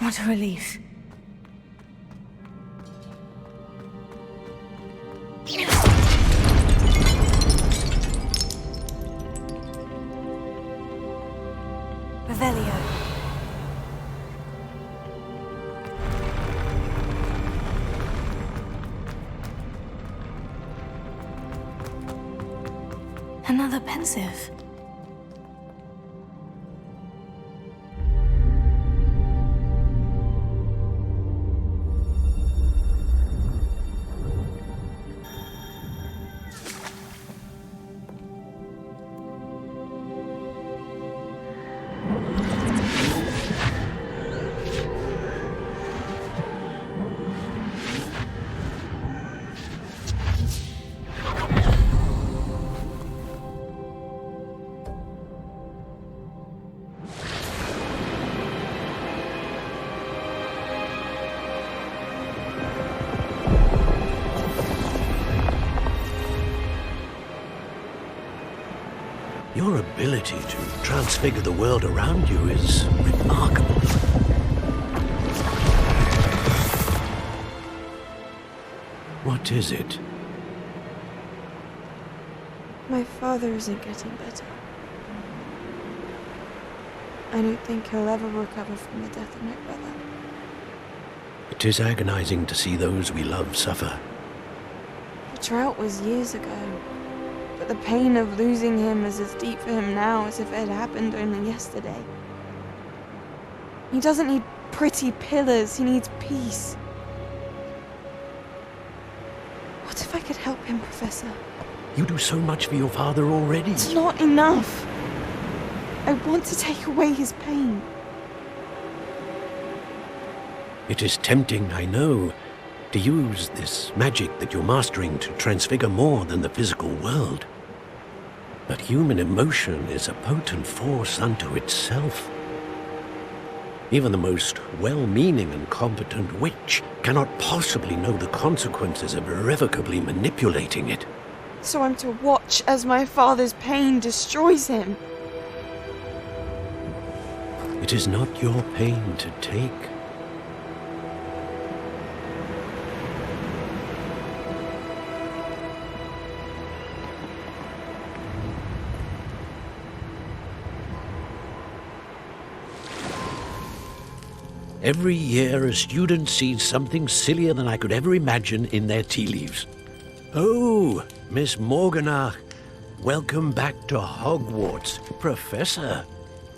What a relief. Revelio. Another pensive. Your ability to transfigure the world around you is remarkable. What is it? My father isn't getting better. I don't think he'll ever recover from the death of my brother. It is agonizing to see those we love suffer. The drought was years ago, but the pain of losing him is as deep for him now as if it had happened only yesterday. He doesn't need pretty pillars, he needs peace. What if I could help him, Professor? You do so much for your father already. It's not enough. I want to take away his pain. It is tempting, I know, to use this magic that you're mastering to transfigure more than the physical world. But human emotion is a potent force unto itself. Even the most well-meaning and competent witch cannot possibly know the consequences of irrevocably manipulating it. So I'm to watch as my father's pain destroys him. It is not your pain to take. Every year, a student sees something sillier than I could ever imagine in their tea leaves. Oh, Miss Morganach, welcome back to Hogwarts, Professor.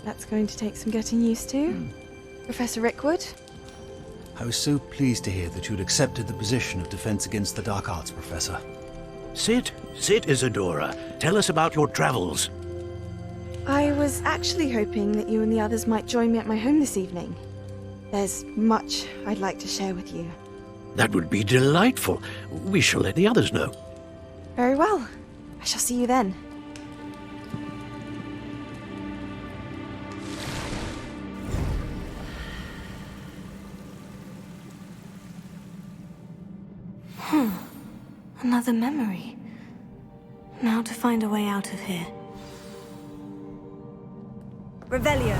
That's going to take some getting used to. Professor Rickwood? I was so pleased to hear that you'd accepted the position of Defense Against the Dark Arts, Professor. Sit, Isadora. Tell us about your travels. I was actually hoping that you and the others might join me at my home this evening. There's much I'd like to share with you. That would be delightful. We shall let the others know. Very well. I shall see you then. Another memory. Now to find a way out of here. Revelio.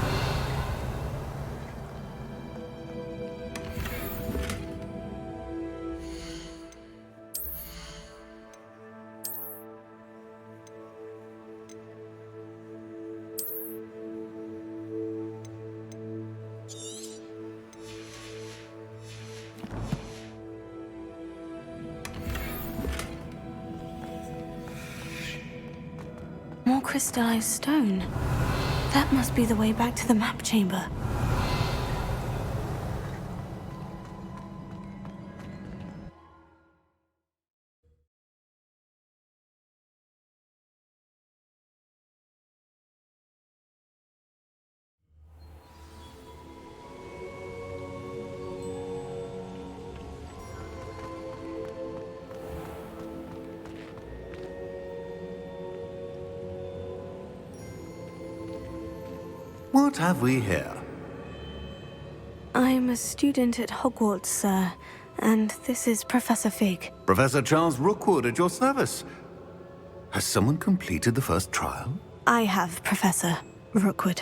More crystallized stone. That must be the way back to the map chamber. What have we here? I'm a student at Hogwarts, sir, and this is Professor Fig. Professor Charles Rookwood at your service. Has someone completed the first trial? I have, Professor Rookwood.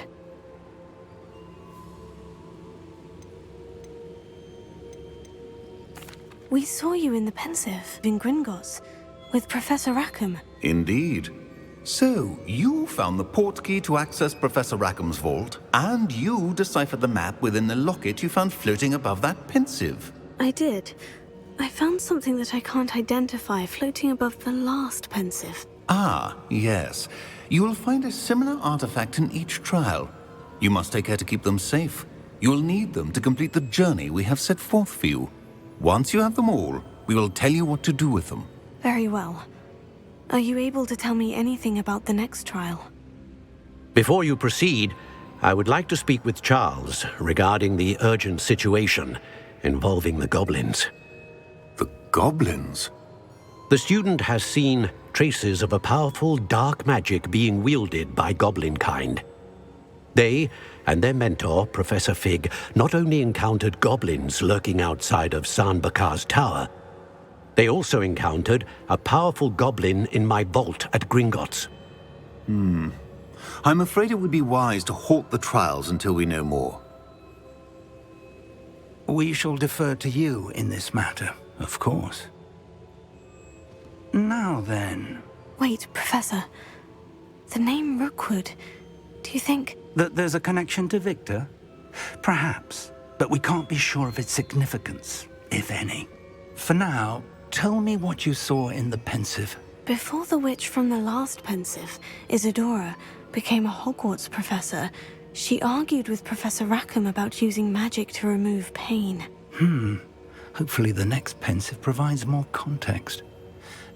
We saw you in the Pensive in Gringotts with Professor Rackham. Indeed. So, you found the portkey to access Professor Rackham's vault, and you deciphered the map within the locket you found floating above that Pensive. I did. I found something that I can't identify floating above the last Pensive. Ah, yes. You will find a similar artifact in each trial. You must take care to keep them safe. You will need them to complete the journey we have set forth for you. Once you have them all, we will tell you what to do with them. Very well. Are you able to tell me anything about the next trial? Before you proceed, I would like to speak with Charles regarding the urgent situation involving the goblins. The goblins? The student has seen traces of a powerful dark magic being wielded by goblin kind. They and their mentor, Professor Fig, not only encountered goblins lurking outside of San Bakar's tower, they also encountered a powerful goblin in my vault at Gringotts. I'm afraid it would be wise to halt the trials until we know more. We shall defer to you in this matter, of course. Now then... Wait, Professor. The name Rookwood. Do you think... That there's a connection to Victor? Perhaps, but we can't be sure of its significance, if any. For now, tell me what you saw in the Pensive. Before the witch from the last Pensive, Isadora, became a Hogwarts professor, she argued with Professor Rackham about using magic to remove pain. Hopefully the next Pensive provides more context.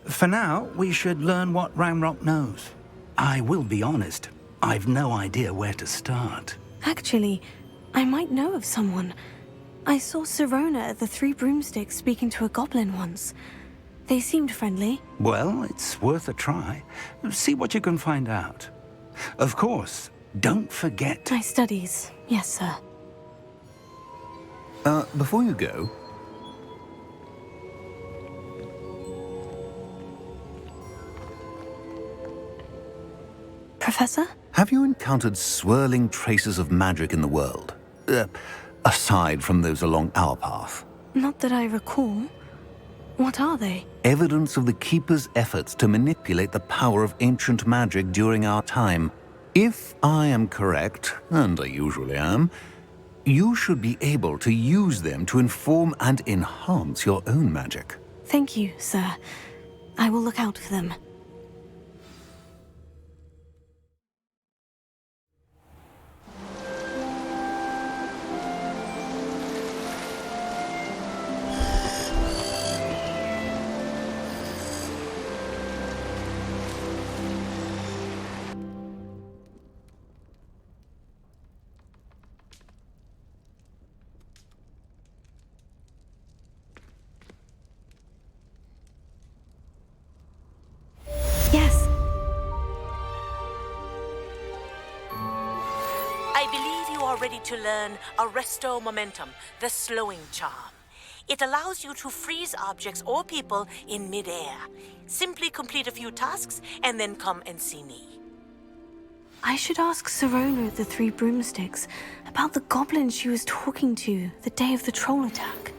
For now, we should learn what Ranrock knows. I will be honest, I've no idea where to start. Actually, I might know of someone. I saw Sirona at the Three Broomsticks speaking to a goblin once. They seemed friendly. Well, it's worth a try. See what you can find out. Of course, don't forget... My studies, yes, sir. Before you go... Professor? Have you encountered swirling traces of magic in the world? Aside from those along our path? Not that I recall. What are they? Evidence of the Keeper's efforts to manipulate the power of ancient magic during our time. If I am correct, and I usually am, you should be able to use them to inform and enhance your own magic. Thank you, sir. I will look out for them. Yes. I believe you are ready to learn Arresto Momentum, the slowing charm. It allows you to freeze objects or people in midair. Simply complete a few tasks and then come and see me. I should ask Sirona at the Three Broomsticks about the goblin she was talking to the day of the troll attack.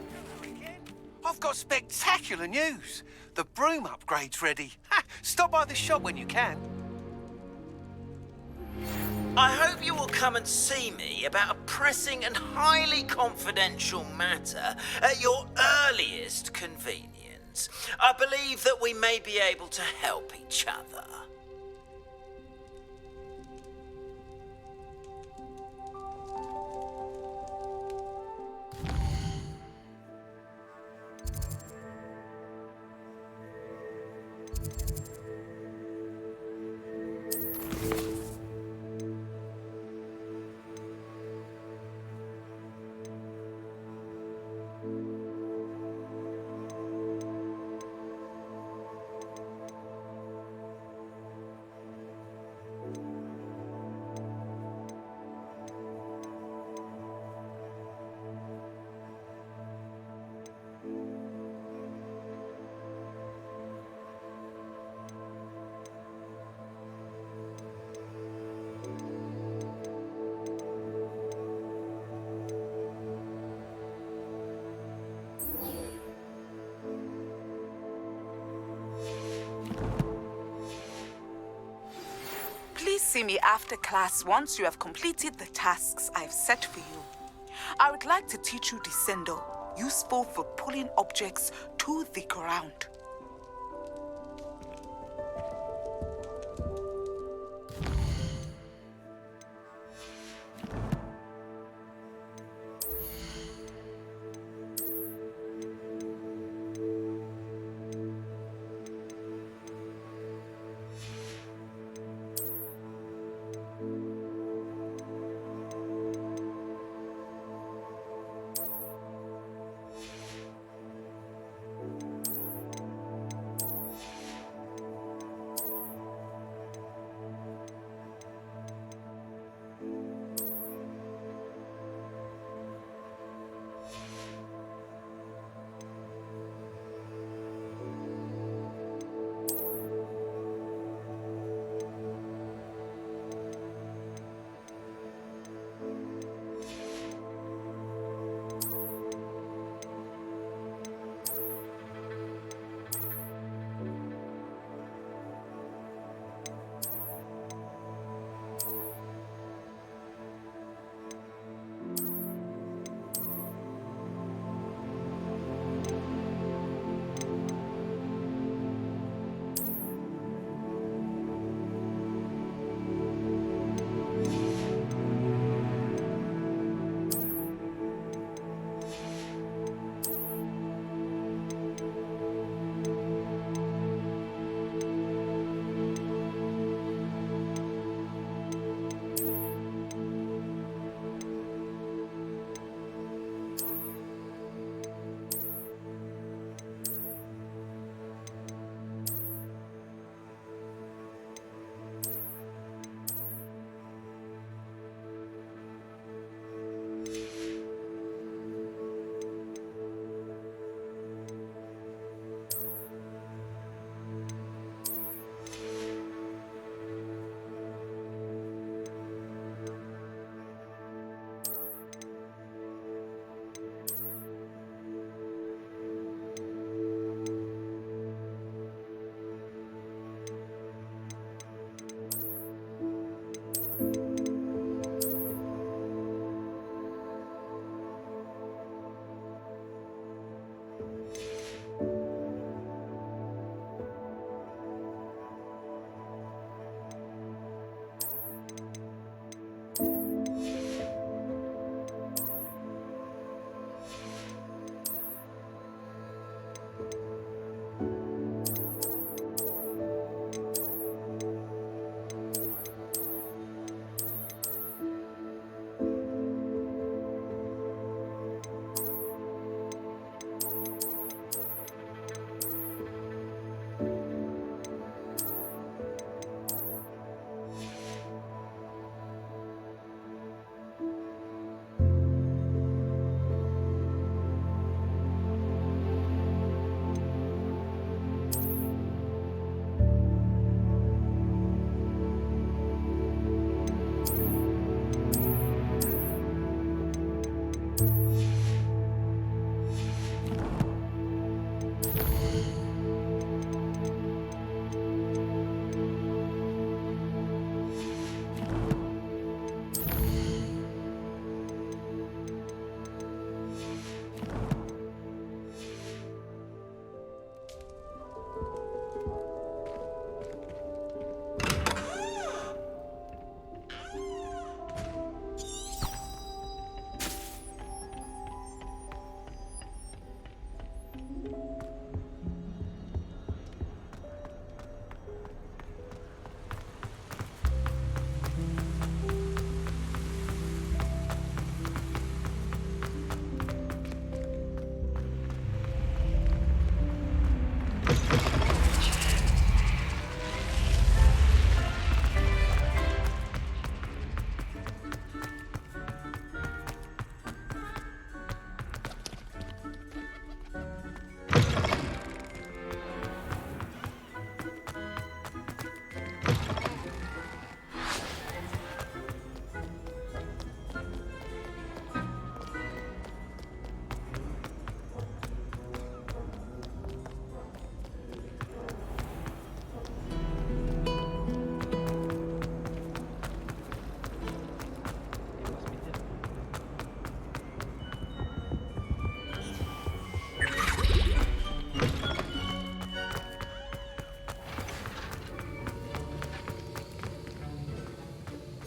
I've got spectacular news. The broom upgrade's ready. Ha! Stop by the shop when you can. I hope you will come and see me about a pressing and highly confidential matter at your earliest convenience. I believe that we may be able to help each other. see me after class once you have completed the tasks I've set for you. I would like to teach you Descendo, useful for pulling objects to the ground.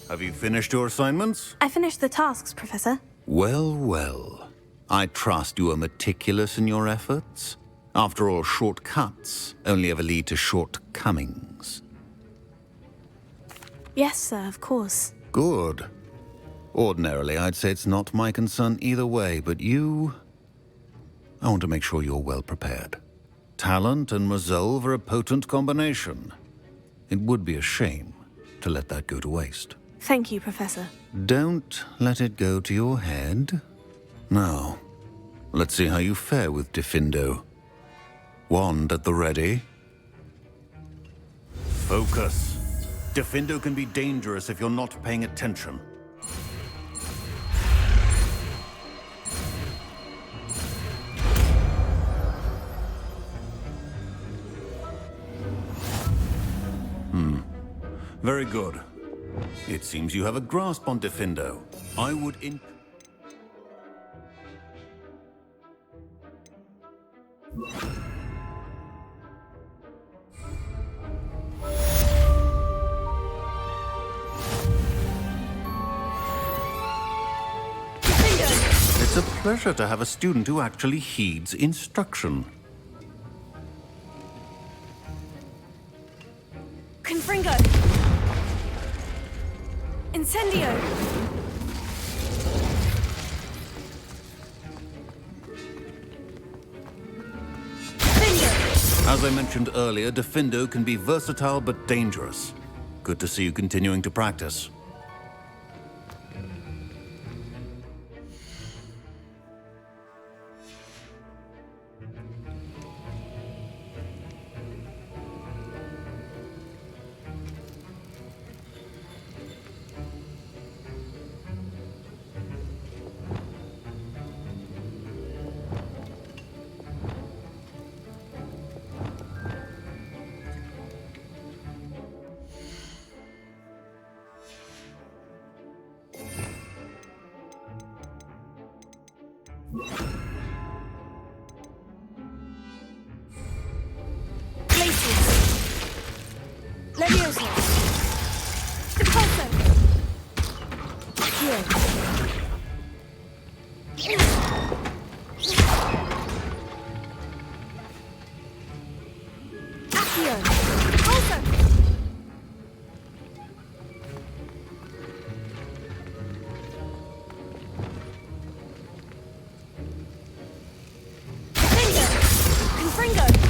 Have you finished your assignments? I finished the tasks, Professor. Well, well. I trust you are meticulous in your efforts. After all, shortcuts only ever lead to shortcomings. Yes, sir, of course. Good. Ordinarily, I'd say it's not my concern either way, but you... I want to make sure you're well prepared. Talent and resolve are a potent combination. It would be a shame to let that go to waste. Thank you, Professor. Don't let it go to your head. Now, let's see how you fare with Diffindo. Wand at the ready. Focus. Diffindo can be dangerous if you're not paying attention. Very good. It seems you have a grasp on Diffindo. I would It's a pleasure to have a student who actually heeds instruction. Confringo! Incendio! As I mentioned earlier, Diffindo can be versatile but dangerous. Good to see you continuing to practice. Leviosa! Depulso! Accio! Accio! Depulso! Confringo!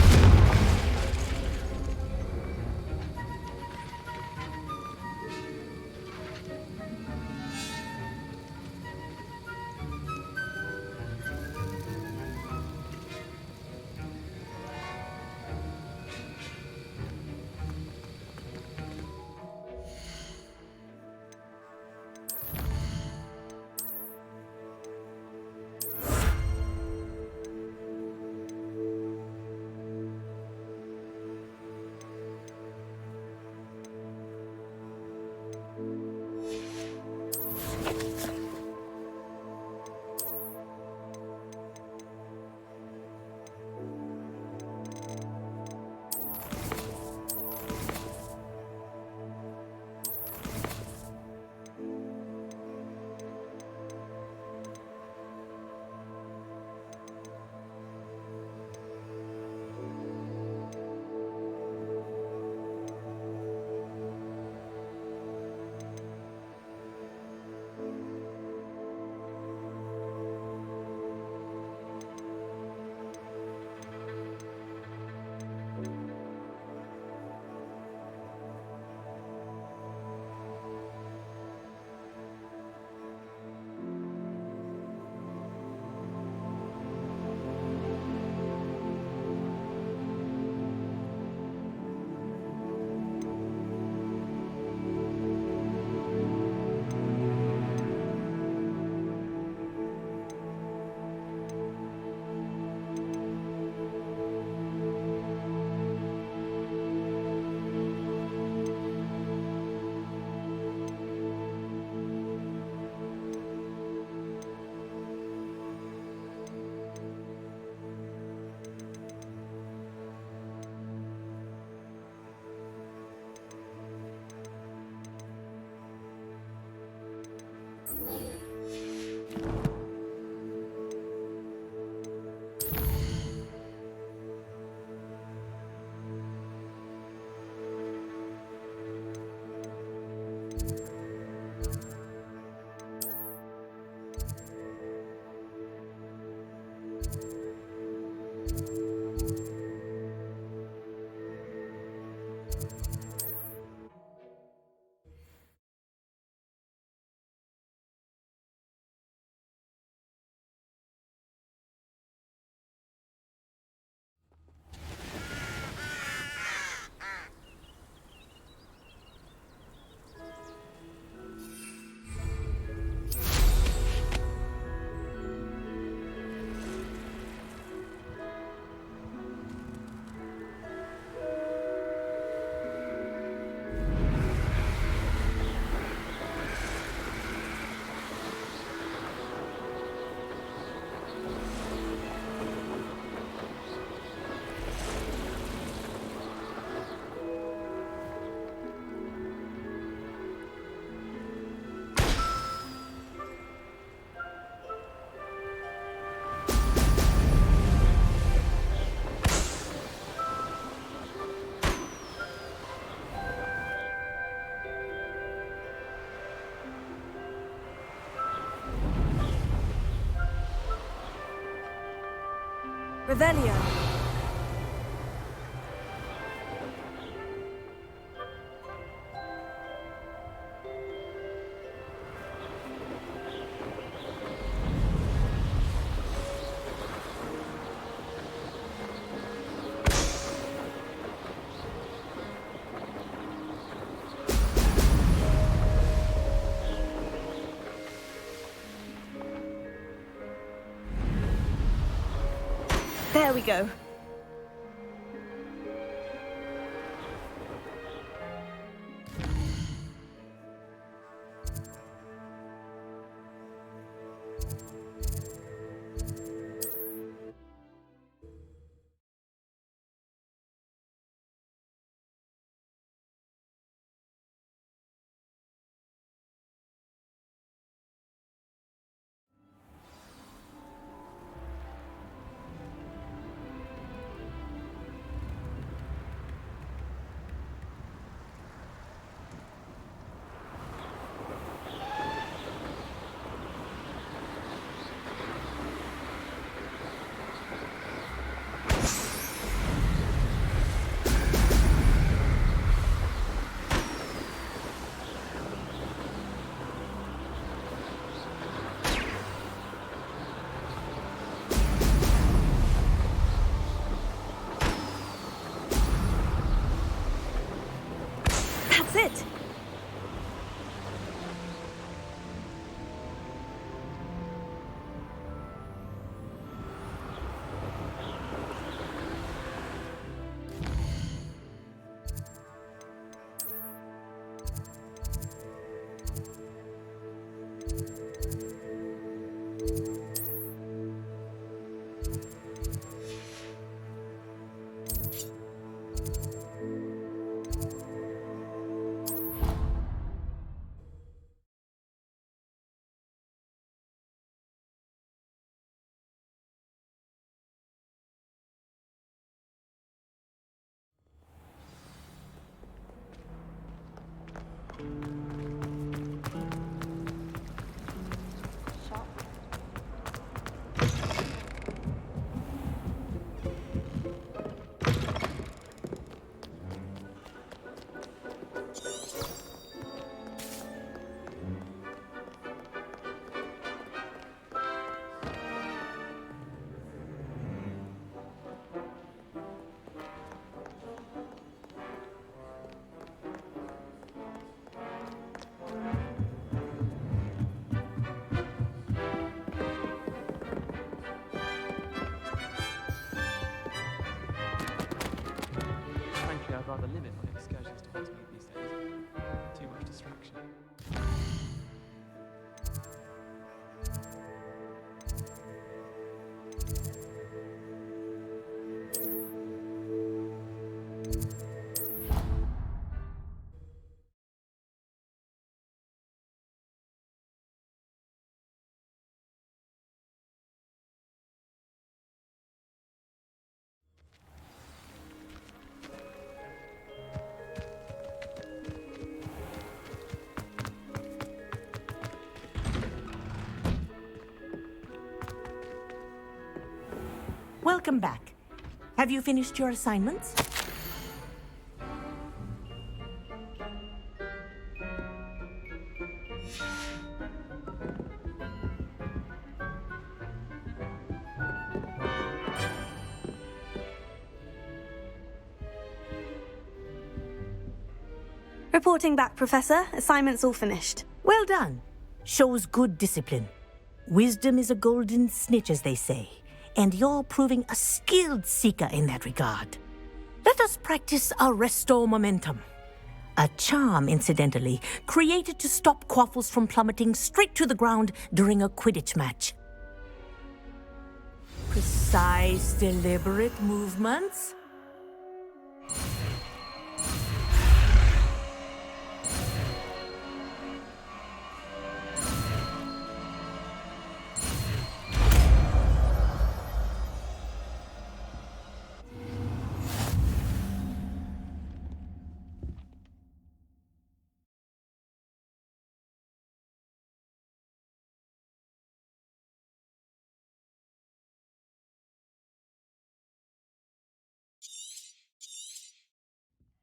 Revelio. There we go. That's it. Frankly, I'd rather limit my excursions to Hogsmeade these days. Too much distraction. Welcome back. Have you finished your assignments? Reporting back, Professor. Assignment's all finished. Well done. Shows good discipline. Wisdom is a golden snitch, as they say, and you're proving a skilled seeker in that regard. Let us practice our Restore Momentum. A charm, incidentally, created to stop quaffles from plummeting straight to the ground during a Quidditch match. Precise, deliberate movements.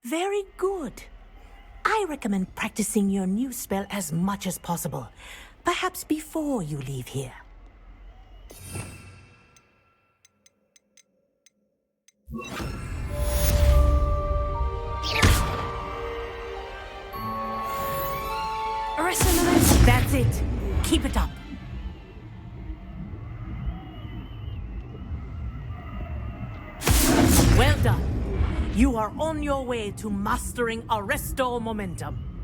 Very good. I recommend practicing your new spell as much as possible. Perhaps before you leave here. That's it. Keep it up. Well done. You are on your way to mastering Arresto Momentum.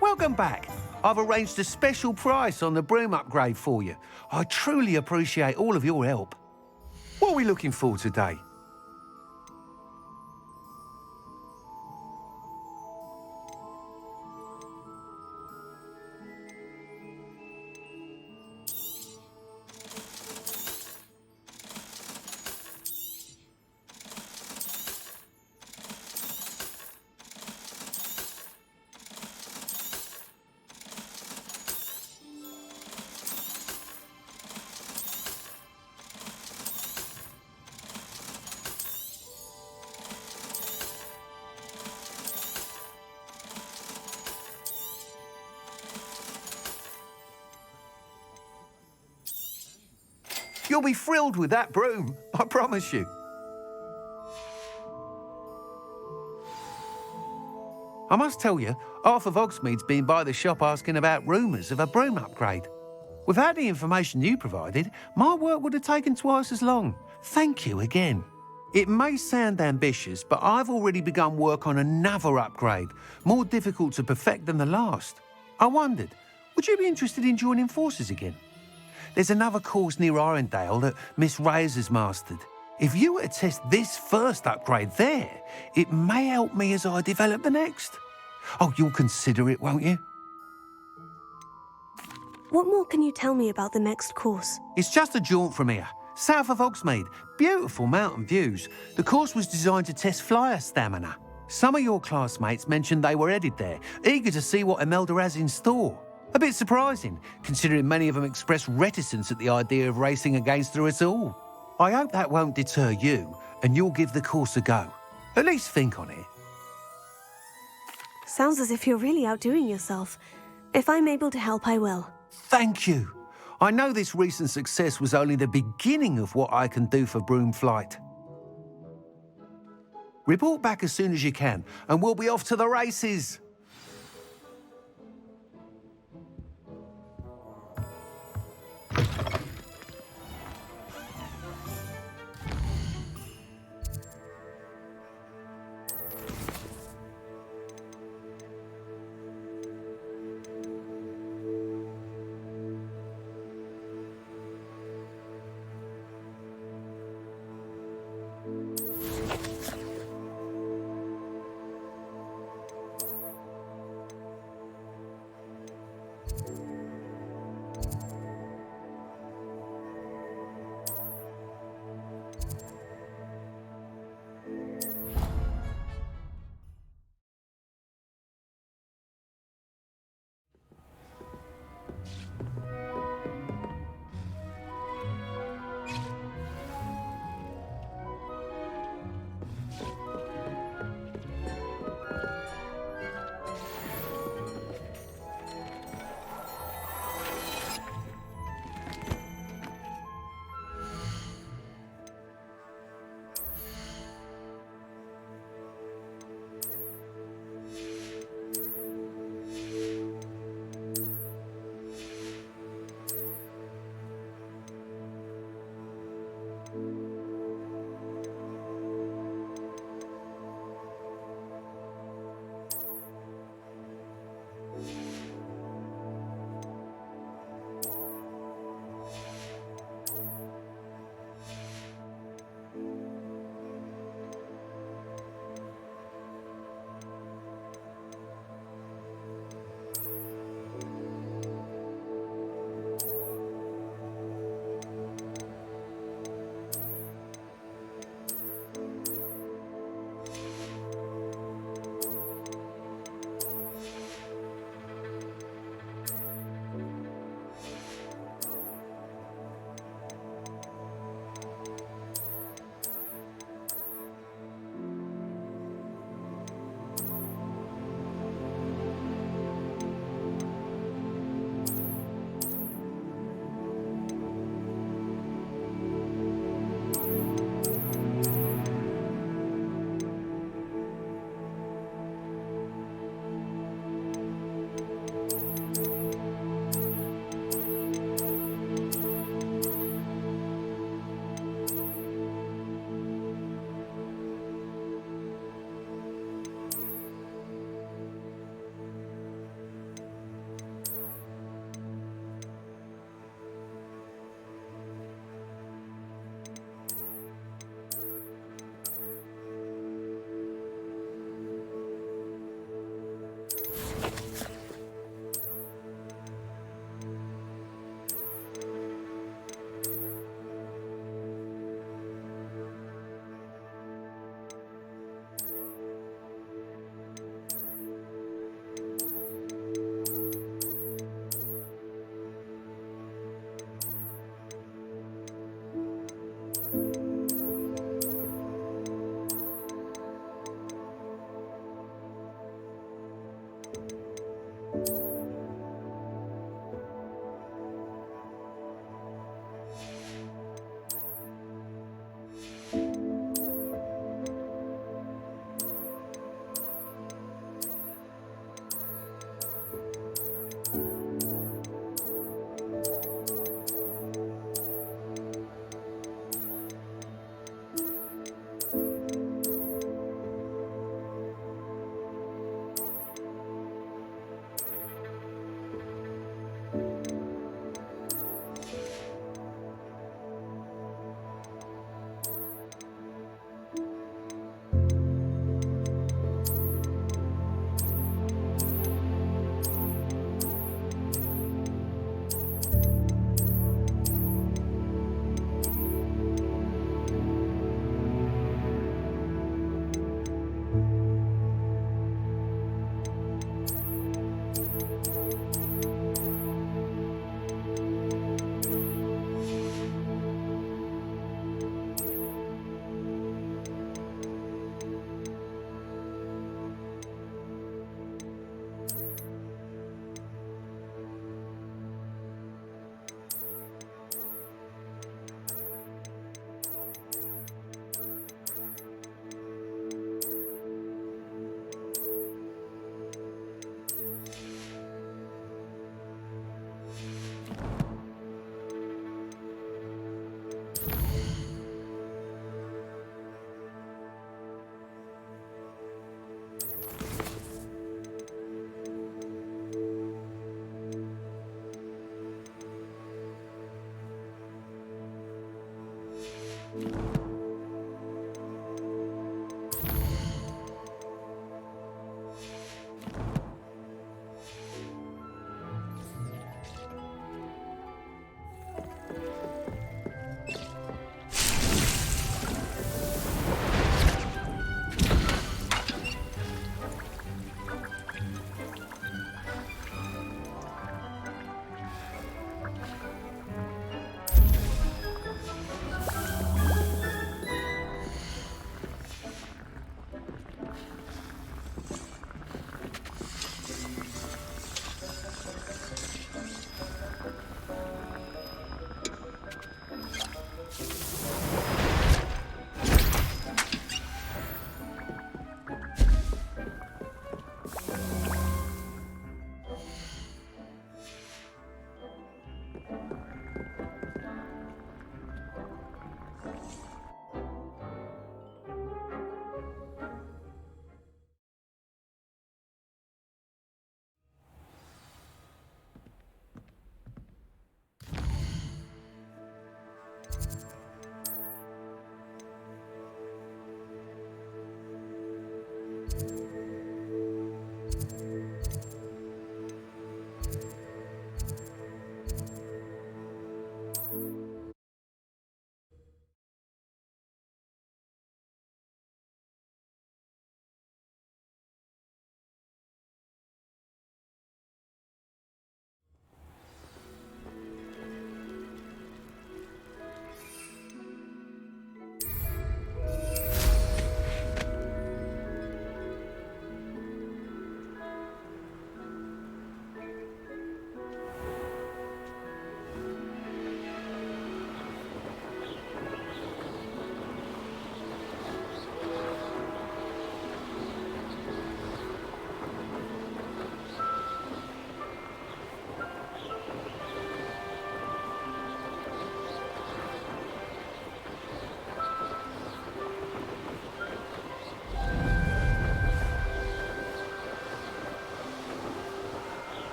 Welcome back. I've arranged a special price on the broom upgrade for you. I truly appreciate all of your help. What are we looking for today? You'll be thrilled with that broom, I promise you. I must tell you, half of Hogsmeade's been by the shop asking about rumours of a broom upgrade. Without the information you provided, my work would have taken twice as long. Thank you again. It may sound ambitious, but I've already begun work on another upgrade, more difficult to perfect than the last. I wondered, would you be interested in joining forces again? There's another course near Arendale that Miss Reyes has mastered. If you were to test this first upgrade there, it may help me as I develop the next. Oh, you'll consider it, won't you? What more can you tell me about the next course? It's just a jaunt from here, south of Hogsmeade. Beautiful mountain views. The course was designed to test flyer stamina. Some of your classmates mentioned they were headed there, eager to see what Imelda has in store. A bit surprising, considering many of them expressed reticence at the idea of racing against her at all. I hope that won't deter you, and you'll give the course a go. At least think on it. Sounds as if you're really outdoing yourself. If I'm able to help, I will. Thank you. I know this recent success was only the beginning of what I can do for broom flight. Report back as soon as you can, and we'll be off to the races.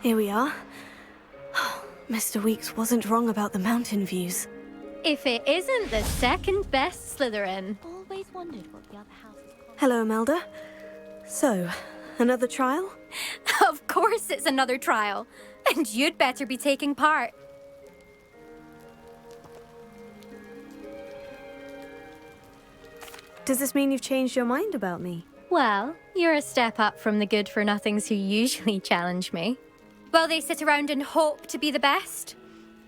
Here we are. Mr. Weeks wasn't wrong about the mountain views. If it isn't the second best Slytherin. Always wondered what the other house is called. Hello, Imelda. So, another trial? Of course it's another trial. And you'd better be taking part. Does this mean you've changed your mind about me? Well, you're a step up from the good-for-nothings who usually challenge me. While they sit around and hope to be the best,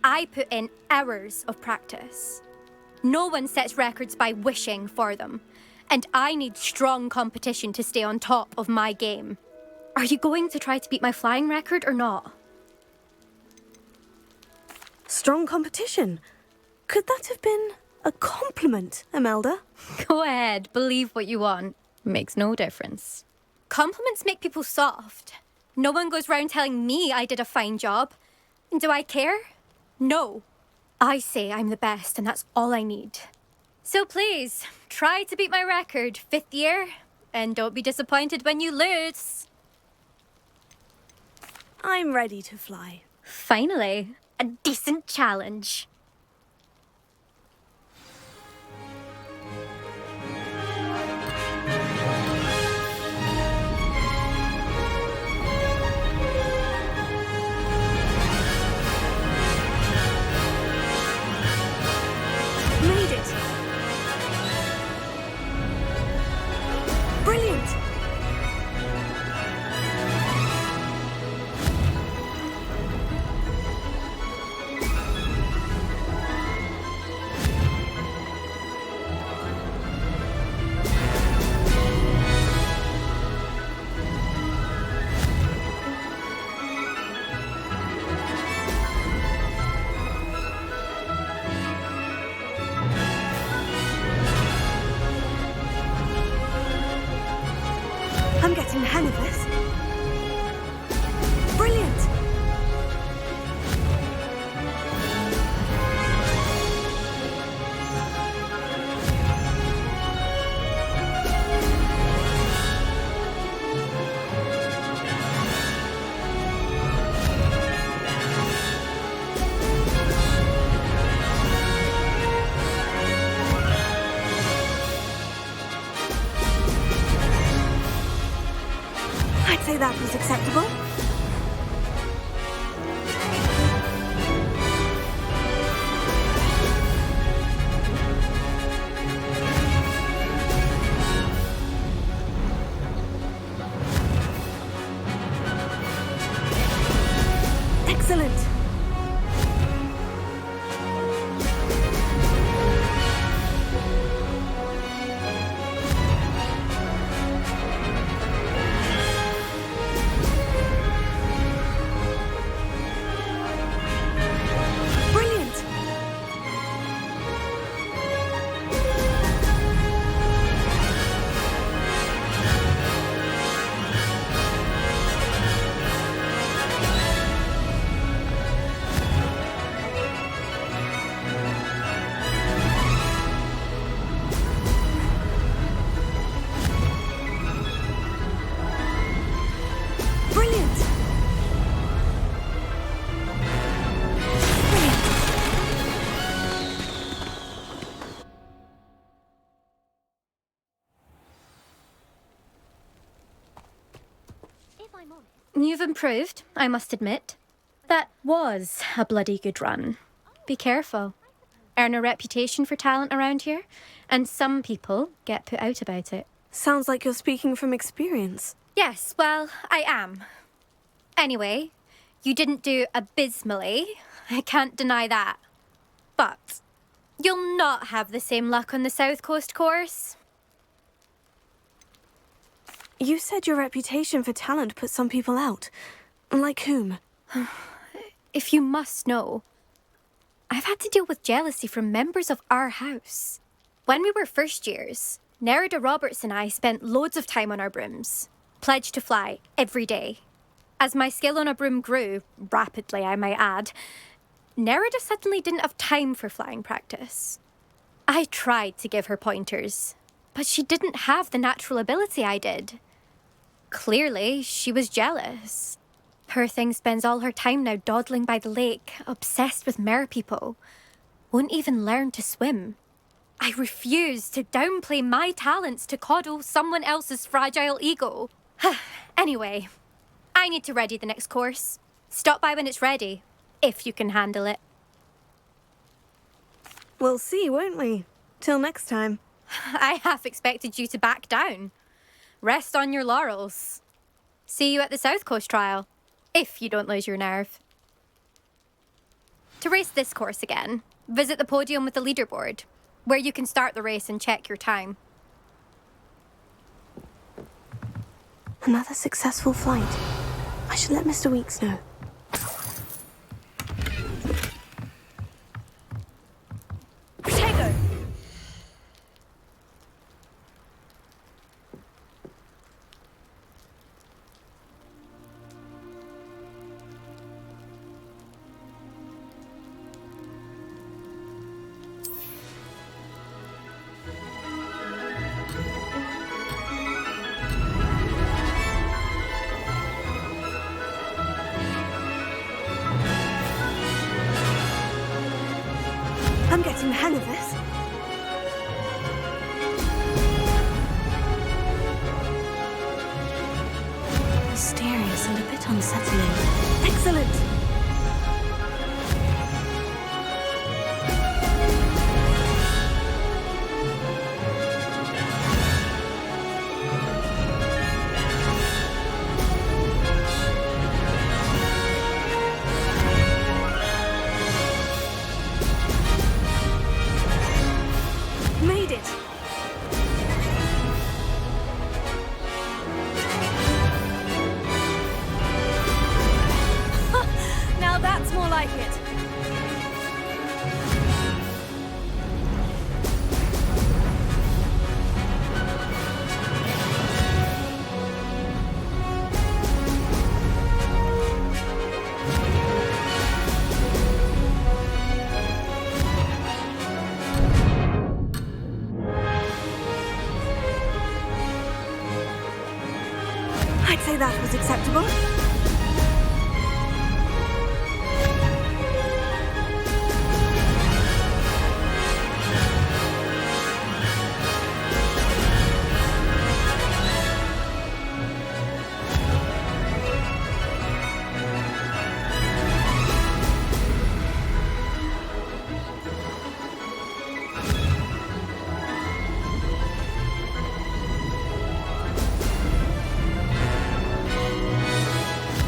I put in hours of practice. No one sets records by wishing for them, and I need strong competition to stay on top of my game. Are you going to try to beat my flying record or not? Strong competition? Could that have been a compliment, Imelda? Go ahead, believe what you want. Makes no difference. Compliments make people soft. No one goes round telling me I did a fine job. Do I care? No. I say I'm the best, and that's all I need. So please, try to beat my record, 5th year, and don't be disappointed when you lose. I'm ready to fly. Finally, a decent challenge. Made it! Brilliant! I'm getting the hang of this. Brilliant! I'd say that was acceptable. Excellent. Brilliant. Brilliant. If I'm honest, You've improved, I must admit. That was a bloody good run. Be careful. Earn a reputation for talent around here, and some people get put out about it. Sounds like you're speaking from experience. Yes, well, I am. Anyway, you didn't do abysmally. I can't deny that. But you'll not have the same luck on the South Coast course. You said your reputation for talent put some people out. Like whom? If you must know, I've had to deal with jealousy from members of our house. When we were first years, Nerida Roberts and I spent loads of time on our brooms, pledged to fly every day. As my skill on a broom grew, rapidly I might add, Nerida suddenly didn't have time for flying practice. I tried to give her pointers, but she didn't have the natural ability I did. Clearly, she was jealous. Poor thing spends all her time now dawdling by the lake, obsessed with merpeople. Won't even learn to swim. I refuse to downplay my talents to coddle someone else's fragile ego. Anyway, I need to ready the next course. Stop by when it's ready, if you can handle it. We'll see, won't we? Till next time. I half expected you to back down. Rest on your laurels. See you at the South Coast trial, if you don't lose your nerve. To race this course again, visit the podium with the leaderboard, where you can start the race and check your time. Another successful flight. I should let Mr. Weeks know. Protego! I'm getting the hang of this. Mysterious and a bit unsettling. Excellent! Made it! Now that's more like it. I'd say that was acceptable.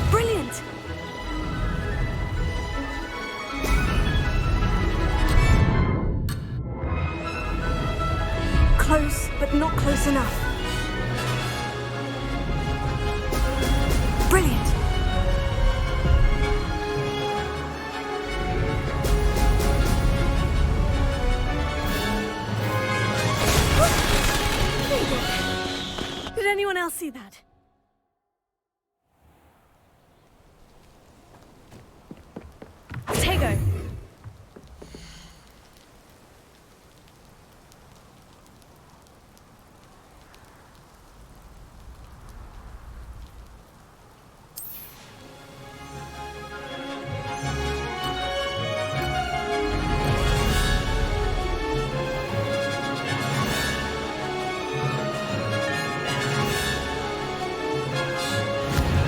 Brilliant! Close, but not close enough. Brilliant! Did anyone else see that? Protego!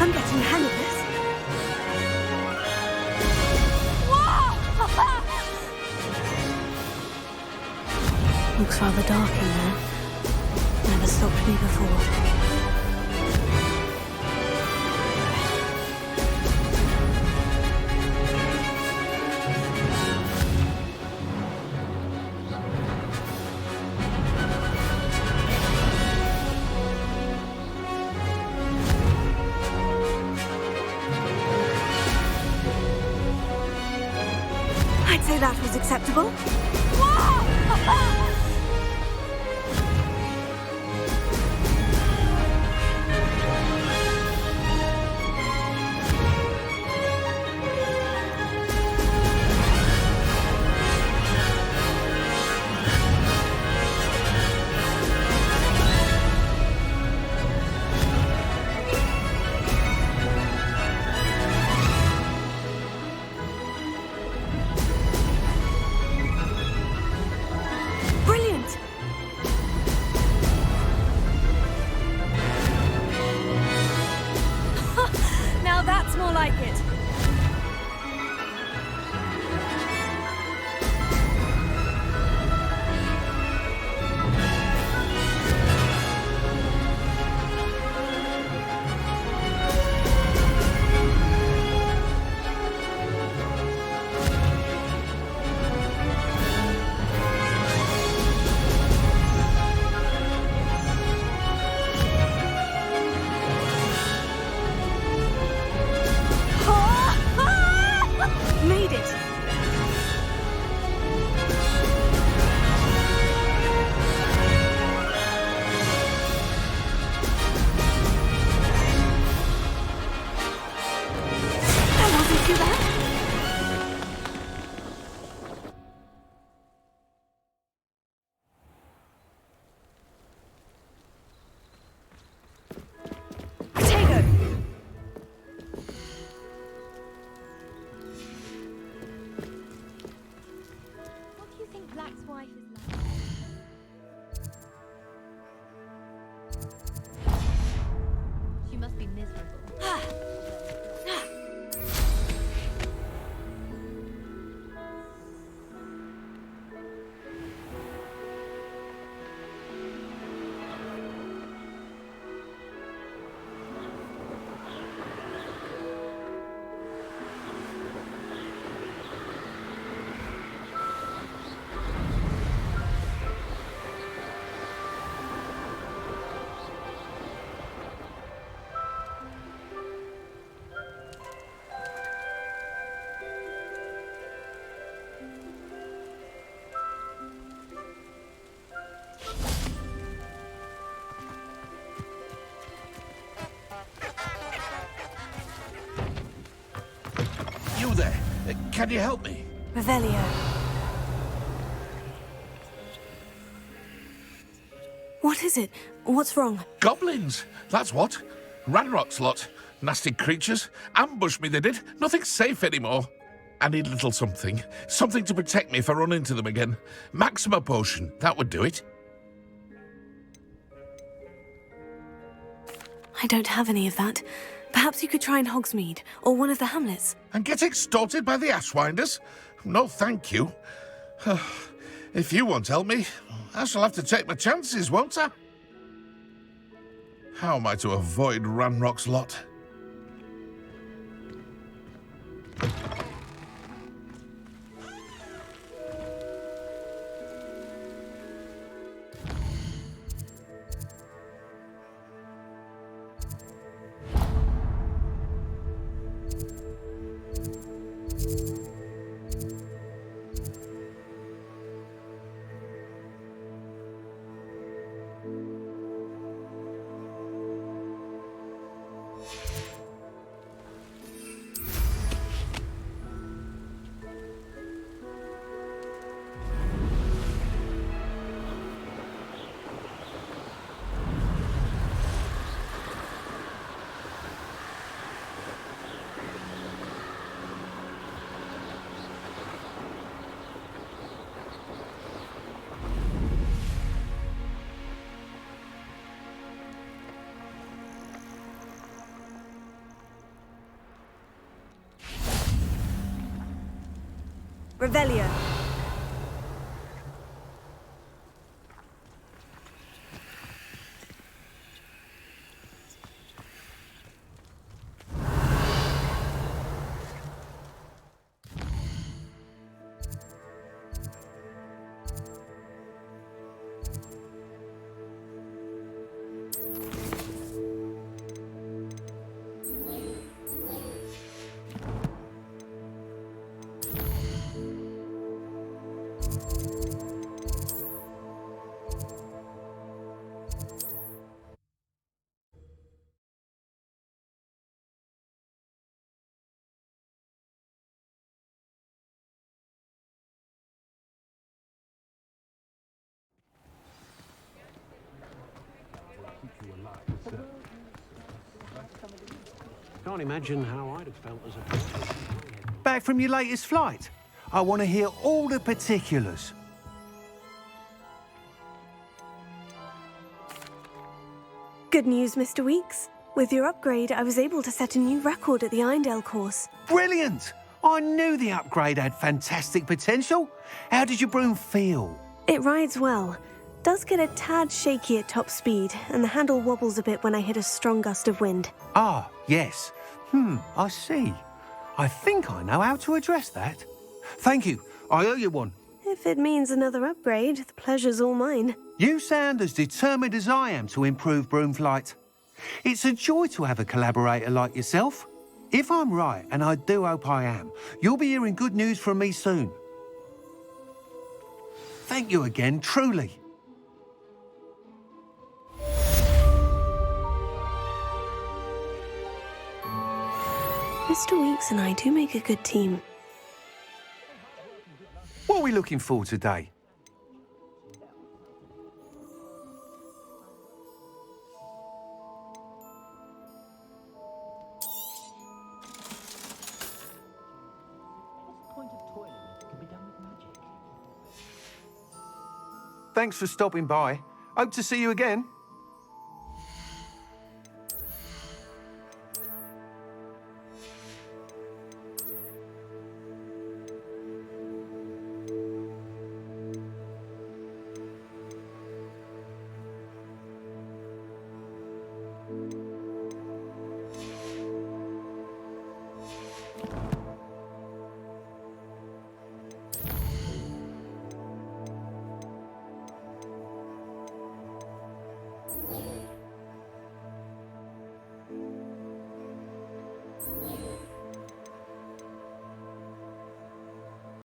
I'm getting the hang of this. Looks rather dark in there. Never stopped me before. I'd say that was acceptable. like it. Made it! That wasn't too bad. Potato! What do you think Black's wife is like? She must be miserable. You there? Can you help me? Revelio. What is it? What's wrong? Goblins! That's what. Ranrock's lot. Nasty creatures. Ambush me, they did. Nothing's safe anymore. I need a little something. Something to protect me if I run into them again. Maxima potion. That would do it. I don't have any of that. Perhaps you could try in Hogsmeade, or one of the hamlets. And get extorted by the Ashwinders? No, thank you. If you won't help me, I shall have to take my chances, won't I? How am I to avoid Ranrock's lot? Revelio. Can't imagine how I'd have felt as a... Back from your latest flight? I want to hear all the particulars. Good news, Mr. Weeks. With your upgrade, I was able to set a new record at the Irondale course. Brilliant! I knew the upgrade had fantastic potential. How did your broom feel? It rides well. Does get a tad shaky at top speed, and the handle wobbles a bit when I hit a strong gust of wind. Ah, yes. I see. I think I know how to address that. Thank you. I owe you one. If it means another upgrade, the pleasure's all mine. You sound as determined as I am to improve broom flight. It's a joy to have a collaborator like yourself. If I'm right, and I do hope I am, you'll be hearing good news from me soon. Thank you again, truly. Mr. Weeks and I do make a good team. What are we looking for today? Thanks for stopping by. Hope to see you again.